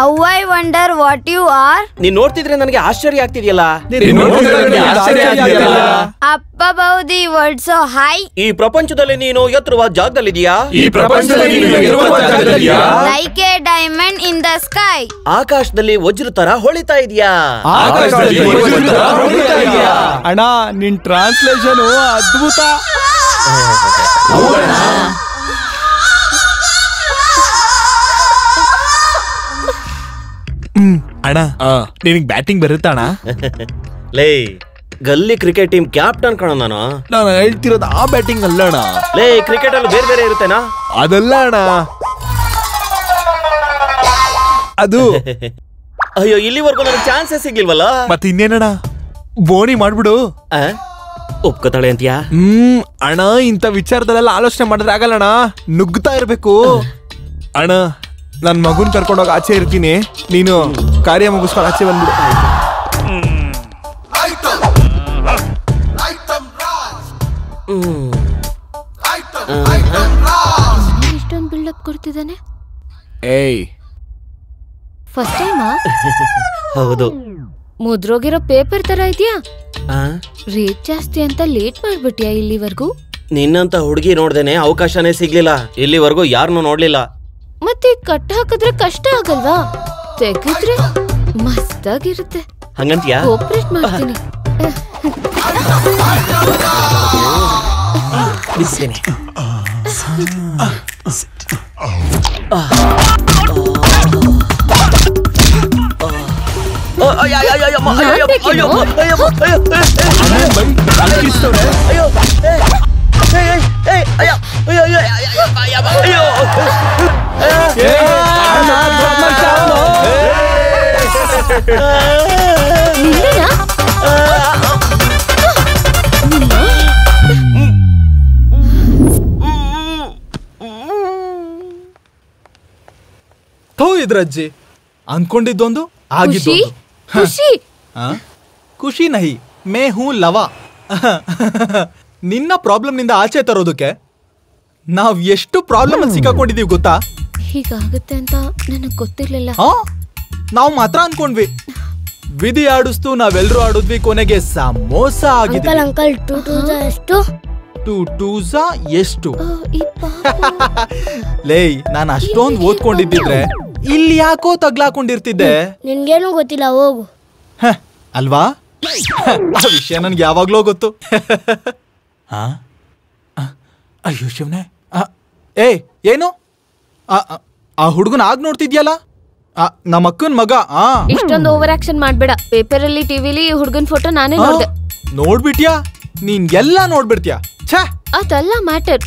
How I wonder what you are. ನೀನ್ ನೋಡ್ತಿದ್ರೆ ನನಗೆ ಆಶ್ಚರ್ಯ ಆಗ್ತಿದೆಯಲ್ಲ. ಅಪ್ಪ ಬೌದಿ ವರ್ಡ್ ಸೋ ಹೈ. ಈ ಪ್ರಪಂಚದಲ್ಲಿ ನೀನು ಎತ್ತರವಾದ ಜಾಗದಲ್ಲಿದೀಯಾ? Like a diamond in the sky. ಆಕಾಶದಲ್ಲಿ ವಜ್ರ ತರ ಹೊಳಿತಾ ಇದೀಯಾ? ಅಣ್ಣ, ನಿನ್ ಟ್ರಾನ್ಸ್ಲೇಷನ್ ಅದ್ಭುತ. ಅಣ್ಣ, ನಿನಗೆ ಬ್ಯಾಟಿಂಗ್ ಬರುತ್ತಾ ಅಣ್ಣ? ಲೇ, ಗಲ್ಲಿ ಕ್ರಿಕೆಟ್ ಟೀಮ್ ಕ್ಯಾಪ್ಟನ್ ಕಣ ನಾನು. ನಾನು ಹೇಳ್ತಿರೋದು ಆ ಬ್ಯಾಟಿಂಗ್ ಅಲ್ಲ ಅಣ್ಣ. ಲೇ, ಕ್ರಿಕೆಟ್ ಅಲ್ಲಿ ಬೇರೆ ಬೇರೆ ಇರುತ್ತೇನಾ? ಅದಲ್ಲ ಅಣ್ಣ, ಅದು. ಅಯ್ಯೋ, ಇಲ್ಲಿವರೆಗೂ ನನಗೆ ಚಾನ್ಸಸ್ ಸಿಗ್ಲಿಲ್ವಲ್ಲ. ಮತ್ತೆ ಇನ್ನೇನಣ್ಣ, ಬೋಣಿ ಮಾಡ್ಬಿಡು. ಒಪ್ಕೋತಾಳೆ ಅಂತೀಯಾ? ಅಣ್ಣ, ಇಂಥ ವಿಚಾರದಲ್ಲೆಲ್ಲ ಆಲೋಚನೆ ಮಾಡಿದ್ರೆ ಆಗಲ್ಲಣ್ಣ, ನುಗ್ಗುತ್ತಾ ಇರ್ಬೇಕು. ಅಣ್ಣ, ನನ್ ಮಗುನ್ ಕರ್ಕೊಂಡೋಗಿ ಆಚೆ ಇರ್ತೀನಿ, ನೀನು ಕಾರ್ಯ ಮುಗಿಸ್ಕೊಂಡು ಆಚೆ ಬಂದ್ಬಿಡು. ಇಷ್ಟೊಂದು ಬಿಲ್ಡಪ್ ಕೊಡ್ತಿದ್ದಾನೆ. ಏಯ್, ಫಸ್ಟ್ ಟೈಮಾ? ಹೌದು. ಮುದ್ರೋಗಿರೋ ಪೇಪರ್ ತರ ಇದೆಯಾ? ರೇಟ್ ಜಾಸ್ತಿ ಅಂತ ಲೇಟ್ ಮಾಡ್ಬಿಟ್ಯಾ ಇಲ್ಲಿವರೆಗೂ? ನಿನ್ನಂತ ಹುಡುಗಿ ನೋಡ್ದೇನೆ ಅವಕಾಶನೇ ಸಿಗ್ಲಿಲ್ಲ. ಇಲ್ಲಿವರೆಗೂ ಯಾರನ್ನೂ ನೋಡ್ಲಿಲ್ಲ. ಮತ್ತೆ ಕಟ್ ಹಾಕಿದ್ರೆ ಕಷ್ಟ ಆಗಲ್ವಾ? ತೆಗೆದ್ರೆ ಮಸ್ತಾಗಿರುತ್ತೆ. ಹಂಗಂತೀಯಾ? ಕೋಪರೇಟ್ ಮಾಡ್ತೀನಿ. ಇದ್ರಜ್ಜಿ ಅನ್ಕೊಂಡಿದ್ದೊಂದು ಆಗಿದ್ದೊಂದು. ಖುಷಿ ನಹಿ ಮೇ ಹೂ ಲವ. ನಿನ್ನ ಪ್ರಾಬ್ಲಮ್ ನಿಂದ ಆಚೆ ತರೋದಕ್ಕೆ ನಾವ್ ಎಷ್ಟು ಪ್ರಾಬ್ಲಮ್ ಸಿಕ್ಕಾಕೊಂಡಿದೀವಿ ಗೊತ್ತಾ? ಹೀಗಾಗುತ್ತೆ ಅಂತ ನನಗ್ ಗೊತ್ತಿರ್ಲಿಲ್ಲ. ನಾವ್ ಮಾತ್ರ ಅನ್ಕೊಂಡ್ವಿ. ವಿಧಿ ಆಡಿಸ್ತು ನಾವೆಲ್ಲರೂ ಆಡಿದ್ವಿ, ಕೊನೆಗೆ ಸಮೋಸ ಆಗಿದೆ. ಅಂಕಲ್ 2 2 ಎಷ್ಟು? 2 2 ಎಷ್ಟು? ಲೇ, ನಾನು ಅಷ್ಟೊಂದು ಓದ್ಕೊಂಡಿದ್ದಿದ್ರೆ ಇಲ್ಲಿ ಯಾಕೋ ತಗ್ಲಾಕೊಂಡಿರ್ತಿದ್ದೆ. ನಿನ್ಗೇನು ಗೊತ್ತಿಲ್ಲ, ಹೋಗು. ಅಲ್ವಾ? ಆ ವಿಷಯ ನನ್ಗೆ ಯಾವಾಗ್ಲೋ ಗೊತ್ತು. ಅಯ್ಯೋ ಶಿವನೇ, ಏನು ಆ ಹುಡುಗನ ಆಗ್ ನೋಡ್ತಿದ್ಯಲ್ಲ, ನಮ್ಮ ಅಕ್ಕನ್ ಮಗ. ಇಷ್ಟೊಂದು ಓವರ್ ಆಕ್ಷನ್ ಮಾಡ್ಬೇಡ. ಪೇಪರ್ ಅಲ್ಲಿ ಟಿವಿಲಿ ಹುಡುಗನ್ ಫೋಟೋ ನಾನೇ ನೋಡ್ದೆ. ನೋಡ್ಬಿಟ್ಯಾ? ನೀನ್ ಎಲ್ಲಾ ನೋಡ್ಬಿಡ್ತೀಯ. ಅದಲ್ಲ ಮ್ಯಾಟರ್.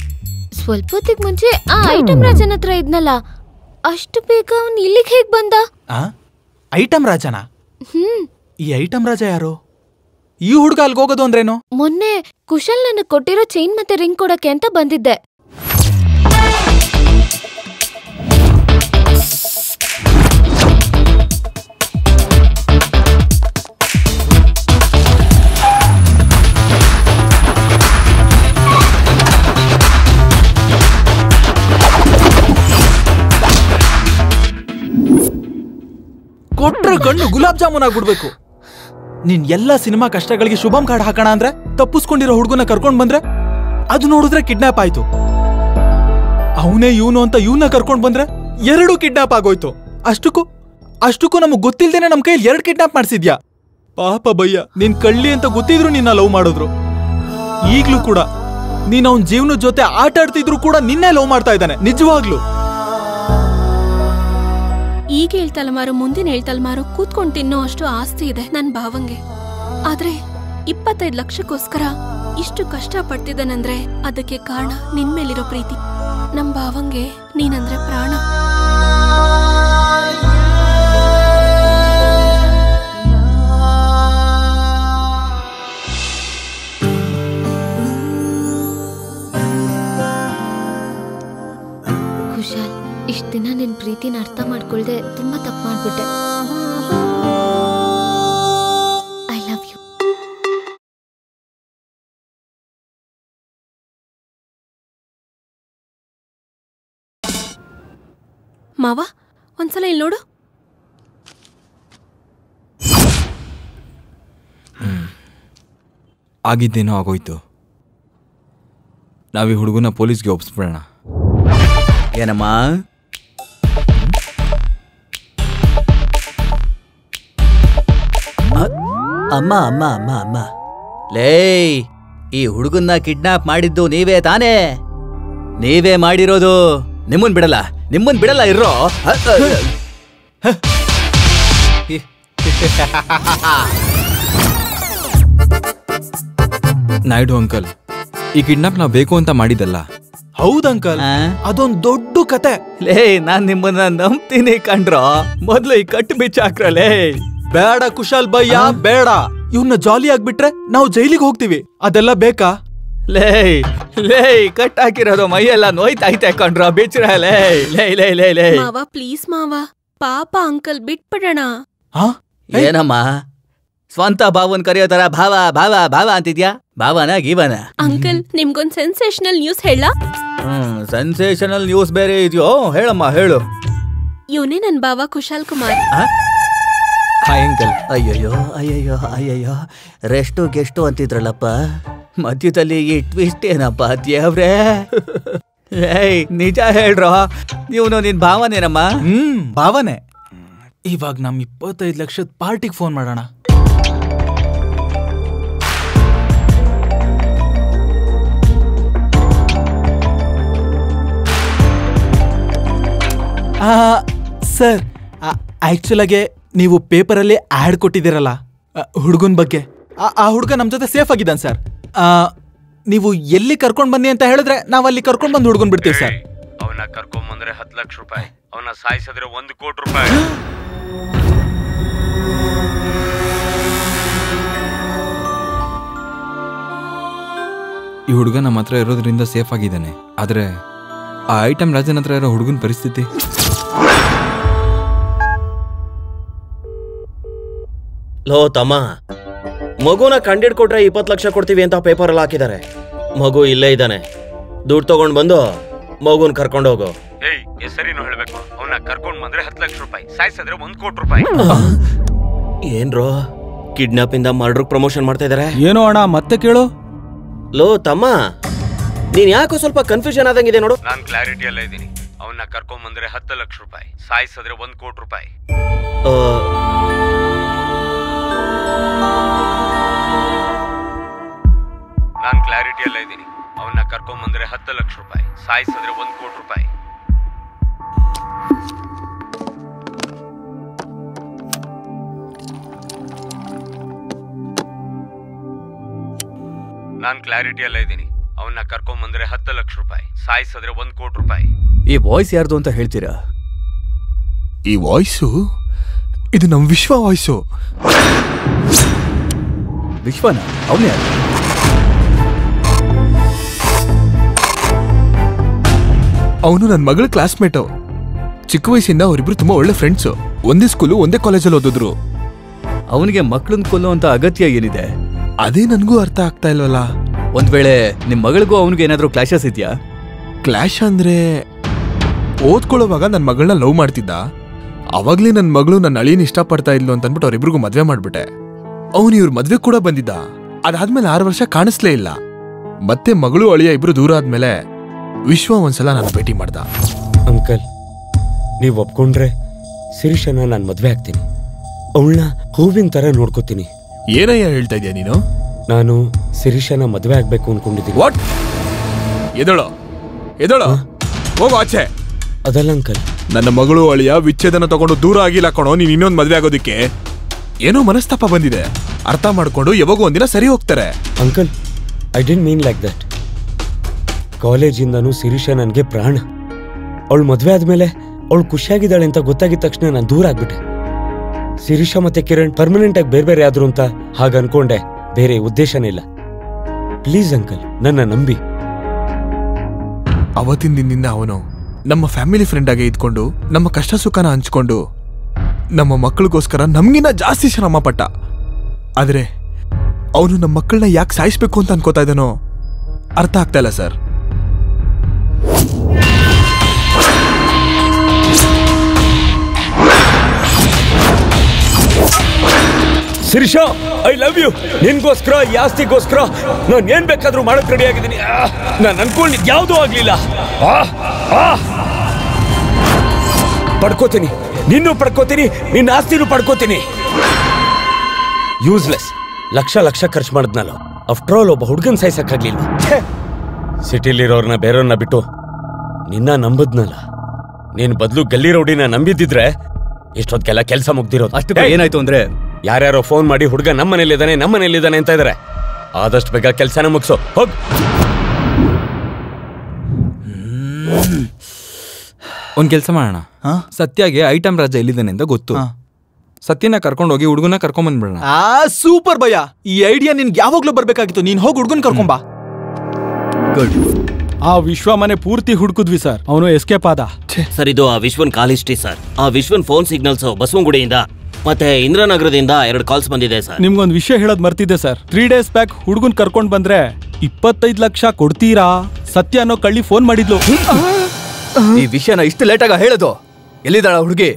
ಸ್ವಲ್ಪ ಹೊತ್ತಿಗೆ ಮುಂಚೆ ಆ ಐಟಮ್ ರಾಜನ್ ಹತ್ರ ಇದ್ನಲ್ಲ, ಅಷ್ಟು ಬೇಗ ಅವ್ನು ಇಲ್ಲಿಗೆ ಹೇಗ್ ಬಂದ? ಐಟಮ್ ರಾಜನ? ಈ ಐಟಮ್ ರಾಜ ಯಾರು? ಈ ಹುಡುಗ ಅಲ್ಗೋಗೋದು ಹೋಗೋದು ಅಂದ್ರೇನು? ಮೊನ್ನೆ ಕುಶಲ್ ನನಗ್ ಕೊಟ್ಟಿರೋ ಚೈನ್ ಮತ್ತೆ ರಿಂಗ್ ಕೊಡಕ್ಕೆ ಅಂತ ಬಂದಿದ್ದೆ. ಕೊಟ್ರೆ ಕಣ್ಣು ಗುಲಾಬ್ ಜಾಮೂನ್ ಆಗ್ಬಿಡ್ಬೇಕು. ನೀನ್ ಎಲ್ಲಾ ಸಿನಿಮಾ ಕಷ್ಟಗಳಿಗೆ ಶುಭಂ ಕಾರ್ಡ್ ಹಾಕೋಣ ಅಂದ್ರೆ ತಪ್ಪಿಸ್ಕೊಂಡಿರೋ ಹುಡುಗನ ಕರ್ಕೊಂಡ್ ಬಂದ್ರೆ ಅದು ನೋಡಿದ್ರೆ ಕಿಡ್ನಾಪ್ ಆಯ್ತು. ಅವನೇ ಇವನು ಅಂತ ಇವನ್ನ ಕರ್ಕೊಂಡ್ ಬಂದ್ರೆ 2 ಕಿಡ್ನಾಪ್ ಆಗೋಯ್ತು. ಅಷ್ಟಕ್ಕೂ ನಮಗ್ ಗೊತ್ತಿಲ್ದೇನೆ ನಮ್ ಕೈಯಲ್ಲಿ 2 ಕಿಡ್ನಾಪ್ ಮಾಡ್ಸಿದ್ಯಾ. ಪಾಪ ಭಯ್ಯ, ನೀನ್ ಕಳ್ಳಿ ಅಂತ ಗೊತ್ತಿದ್ರು ನಿನ್ನ ಲವ್ ಮಾಡಿದ್ರು. ಈಗ್ಲೂ ಕೂಡ ನೀನ್ ಅವನ್ ಜೀವನದ ಜೊತೆ ಆಟ ಆಡ್ತಿದ್ರು ಕೂಡ ನಿನ್ನೆ ಲವ್ ಮಾಡ್ತಾ ಇದ್ದಾನೆ. ನಿಜವಾಗ್ಲು ಈಗ ಹೇಳ್ತಲ್ಮಾರು ಮುಂದಿನ ಹೇಳ್ತಲ್ಮಾರು ಕೂತ್ಕೊಂಡ್ ತಿನ್ನೋ ಅಷ್ಟು ಆಸ್ತಿ ಇದೆ ನನ್ ಭಾವಂಗೆ. ಆದ್ರೆ 25 ಲಕ್ಷಕ್ಕೋಸ್ಕರ ಇಷ್ಟು ಕಷ್ಟ ಪಡ್ತಿದ್ದಾನಂದ್ರೆ ಅದಕ್ಕೆ ಕಾರಣ ನಿನ್ ಮೇಲಿರೋ ಪ್ರೀತಿ. ನಮ್ ಭಾವಂಗೆ ನೀನಂದ್ರೆ ಪ್ರಾಣ. ಕುಶಾಲ್, ಇಷ್ಟ ದಿನ ನಿನ್ ಪ್ರೀತಿನ ಅರ್ಥ ಮಾಡ್ಕೊಳ್ದೆ ತುಂಬಾ ತಪ್ಪು ಮಾಡ್ಬಿಟ್ಟೆ. I love you. ಮಾವ, ಒಂದ್ಸಲ ಇಲ್ಲಿ ನೋಡು. ಆಗಿದ್ದೇನೋ ಆಗೋಯ್ತು. ನಾವೀ ಹುಡುಗನ ಪೊಲೀಸ್ಗೆ ಒಪ್ಪಿಸ್ಬಿಡೋಣ. ಏನಮ್ಮ? ಅಮ್ಮ ಅಮ್ಮ ಅಮ್ಮ ಅಮ್ಮ ಲೇ, ಈ ಹುಡುಗನ್ನ ಕಿಡ್ನಾಪ್ ಮಾಡಿದ್ದು ನೀವೇ ತಾನೇ? ನೀವೇ ಮಾಡಿರೋದು. ನಿಮ್ಮನ್ ಬಿಡಲ್ಲ ಇರೋ. ನಾಯ್ಡು ಅಂಕಲ್, ಈ ಕಿಡ್ನಾಪ್ ನಾವು ಬೇಕು ಅಂತ ಮಾಡಿದಲ್ಲ. ಹೌದಂಕಲ್, ಅದೊಂದ್ ದೊಡ್ಡ ಕತೆ. ಲೇ, ನಾನ್ ನಿಮ್ಮನ್ನ ನಂಬ್ತೀನಿ ಕಂಡ್ರೋ. ಮೊದ್ಲು ಈ ಕಟ್ಟು ಬಿಚ್ಚಾಕ್ರಲೇ. ಬೇಡ ಕುಶಾಲ್ ಭಯ್ಯ, ಬೇಡ. ಇವ್ನ ಜಾಲಿ ಆಗ್ಬಿಟ್ರೆ ನಾವು ಜೈಲಿಗೆ ಹೋಗ್ತೀವಿ. ಅದೆಲ್ಲ ಬೇಕಾ? ಲೇ ಕಟ್ ಹಾಕಿರೋದು ಮೈಯೆಲ್ಲ ನೋಯ್ತೈತೆ ಕಂಡ್ರೋ. ಬಿಚ್ರ ಲೇ. ಮಾವ ಪ್ಲೀಸ್ ಮಾವ, ಪಾಪ ಅಂಕಲ್ ಬಿಟ್ಬಿಡೋಣ. ಏನಮ್ಮ ಸ್ವಂತ ಭಾವನ್ ಕರೆಯೋ ತರ ಭಾವ ಭಾವ ಭಾವ ಅಂತಿದ್ಯಾ? ಭಾವನ ಗೀವನ? ಅಂಕಲ್, ನಿಮ್ಗೊಂದ್ ಸೆನ್ಸೇಷನಲ್ ನ್ಯೂಸ್ ಹೇಳ? ಸೆನ್ಸೇಷನಲ್ ನ್ಯೂಸ್ ಬೇರೆ ಇದೆಯೋ? ಹೇಳಮ್ಮ, ಹೇಳು. ಇವನೇ ನನ್ ಭಾವ ಕುಶಾಲ್ ಕುಮಾರ್. ಅಯ್ಯಯ್ಯೋ ರೆಸ್ಟು ಗೆಸ್ಟು ಅಂತಿದ್ರಲ್ಲಪ್ಪ, ಮಧ್ಯದಲ್ಲಿ ಈ ಟ್ವಿಸ್ಟ್ ಏನಪ್ಪ ದೇವ್ರೇ? ನಿಜ ಹೇಳ್ರೋ, ನೀವನು ನಿನ್ ಭಾವನೇನಮ್ಮ? ಭಾವನೆ. ಇವಾಗ ನಮ್ 25 ಲಕ್ಷದ ಪಾರ್ಟಿಗೆ ಫೋನ್ ಮಾಡೋಣ. ಸರ್, ಆಕ್ಚುಲ್ ಆಗಿ ನೀವು ಪೇಪರಲ್ಲಿ ಆಡ್ ಕೊಟ್ಟಿದ್ದೀರಲ್ಲ ಹುಡುಗನ ಬಗ್ಗೆ, ಆ ಹುಡುಗ ನಮ್ ಜೊತೆ ಸೇಫ್ ಆಗಿದ್ದಾನೆ ಸರ್. ನೀವು ಎಲ್ಲಿ ಕರ್ಕೊಂಡ್ ಬನ್ನಿ ಅಂತ ಹೇಳಿದ್ರೆ ನಾವ್ ಅಲ್ಲಿ ಕರ್ಕೊಂಡ್ ಬಂದು ಹುಡುಗನ್ ಬಿಡ್ತೀವಿ ಸರ್. ಅವನ ಕರ್ಕೊಂಡ್ ಬಂದ್ರೆ 10 ಲಕ್ಷ ರೂಪಾಯಿ, ಅವನ ಸಾಯಿಸಿದ್ರೆ 1 ಕೋಟಿ ರೂಪಾಯಿ. ಈ ಹುಡುಗ ನಮ್ಮ ಹತ್ರ ಇರೋದ್ರಿಂದ ಸೇಫ್ ಆಗಿದ್ದಾನೆ. ಆದ್ರೆ ಆ ಐಟಮ್ ರಾಜನ್ ಹತ್ರ ಇರೋ ಹುಡುಗನ ಪರಿಸ್ಥಿತಿ. ಲೋ ತಮ್ಮ, ಮಗುನ ಕಂಡಿಡ್ಕೊಟ್ರೆ 20 ಲಕ್ಷ ಕೊಡ್ತೀವಿ ಅಂತ ಪೇಪರ್ ಅಲ್ಲಿ ಹಾಕಿದ್ದಾರೆ. ಮಗು ಇಲ್ಲೇ ಇದ್ದಾನೆ. ದುಡ್ಡು ತಗೊಂಡ್ ಬಂದು ಮಗುನ್ ಕರ್ಕೊಂಡು ಹೋಗು. ಏಯ್ ಹೆಸರಿನೂ ಹೇಳ್ಬೇಕು. ಅವನ್ನ ಕರ್ಕೊಂಡ್ ಬಂದ್ರೆ 10 ಲಕ್ಷ ರೂಪಾಯಿ, ಸಾಯಿಸಿದ್ರೆ 1 ಕೋಟಿ ರೂಪಾಯಿ. ಏನ್ರೋ ಕಿಡ್ನಾಪ್ ಇಂದ ಮರ್ಡರ್ ಪ್ರಮೋಷನ್ ಮಾಡ್ತಾ ಇದಾರೆ? ಏನೋ ಅಣ್ಣ, ಮತ್ತೆ ಕೇಳು. ಲೋ ತಮ್ಮ, ನೀನ್ ಯಾಕೋ ಸ್ವಲ್ಪ ಕನ್ಫ್ಯೂಷನ್ ಆದಂಗಿದೆ ನೋಡು. ನಾನ್ ಕ್ಲಾರಿಟಿ ಅಲ್ಲ ಇದ್ದೀನಿ. ಅವನ್ನ ಕರ್ಕೊಂಡ್ ಬಂದ್ರೆ 10 ಲಕ್ಷ ರೂಪಾಯಿ, ಸಾಯಿಸಿದ್ರೆ 1 ಕೋಟಿ ರೂಪಾಯಿ. ನಾನ್ ಕ್ಲಾರಿಟಿ ಅಲ್ಲ ಇದ್ದೀನಿ. ಅವನ್ನ ಕರ್ಕೊಂಡ್ ಬಂದ್ರೆ 10 ಲಕ್ಷ ರೂಪಾಯಿ, ಸಾಯಿಸಿದ್ರೆ 1 ಕೋಟಿ ರೂಪಾಯಿ. ನಾನ್ ಕ್ಲಾರಿಟಿ ಅಲ್ಲ ಇದ್ದೀನಿ. ಅವನ್ನ ಕರ್ಕೊಂಡ್ ಬಂದ್ರೆ 10 ಲಕ್ಷ ರೂಪಾಯಿ, ಸಾಯಿಸಿದ್ರೆ 1 ಕೋಟಿ ರೂಪಾಯಿ. ಈ ವಾಯ್ಸ್ ಯಾರ್ದು ಅಂತ ಹೇಳ್ತೀರಾ? ಈ ವಾಯ್ಸು ಇದು ನಮ್ ವಿಶ್ವ ವಾಯ್ಸು. ವಿಶ್ವನ? ಅವನೇ ಯಾರು? ಅವನು ನನ್ನ ಮಗಳ ಕ್ಲಾಸ್ಮೇಟು. ಚಿಕ್ಕ ವಯಸ್ಸಿಂದ ಅವರಿಬ್ರು ತುಂಬಾ ಒಳ್ಳೆ ಫ್ರೆಂಡ್ಸು. ಒಂದೇ ಸ್ಕೂಲು, ಒಂದೇ ಕಾಲೇಜಲ್ಲಿ ಓದಿದ್ರು. ಅವನಿಗೆ ಮಕ್ಕಳನ್ನ ಕೊಲ್ಲೋ ಅಂತ ಅಗತ್ಯ ಏನಿದೆ? ಅದೇ ನನಗೂ ಅರ್ಥ ಆಗ್ತಾ ಇಲ್ವಲ್ಲ. ಒಂದ್ ವೇಳೆ ನಿಮ್ ಮಗಳಿಗೂ ಅವನಿಗೆ ಏನಾದ್ರೂ ಕ್ಲಾಶಸ್ ಇದೆಯಾ? ಕ್ಲಾಶ್ ಅಂದ್ರೆ ಓದ್ಕೊಳ್ಳೋವಾಗ ನನ್ನ ಮಗಳನ್ನ ಲವ್ ಮಾಡ್ತಿದ್ದ. ಅವಾಗ್ಲೇ ನನ್ನ ಮಗಳು ನನ್ನ ಅಳಿಯನ್ ಇಷ್ಟಪಡ್ತಾ ಇದ್ಲು ಅಂತ ಅಂದ್ಬಿಟ್ಟು ಅವ್ರಿಬ್ರಿಗೂ ಮದ್ವೆ ಮಾಡ್ಬಿಟ್ಟೆ. ಅವನು ಇವ್ರ ಮದ್ವೆ ಕೂಡ ಬಂದಿದ್ದ. ಅದಾದ್ಮೇಲೆ 6 ವರ್ಷ ಕಾಣಿಸ್ಲೇ ಇಲ್ಲ. ಮತ್ತೆ ಮಗಳು ಅಳಿಯ ಇಬ್ರು ದೂರ ಆದ್ಮೇಲೆ ವಿಶ್ವ ಒಂದ್ಸಲ ನಾನು ಭೇಟಿ ಮಾಡ್ದ. ಅಂಕಲ್, ನೀವ್ ಒಪ್ಕೊಂಡ್ರೆ ಶಿರೀಷನ ನಾನು ಮದ್ವೆ ಆಗ್ತೀನಿ. ಅವಳನ್ನ ಹೂವಿನ ತರ ನೋಡ್ಕೋತೀನಿ. ಏನಯ್ಯ ಹೇಳ್ತಾ ಇದೀಯ ನೀನು? ನಾನು ಶಿರೀಷನ ಮದ್ವೆ ಆಗ್ಬೇಕು ಅನ್ಕೊಂಡಿದ್ದೀನಿ. ವಾಟ್? ಎದಳೋ ಹೋಗೋ ಆಚೆ. ಅದಲ್ಲ ಅಂಕಲ್, ನನ್ನ ಮಗಳು ಅಳಿಯ ವಿಚ್ಛೇದನ ತಗೊಂಡು ದೂರ ಆಗಿಲ್ಲ ಕಣೋ. ನೀನ್ ಇನ್ನೊಂದು ಮದ್ವೆ ಆಗೋದಿಕ್ಕೆ ಏನೋ ಮನಸ್ತಾಪ ಬಂದಿದೆ. ಅರ್ಥ ಮಾಡ್ಕೊಂಡು ಯಾವಾಗೋ ಒಂದಿನ ಸರಿ ಹೋಗ್ತಾರೆ. Uncle, I didn't mean like that. ಕಾಲೇಜಿಂದನೂ ಶಿರೀಷ ನನ್ಗೆ ಪ್ರಾಣ. ಅವಳು ಮದ್ವೆ ಆದ್ಮೇಲೆ ಅವಳು ಖುಷಿಯಾಗಿದ್ದಾಳೆ ಅಂತ ಗೊತ್ತಾಗಿದ ತಕ್ಷಣ ನಾನು ದೂರ ಆಗ್ಬಿಟ್ಟೆ. ಶಿರೀಷ ಮತ್ತೆ ಕಿರಣ್ ಪರ್ಮನೆಂಟ್ ಆಗಿ ಬೇರೆ ಬೇರೆ ಆದ್ರು ಅಂತ ಹಾಗ ಅನ್ಕೊಂಡೆ. ಬೇರೆ ಉದ್ದೇಶನೇ ಇಲ್ಲ. ಪ್ಲೀಸ್ ಅಂಕಲ್, ನನ್ನ ನಂಬಿ. ಅವತ್ತಿನ ದಿನದಿಂದ ಅವನು ನಮ್ಮ ಫ್ಯಾಮಿಲಿ ಫ್ರೆಂಡ್ ಆಗಿ ಇದ್ಕೊಂಡು ನಮ್ಮ ಕಷ್ಟ ಸುಖನ ಹಂಚ್ಕೊಂಡು ನಮ್ಮ ಮಕ್ಕಳಿಗೋಸ್ಕರ ನಮ್ಗಿನ್ನ ಜಾಸ್ತಿ ಶ್ರಮ ಪಟ್ಟ. ಆದ್ರೆ ಅವನು ನಮ್ಮ ಮಕ್ಕಳನ್ನ ಯಾಕೆ ಸಾಯಿಸ್ಬೇಕು ಅಂತ ಅನ್ಕೋತಾ ಇದ್ದಾನೋ ಅರ್ಥ ಆಗ್ತಾ ಇಲ್ಲ sir. Shirisha, I love you. ನಿನ್ಗೋಸ್ಕರ, ಈ ಆಸ್ತಿಗೋಸ್ಕರ ನಾನು ಏನ್ ಬೇಕಾದ್ರೂ ಮಾಡಕ್ ರೆಡಿ ಆಗಿದ್ದೀನಿ. ನಾನು ಅನ್ಕೊಂಡಿದ್ ಯಾವುದೂ ಆಗ್ಲಿಲ್ಲ. ಪಡ್ಕೋತೀನಿ, ನಿನ್ನೂ ಪಡ್ಕೋತೀನಿ, ನಿನ್ನ ಆಸ್ತಿನೂ ಪಡ್ಕೋತೀನಿ. ಯೂಸ್ಲೆಸ್. ಲಕ್ಷ ಖರ್ಚು ಮಾಡಿದ್ನಲ್ಲ. ಆಫ್ಟರ್ ಆಲ್ ಒಬ್ಬ ಹುಡುಗನ್ ಸಾಯಿಸಕ್ಕಾಗ್ಲಿಲ್ವಾ? ಸಿಟಿಲಿರೋರ್ನ ಬೇರೆಯವ್ರನ್ನ ಬಿಟ್ಟು ನಿನ್ನ ನಂಬದ್ನಲ್ಲ. ನೀನ್ ಬದಲು ಗಲ್ಲಿ ರೌಡಿನ ನಂಬಿದ್ದಿದ್ರೆ ಇಷ್ಟೊತ್ತಿಗೆಲ್ಲ ಕೆಲಸ ಮುಗ್ದಿರೋದು. ಅಷ್ಟು ಏನಾಯ್ತು ಅಂದ್ರೆ ಯಾರ್ಯಾರೋ ಫೋನ್ ಮಾಡಿ ಹುಡುಗ ನಮ್ಮನೇಲಿದ್ದಾನೆ ಅಂತ ಇದಾರೆ. ಆದಷ್ಟು ಬೇಗ ಕೆಲಸನ ಮುಗಿಸೋ. ಹೋಗ್. ಒಂದ್ ಕೆಲಸ ಮಾಡೋಣ. ಸತ್ಯಾಗೆ ಐಟಮ್ ರಾಜ ಎಲ್ಲಿದ್ದಾನೆ ಅಂತ ಗೊತ್ತು. ಸತ್ಯನ ಕರ್ಕೊಂಡೋಗಿ ಹುಡುಗನ ಕರ್ಕೊಂಡ್ ಬಂದ್ಬಿಡೋಣ. ಸೂಪರ್ ಭಯ. ಈ ಐಡಿಯಾ ನಿನ್ಗೆ ಯಾವಾಗ್ಲೂ ಬರ್ಬೇಕಾಗಿತ್ತು. ನೀನ್ ಹೋಗಿ ಹುಡುಗನ್ ಕರ್ಕೊಂಬಾ. ಗುಡ್. ಆ ವಿಶ್ವ ಮನೆ ಪೂರ್ತಿ ಹುಡುಕುದ್ವಿ ಸರ್. ಅವನು ಎಸ್ಕೇಪ್ ಆದ. ಸರ್, ಇದು ಆ ವಿಶ್ವನ್ ಕಾಲ್ ಹಿಸ್ಟ್ರಿ ಸರ್. ಆ ವಿಶ್ವನ್ ಫೋನ್ ಸಿಗ್ನಲ್ಸ್ ಬಸವನಗುಡಿಯಿಂದ ಮತ್ತೆ ಇಂದ್ರನಗರದಿಂದ 2 ಕಾಲ್ಸ್ ಬಂದಿದೆ ಸರ್. ನಿಮ್ಗೊಂದು ವಿಷಯ ಹೇಳೋದ್ ಮರ್ತಿದ್ದೆ ಸರ್. 3 ಡೇಸ್ ಬ್ಯಾಕ್ ಹುಡುಗನ್ ಕರ್ಕೊಂಡ್ ಬಂದ್ರೆ 25 ಲಕ್ಷ ಕೊಡ್ತೀರಾ ಸತ್ಯ ಅನ್ನೋ ಕಳ್ಳಿ ಫೋನ್ ಮಾಡಿದ್ಲು. ಈ ವಿಷಯನ ಇಷ್ಟು ಲೇಟಾಗ ಹೇಳೋದು? ಎಲ್ಲಿದ್ದಾಳ ಹುಡುಗಿ?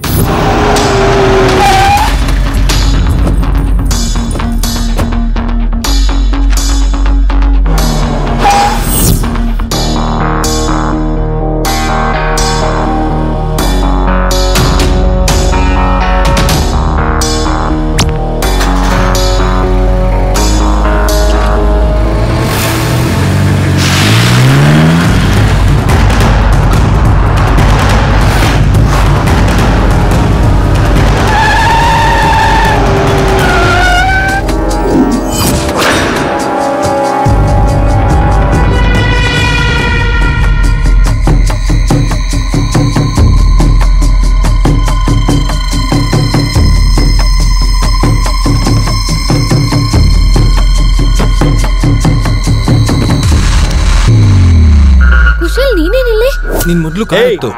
ನಿನ್ ಮೊದ್ಲು ಕಾಯ್ತು.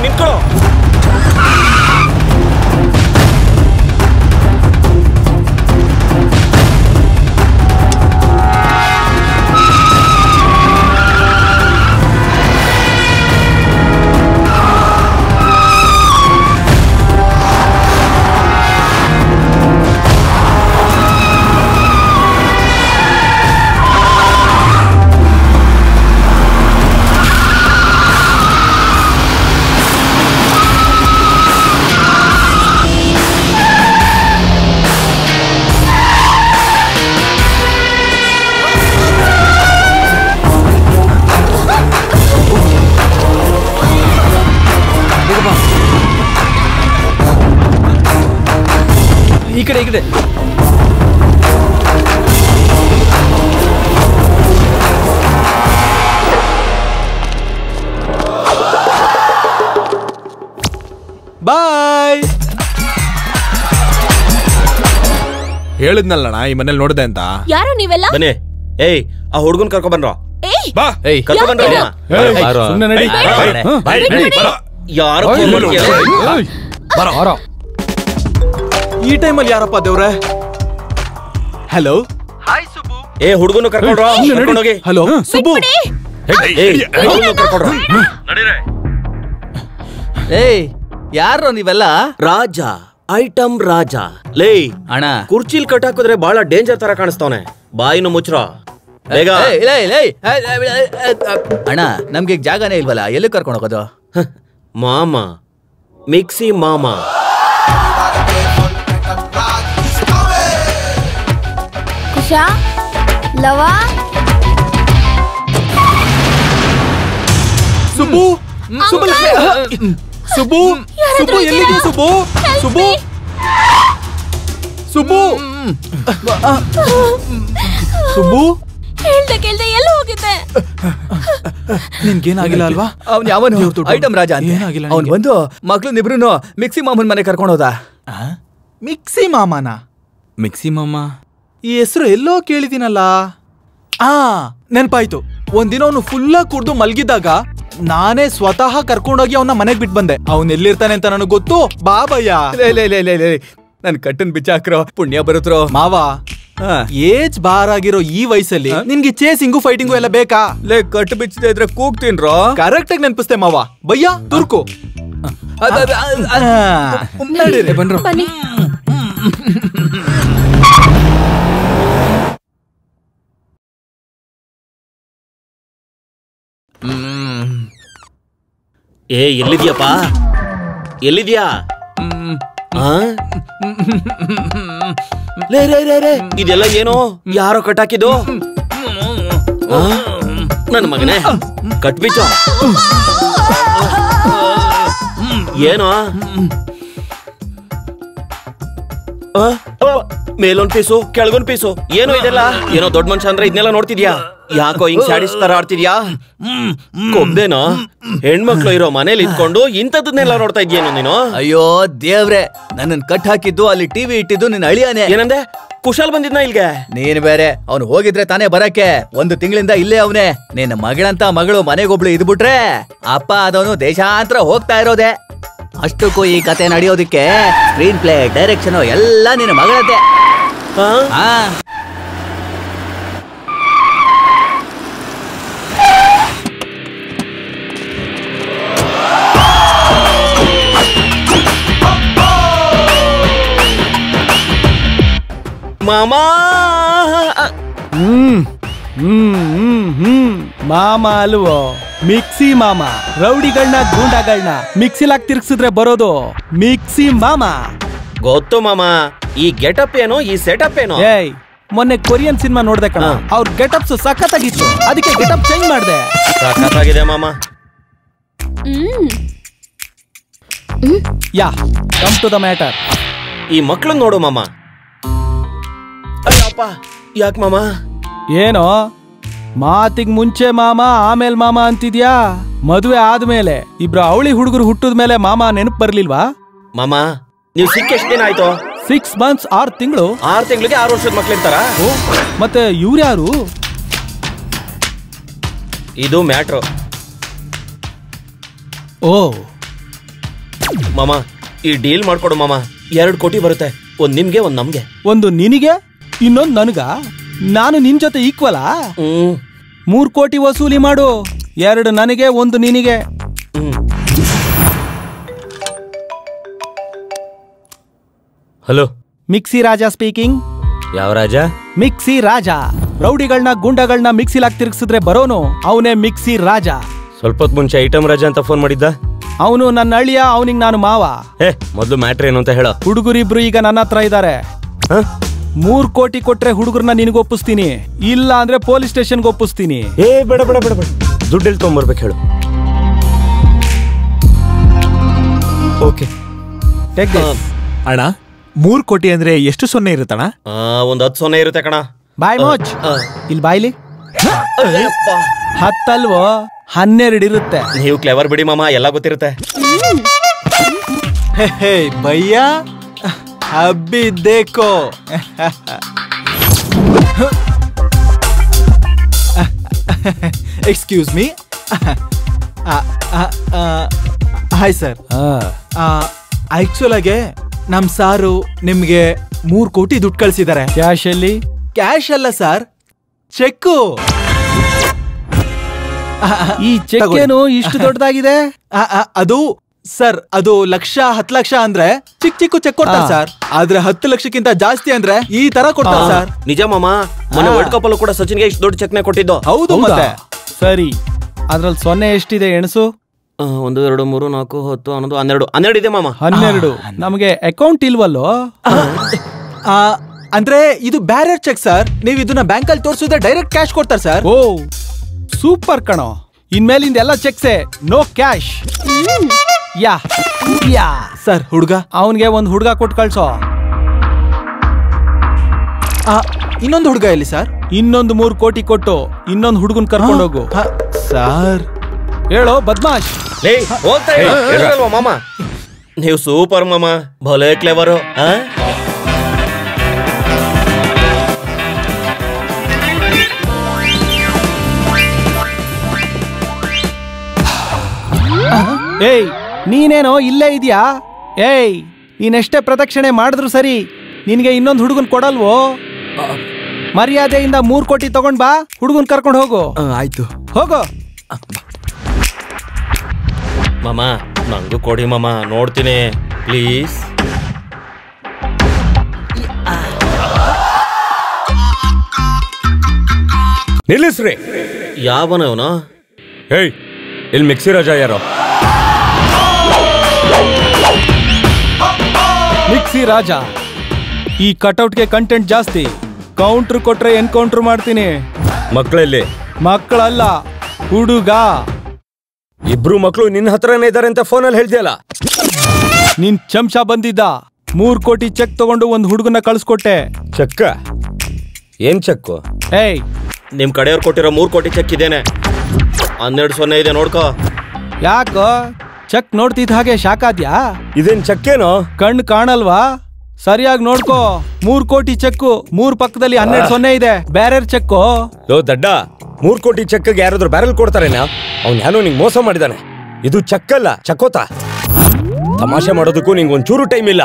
ನಿಂತ್ಕೊಳ್ಳೋ. ಈ ಕಡೆ ಬಾಯ್. ಹೇಳಿದ್ನಲ್ಲಣ್ಣ ಈ ಮನೇಲಿ ನೋಡ್ದೆ ಅಂತ. ಯಾರು ನೀವೆಲ್ಲ? ಬನ್ನಿ. ಏಯ್ ಆ ಹುಡುಗನ್ ಕರ್ಕೊ ಬನ್ರೋ. ಏಯ್ ಬಾ. ಕರ್ಕೊ ಬನ್ರೋ. ಸುಮ್ಮನೆ ನಡಿ. ಯಾರು ಈ ಟೈಮಲ್ಲಿ ಯಾರಪ್ಪ ದೇವ್ರೆ? ಹಲೋ. ಏ ಹುಡುಗನು ಕರ್ಕೊಂಡ್ರೋಗಿ. ಹಲೋ ಸುಬ್ಬು. ಕರ್ಕೊಂಡ್ರೋ. ಏಯ್ ಯಾರು ನೀವೆಲ್ಲ? ರಾಜ, ಐಟಮ್ ರಾಜ. ಲೇ ಅಣ್ಣ, ಕುರ್ಚಿಲ್ ಕಟ್ಟಾಕಿದ್ರೆ ಬಹಳ ಡೇಂಜರ್ ತರ ಕಾಣಿಸ್ತಾವನೆ. ಬಾಯಿನ ಮುಚ್ಚ್ರೋ ಬೇಗ. ಅಣ್ಣ ನಮ್ಗೆ ಜಾಗನೇ ಇಲ್ವಲ್ಲ, ಎಲ್ಲಿ ಕರ್ಕೊಂಡು ಹೋಗೋದು? ಮಾಮ, ಮಿಕ್ಸಿ ಮಾಮ. ಕುಶಾ, ಲವ, ಸುಬ್ಬು. ಸುಬ್ಬು ಸುಬ್ಬು ಎಲ್ಲಿದೆ? ಸುಬ್ಬು ಸುಬ್ಬು ಸುಬ್ಬು ಸುಬ್ಬು. ಕೇಳ್ದೆ ಎಲ್ಲ ಹೋಗಿದ್ದೆ. ನಿನ್ಗೇನಾಗಿಲ್ಲ ಅಲ್ವಾ? ಅವ್ನು ಯಾವನು? ಐಟಮ್ ರಾಜ ಅಂತ. ಅವ್ನು ಬಂದು ಮಕ್ಳನ್ನಿಬ್ರು ಮಿಕ್ಸಿ ಮಾಮನ್ ಮನೆ ಕರ್ಕೊಂಡು ಹೋದ. ಮಿಕ್ಸಿ ಮಾಮನ? ಮಿಕ್ಸಿ ಮಾಮ ಈ ಹೆಸರು ಎಲ್ಲೋ ಕೇಳಿದಿನಲ್ಲ. ನೆನ್ಪಾಯ್ತು. ಒಂದಿನ ಅವನು ಫುಲ್ಲಾಗಿ ಕುಡ್ದು ಮಲ್ಗಿದ್ದಾಗ ನಾನೇ ಸ್ವತಃ ಕರ್ಕೊಂಡೋಗಿ ಅವನ ಮನೆಗ್ ಬಿಟ್ಟು ಬಂದೆ. ಅವ್ನ್ ಎಲ್ಲಿರ್ತಾನೆ ಅಂತ ನನಗೆ ಗೊತ್ತು. ಬಾಬಯ್ಯ. ನನ್ ಕಟ್ಟನ್ ಬಿಚ್ಚಾಕ್ರೋ, ಪುಣ್ಯ ಬರುತ್ತೋ ಮಾವ. ಏಜ್ ಬಾರ್ ಆಗಿರೋ ಈ ವಯಸ್ಸಲ್ಲಿ ನಿನ್ಗೆ ಚೇಸಿಂಗು ಫೈಟಿಂಗು ಎಲ್ಲ ಬೇಕಾ? ಕಟ್ಟು ಬಿಚ್ಚದೆ ಇದ್ರೆ ಕೂಗ್ತೀನ್ರೋ. ಕರೆಕ್ಟ್ ಆಗಿ ನೆನ್ಪಿಸ್ತೆ ಮಾವ. ಬಯ್ಯ ತುರ್ಕು. ನಡೀರಿ ಬನ್ರು. ಏ ಎಲ್ಲಿದ್ಯಪ್ಪ? ಎಲ್ಲಿದ್ಯಾ? ಲೇ ರೇ ರೇ ರೇ, ಇದೆಲ್ಲ ಏನೋ ಯಾರೋ ಕಟ್ಟಾಕಿದ್ದು? ನನ್ನ ಮಗನೇ ಕಟ್ಬಿಚ್ಚು. ಏನೋ ಮೇಲೊಂದ್ ಪೀಸು ಕೆಳಗೊಂದ್ ಪೀಸು, ಏನೋ ಇದೆಲ್ಲ? ಏನೋ ದೊಡ್ಡ ಮನುಷ್ಯ ಅಂದ್ರೆ ಇದನ್ನೆಲ್ಲ ನೋಡ್ತಿದ್ಯಾ? ಯಾಕೋ ಹಿಂಗ್ ಸ್ಯಾಡಿಸ್ ತರ ಆಡ್ತಿದ್ಯಾ? ಕೊಂಬೇನೋ? ಹೆಣ್ಮಕ್ಳು ಇರೋ ಮನೇಲಿ ಇದ್ಕೊಂಡು ಇಂಥದನ್ನೆಲ್ಲ ನೋಡ್ತಾ ಇದ್ಯೇನೋ ನೀನು? ಅಯ್ಯೋ ದೇವ್ರೆ, ನನ್ನನ್ ಕಟ್ ಹಾಕಿದ್ದು ಅಲ್ಲಿ ಟಿವಿ ಇಟ್ಟಿದ್ದು ನಿನ್ನ ಅಳಿಯಾನೆ. ಏನಂದೆ? ಕುಶಾಲ್ ಬಂದಿದ್ನ ಇಲ್ಗೆ? ನೀನ್ ಬೇರೆ, ಅವ್ನು ಹೋಗಿದ್ರೆ ತಾನೇ ಬರಕ್ಕೆ. 1 ತಿಂಗಳಿಂದ ಇಲ್ಲೇ ಅವನೇ. ನಿನ್ನ ಮಗಳಂತ ಮಗಳು ಮನೆಗೊಬ್ಳು ಇದ್ಬಿಟ್ರೆ ಅಪ್ಪ ಅದವನು ದೇಶಾಂತರ ಹೋಗ್ತಾ ಇರೋದೆ. ಅಷ್ಟಕ್ಕೂ ಈ ಕತೆ ನಡೆಯೋದಿಕ್ಕೆ ಸ್ಕ್ರೀನ್ ಪ್ಲೇ, ಡೈರೆಕ್ಷನ್ ಎಲ್ಲ ನಿನ್ನ ಮಗಳದ್ದೆ. ಮಾಮಾ ಮಾಮ ಅಲ್ವೋ? ಮಿಕ್ಸಿ ಮಾಮ. ರೌಡಿಗಳನ್ನ ಗೂಂಡಾಗಳನ್ನ ಮಿಕ್ಸಿಲಾಗ್ ತಿರ್ಗ್ಸಿದ್ರೆ ಬರೋದು ಮಿಕ್ಸಿ ಮಾಮ. ಗೊತ್ತು ಮಾಮ. ಈ ಗೆಟಪ್ ಏನೋ, ಈ ಸೆಟಪ್ ಏನೋ. ಏಯ್, ಮೊನ್ನೆ ಕೊರಿಯನ್ ಸಿನಿಮಾ ನೋಡ್ದೆ ಕಣ. ಅವ್ರ ಗೆಟಪ್ಸ್ ಸಖತ್ತಾಗಿತ್ತು, ಅದಕ್ಕೆ ಗೆಟಪ್ ಚೇಂಜ್ ಮಾಡ್ದೆ. ಸಖತ್ತಾಗಿದೆ ಮಾಮ. Yeah come to the matter. ಈ ಮಕ್ಳನ್ನ ನೋಡು ಮಾಮ. ಅಯ್ಯಪ್ಪ, ಯಾಕೆ ಮಾಮ? ಏನೋ ಮಾತಿಗ್ ಮುಂಚೆ ಮಾಮ ಆಮೇಲೆ ಮಾಮ ಅಂತಿದ್ಯಾ? ಮದುವೆ ಆದ್ಮೇಲೆ ಇಬ್ರು ಅವಳಿ ಹುಡುಗರು ಹುಟ್ಟದ ಮೇಲೆ ಮಾಮ ನೆನಪು ಬರ್ಲಿಲ್ವಾ? ಮಾಮ ನೀವು ಸಿಕ್ಕ ಎಷ್ಟು ದಿನ ಆಯ್ತು? 6 months 6 ತಿಂಗಳು. 6 ತಿಂಗಳಿಗೆ 6 ವರ್ಷದ ಮಕ್ಳಿರ್ತಾರ? ಮತ್ತೆ ಇವ್ರ್ಯಾರು? ಇದು ಮ್ಯಾಟ್ರು. ಓ ಮಾಮ, ಈ ಡೀಲ್ ಮಾಡ್ಕೊಡು ಮಾಮ. 2 ಕೋಟಿ ಬರುತ್ತೆ. 1 ನಿಮ್ಗೆ 1 ನಮ್ಗೆ. 1 ನಿನಗೆ, ಇನ್ನೊಂದು ನನಗ. ನಾನು ನಿನ್ ಜೊತೆ ಈಕ್ವಲಾ? 3 ಕೋಟಿ ವಸೂಲಿ ಮಾಡು. 2 ನನಗೆ, 1 ನಿನಗೆ. ಹಲೋ, ಮಿಕ್ಸಿ ರಾಜ ಸ್ಪೀಕಿಂಗ್. ಯಾವ ರಾಜ? ಮಿಕ್ಸಿ ರಾಜ. ರೌಡಿಗಳನ್ನ ಗುಂಡಗಳನ್ನ ಮಿಕ್ಸಿಲಾಗ್ ತಿರ್ಗಿಸಿದ್ರೆ ಬರೋನು ಅವನೇ ಮಿಕ್ಸಿ ರಾಜ. ಸ್ವಲ್ಪ ಹೊತ್ತು ಮುಂಚೆ ಐಟಮ್ ರಾಜ ಅಂತ ಫೋನ್ ಮಾಡಿದ್ದ. ಅವನು ನನ್ನ ಅಳಿಯ, ಅವನಿಗೆ ನಾನು ಮಾವ. ಮೊದಲು ಮ್ಯಾಟ್ರ್ ಏನು ಅಂತ ಹೇಳೋ. ಹುಡುಗರಿಬ್ರು ಈಗ ನನ್ನ ಹತ್ರ ಇದ್ದಾರೆ. 3 ಕೋಟಿ ಕೊಟ್ರೆ ಹುಡುಗರನ್ನ ನಿನಗೆ ಒಪ್ಪಿಸ್ತೀನಿ, ಇಲ್ಲ ಅಂದ್ರೆ ಪೊಲೀಸ್ ಸ್ಟೇಷನ್ಗೆ ಒಪ್ಪಿಸ್ತೀನಿ. ಬೇಡ ಬೇಡ ಬೇಡ ಬೇಡ, ದುಡ್ಡು ಎಲ್ಲಿ ತೊಗೊಂಬರ್ಬೇಕು ಹೇಳು. Okay, take this. ಅಣ್ಣ, 3 ಕೋಟಿ ಅಂದ್ರೆ ಎಷ್ಟು ಸೊನ್ನೆ ಇರುತ್ತಣ? ಒಂದ್ 10 ಸೊನ್ನೆ ಇರುತ್ತೆ ಕಣ. ಬಾಯ್ ಮೋಚ್ ಇಲ್ಲಿ ಬಾಯ್ಲಿ. 10 ಅಲ್ವೋ 12 ಇರುತ್ತೆ. ನೀವು ಕ್ಲೆವರ್ ಬಿಡಿ ಮಾಮ, ಎಲ್ಲ ಗೊತ್ತಿರುತ್ತೆ. ಹೇ ಭಯ್ಯ ಅಬ್ಬಿ ದೇಕೋ. Excuse me. Hi sir. Actual ಆಗಿ ನಮ್ ಸಾರು ನಿಮ್ಗೆ 3 ಕೋಟಿ ದುಡ್ಡು ಕಳ್ಸಿದ್ದಾರೆ. ಕ್ಯಾಶ್ ಅಲ್ಲಿ? ಕ್ಯಾಶ್ ಅಲ್ಲ ಸರ್, ಚೆಕ್ಕು. ಈ ಚೆಕ್ ಏನು ಇಷ್ಟು ದೊಡ್ಡದಾಗಿದೆ? ಅದು ಸರ್, ಅದು 1,00,000 10 ಲಕ್ಷ ಅಂದ್ರೆ ಚಿಕ್ಕ ಚಿಕ್ಕ ಚೆಕ್ ಕೊಡ್ತಾರೆ ಸರ್. ಆದ್ರೆ 10 ಲಕ್ಷಕ್ಕಿಂತ ಜಾಸ್ತಿ ಅಂದ್ರೆ ಈ ತರ ಕೊಡ್ತಾರೆ ಸರ್. ನಿಜ ಮಾಮ, ಮೊನ್ನೆ ವರ್ಲ್ಡ್ ಕಪ್ ಅಲ್ಲೂ ಕೂಡ ಸಚಿನ್ಗೆ ಇಷ್ಟು ದೊಡ್ಡ ಚೆಕ್ ನೇ ಕೊಟ್ಟಿದ್ದು. ಹೌದು ಮತ್ತೆ. ಸರಿ, ಅದ್ರಲ್ಲಿ ಸೊನ್ನೆ ಎಷ್ಟಿದೆ ಎಣಸು? 1 2 3 4 10 11 12 ಇದೆ ಮಾಮ. 12. ನಮಗೆ ಅಕೌಂಟ್ ಇಲ್ವಲ್ಲೋ? ಅಂದ್ರೆ ಇದು ಬ್ಯಾರೆ ಚೆಕ್ ಸರ್. ನೀವು ಇದನ್ನ ಬ್ಯಾಂಕ್ ಅಲ್ಲಿ ತೋರಿಸಿದ್ರೆ ಡೈರೆಕ್ಟ್ ಕ್ಯಾಶ್ ಕೊಡ್ತಾರೆ ಸರ್. ಓ ಸೂಪರ್ ಕಣೋ. ಇನ್ಮೇಲಿಂದ ಎಲ್ಲ ಚೆಕ್ಸೆ, ನೋ ಕ್ಯಾಶ್. ಯಾ ಯಾ ಸರ್, ಹುಡುಗ ಅವನ್ಗೆ ಒಂದು ಹುಡುಗ ಕೊಟ್ಟು ಕಳ್ಸೋ. ಇನ್ನೊಂದು ಹುಡುಗ ಎಲ್ಲಿ ಸರ್? ಇನ್ನೊಂದು 3 ಕೋಟಿ ಕೊಟ್ಟು ಇನ್ನೊಂದು ಹುಡುಗನ್ ಕರ್ಕೊಂಡು ಹೋಗು. ಸರ್ ಹೇಳೋ ಬದ್ಮಾಶ್. ಮಾಮ ನೀವು ಸೂಪರ್ ಮಾಮ, ಭಲೆ ಕ್ಲೆವರು. ಏಯ್ ನೀನೇನೋ ಇಲ್ಲೇ ಇದೆಯಾ? ಏಯ್ ನೀನೆಷ್ಟೇ ಪ್ರದಕ್ಷಿಣೆ ಮಾಡಿದ್ರು ಸರಿ, ನಿನ್ಗೆ ಇನ್ನೊಂದು ಹುಡುಗನ್ ಕೊಡಲ್ವೋ? ಮರ್ಯಾದೆಯಿಂದ 3 ಕೋಟಿ ತಗೊಂಡ್ ಬಾ, ಹುಡುಗನ್ ಕರ್ಕೊಂಡು ಹೋಗು. ಆಯ್ತು, ಹೋಗೋ. ಮಾಮ ನಂಗೂ ಕೊಡಿ ಮಾಮ, ನೋಡ್ತೀನಿ ಪ್ಲೀಸ್. ನಿಲ್ಲಿಸ್ರಿ. ಯಾವನ ಅವನು? ಹೇಯ್, ಇಲ್ಲಿ ಮಿಕ್ಸಿ ರಾಜ ಯಾರೋ? ಮಿಕ್ಸಿ ರಾಜ. ಈ ಕಟೌಟ್ಗೆ ಕಂಟೆಂಟ್ ಜಾಸ್ತಿ. ಕೌಂಟ್ರ್ ಕೊಟ್ರೆ ಎನ್ಕೌಂಟ್ರ್ ಮಾಡ್ತೀನಿ. ಮಕ್ಕಳಲ್ಲಿ? ಮಕ್ಕಳಲ್ಲ, ಹುಡುಗ. ಇಬ್ರು ಮಕ್ಕಳು ನಿನ್ನ ಹತ್ರನೇ ಇದ್ದಾರೆ ಅಂತ ಫೋನಲ್ಲಿ ಹೇಳ್ದಿಯಲ್ಲ. ನಿನ್ ಚಮಚ ಬಂದಿದ್ದ 3 ಕೋಟಿ ಚೆಕ್ ತಗೊಂಡು ಒಂದು ಹುಡುಗನ ಕಳ್ಸ್ಕೊಟ್ಟೆ. ಚೆಕ್ಕ? ಏನ್ ಚೆಕ್ಕು? ಏಯ್, ನಿಮ್ ಕಡೆಯವ್ರು ಕೊಟ್ಟಿರೋ 3 ಕೋಟಿ ಚೆಕ್ ಇದೇನೆ. 12 ಸೊನ್ನೆ ಇದೆ, ನೋಡ್ಕೋ. ಯಾಕೋ ಚೆಕ್ ನೋಡ್ತಿದ್ದ ಹಾಗೆ ಶಾಕಾದ್ಯಾ? ಇದೇನ್ ಚೆಕ್ಕೇನೋ? ಕಣ್ಣು ಕಾಣಲ್ವಾ? ಸರಿಯಾಗಿ ನೋಡ್ಕೋ. 3 ಕೋಟಿ ಚೆಕ್ಕು, 3 ಪಕ್ಕದಲ್ಲಿ 12 ಸೊನ್ನೆ ಇದೆ. ಬೇರೆ ಚೆಕ್ಕು. ಲೋ ದಡ್ಡ, 3 ಕೋಟಿ ಚೆಕ್ಗೆ ಯಾರಾದ್ರೂ ಬ್ಯಾರಲ್ ಕೊಡ್ತಾರೇನಾ? ಅವ್ನು ಯಾರೋ ನಿಂಗೆ ಮೋಸ ಮಾಡಿದಾನೆ. ಇದು ಚೆಕ್ಕಲ್ಲ, ಚಕೋತ. ತಮಾಷೆ ಮಾಡೋದಕ್ಕೂ ನಿಂಗೆ ಒಂಚೂರು ಟೈಮ್ ಇಲ್ಲ.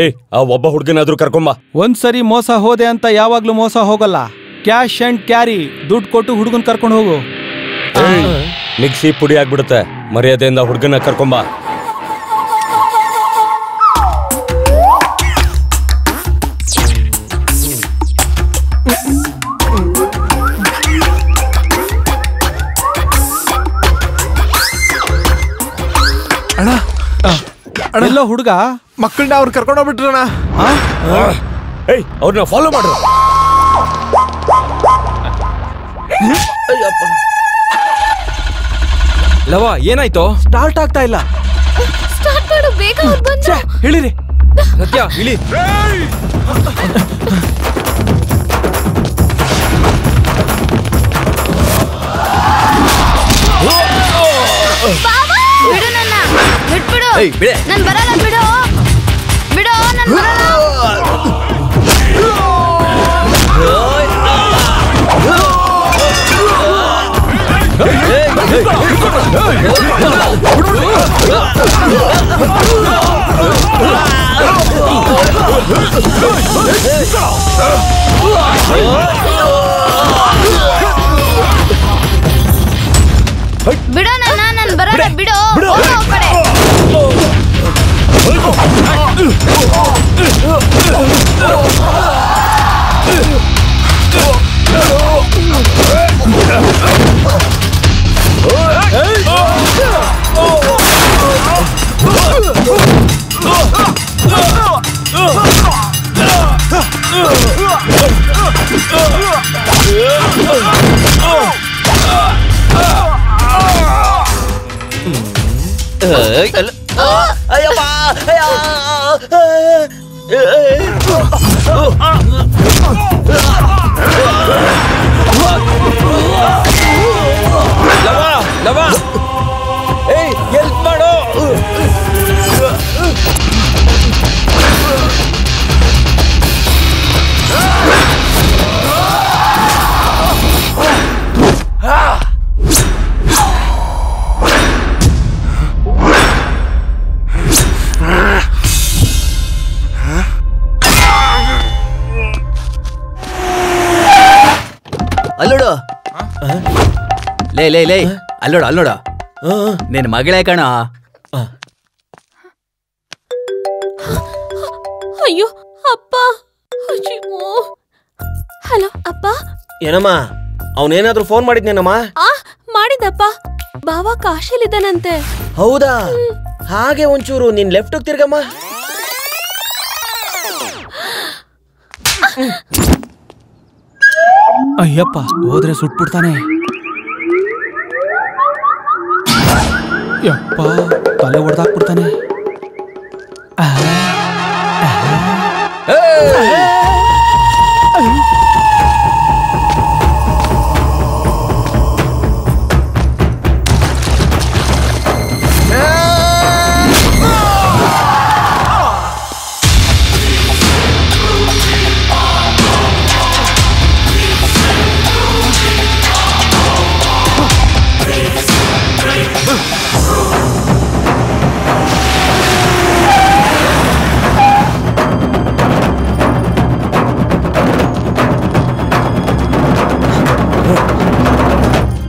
ಏಯ್, ಆ ಒಬ್ಬ ಹುಡುಗನಾದ್ರೂ ಕರ್ಕೊಂಬ. ಒಂದ್ಸರಿ ಮೋಸ ಹೋದೆ ಅಂತ ಯಾವಾಗ್ಲೂ ಮೋಸ ಹೋಗಲ್ಲ. Cash and carry. ದುಡ್ಡು ಕೊಟ್ಟು ಹುಡುಗನ್ ಕರ್ಕೊಂಡು ಹೋಗು. ಮಿಕ್ಸಿ ಪುಡಿ ಆಗ್ಬಿಡುತ್ತೆ. ಮರ್ಯಾದೆಯಿಂದ ಹುಡುಗನ ಕರ್ಕೊಂಬ. ಅಣ್ಣ, ಎಲ್ಲೋ ಹುಡುಗ ಮಕ್ಕಳನ್ನ ಅವ್ರು ಕರ್ಕೊಂಡು ಹೋಗ್ಬಿಟ್ರಣ. ಏಯ್, ಅವ್ರನ್ನ ಫಾಲೋ ಮಾಡ್ರ. ಲವ ಏನಾಯ್ತು? ಸ್ಟಾರ್ಟ್ ಆಗ್ತಾ ಇಲ್ಲ. ಸ್ಟಾರ್ಟ್ ಮಾಡು ಬೇಗ, ಅವ್ರು ಬಂದ್ರು. ಹೇಳಿರಿ ಸತ್ಯ, ಇಳಿ. ಬಿಡು ನನ್ನ, ಬಿಟ್ಬಿಡು. ನನ್ ಬರಲ್ಲ, ಬಿಡು ಬಿಡು, ನನ್ ಬರಲ್ಲ. ಬಿಡು ನನ್ನ, ನನ್ ಬರಲ್ಲ, ಬಿಡು. ಹೋಗು ಆ ಕಡೆ. ಹೆಲ್ಪ್ ಮಾಡೋ. ಅಲ್ಲೋಡು ಲೇ ಲೇ ಲೇ ಅಲ್ಲೋಡು ಅಲ್ಲೋಡು ನಿನ್ ಮಗಳೇ ಕಣ. ಅಯ್ಯೋ ಅಪ್ಪ. ಹಲೋ ಅಪ್ಪ. ಏನಮ್ಮ ಅವನೇನಾದ್ರೂ ಫೋನ್ ಮಾಡಿದ್ನೇನಮ್ಮ? ಮಾಡಿದಪ್ಪ. ಬಾವ ಕಾಶಿಲಿದ್ದಾನಂತೆ. ಹೌದಾ? ಹಾಗೆ ಒಂಚೂರು ನಿನ್ ಲೆಫ್ಟ್ ತಿರ್ಗಮ್ಮ. ಅಯ್ಯಪ್ಪ ಹೋದ್ರೆ ಸುಟ್ಬಿಡ್ತಾನೆ. ಯಪ್ಪ ತಲೆ ಹೊಡೆದಾಕ್ಬಿಡ್ತಾನೆ.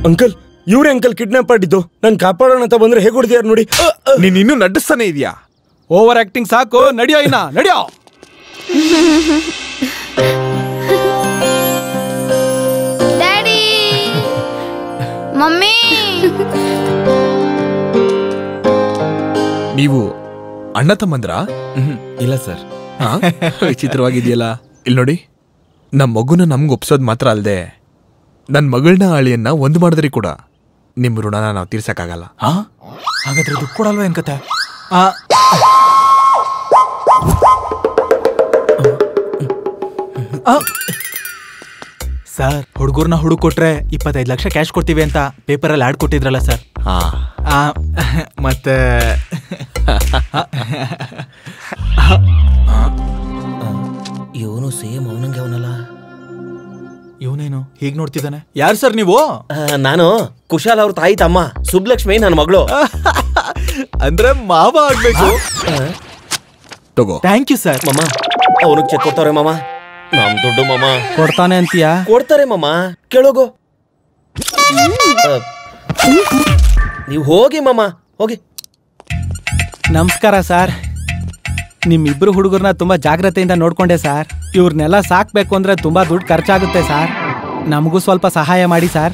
ಅಂಕಲ್ ಇವ್ರೆ ಅಂಕಲ್ ಕಿಡ್ನಾಪ್ ಮಾಡಿದ್ದು. ನಾನು ಕಾಪಾಡೋಣ ಅಂತ ಬಂದ್ರೆ ಹೇಗೆ ಹೊಡೆದಿಯಾರ ನೋಡಿ. ನೀನ್ ಇನ್ನೂ ನಟಿಸ್ತಾನೆ ಇದೆಯಾ? ಓವರ್ ಆಕ್ಟಿಂಗ್ ಸಾಕು, ನಡಿಯೋ ಇನ್ನ ನಡಿಯೋ. Daddy, mummy. ನೀವು ಅಣ್ಣ ತಮ್ಮಂದ್ರ? ಇಲ್ಲ ಸರ್. ವಿಚಿತ್ರವಾಗಿದೆಯಲ್ಲ. ಇಲ್ಲಿ ನೋಡಿ, ನಮ್ಮ ಮಗುನ ನಮ್ಗೆ ಒಪ್ಸೋದ್ ಮಾತ್ರ ಅಲ್ದೆ ನನ್ನ ಮಗಳನ್ನ ಆಳಿಯನ್ನ ಒಂದು ಮಾಡಿದ್ರಿ ಕೂಡ ನಿಮ್ಮ ಋಣನ ನಾವು ತೀರ್ಸಕ್ಕಾಗಲ್ಲ. ಹಾಗಾದ್ರೆ ದುಡ್ಡು ಕೊಡಲ್ವ ಏನ್ ಕತೆ? ಸರ್, ಹುಡುಗರ್ನ ಹುಡುಕ್ ಕೊಟ್ರೆ 25 ಲಕ್ಷ ಕ್ಯಾಶ್ ಕೊಡ್ತೀವಿ ಅಂತ ಪೇಪರಲ್ಲಿ ಆಡ್ ಕೊಟ್ಟಿದ್ರಲ್ಲ ಸರ್. ಮತ್ತೆ ಇವನು ಸೇಮ್ ಅವನಂಗೆ ಅವನಲ್ಲ. ಇವನೇನು ಹೀಗ್ ನೋಡ್ತಿದ್ದಾನೆ? ಯಾರು ಸರ್ ನೀವು? ನಾನು ಕುಶಾಲ್ ಅವ್ರ ತಾಯಿ ತಮ್ಮ ಸುಬ್ಲಕ್ಷ್ಮಿ, ನನ್ನ ಮಗಳು. ಅಂದ್ರೆ ಮಾವ ಆಗ್ಬೇಕು. ತಗೋ. Thank you sir. ಮಮ್ಮ ಅವನಿಗೆ ಚೆಕ್ ಕೊಡ್ತಾವ್ರೆ ಮಾಮ. ನಮ್ ದುಡ್ಡು ಮಾಮ ಕೊಡ್ತಾನೆ ಅಂತೀಯಾ? ಕೊಡ್ತಾರೆ ಮಾಮ, ಕೇಳೋಗು. ನೀವು ಹೋಗಿ ಮಾಮ, ಹೋಗಿ. ನಮಸ್ಕಾರ ಸರ್. ನಿಮ್ಮಿಬ್ರು ಹುಡುಗರನ್ನ ತುಂಬಾ ಜಾಗ್ರತೆಯಿಂದ ನೋಡ್ಕೊಂಡೆ ಸರ್. ಇವ್ರನ್ನೆಲ್ಲ ಸಾಕ್ಬೇಕು ಅಂದ್ರೆ ತುಂಬಾ ದುಡ್ಡು ಖರ್ಚಾಗುತ್ತೆ ಸರ್. ನಮಗೂ ಸ್ವಲ್ಪ ಸಹಾಯ ಮಾಡಿ ಸರ್.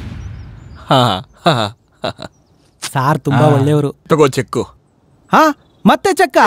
ಸಾರ್ ತುಂಬಾ ಒಳ್ಳೆಯವರು. ತಗೋ ಚೆಕ್ಕು. ಮತ್ತೆ ಚೆಕ್ಕ.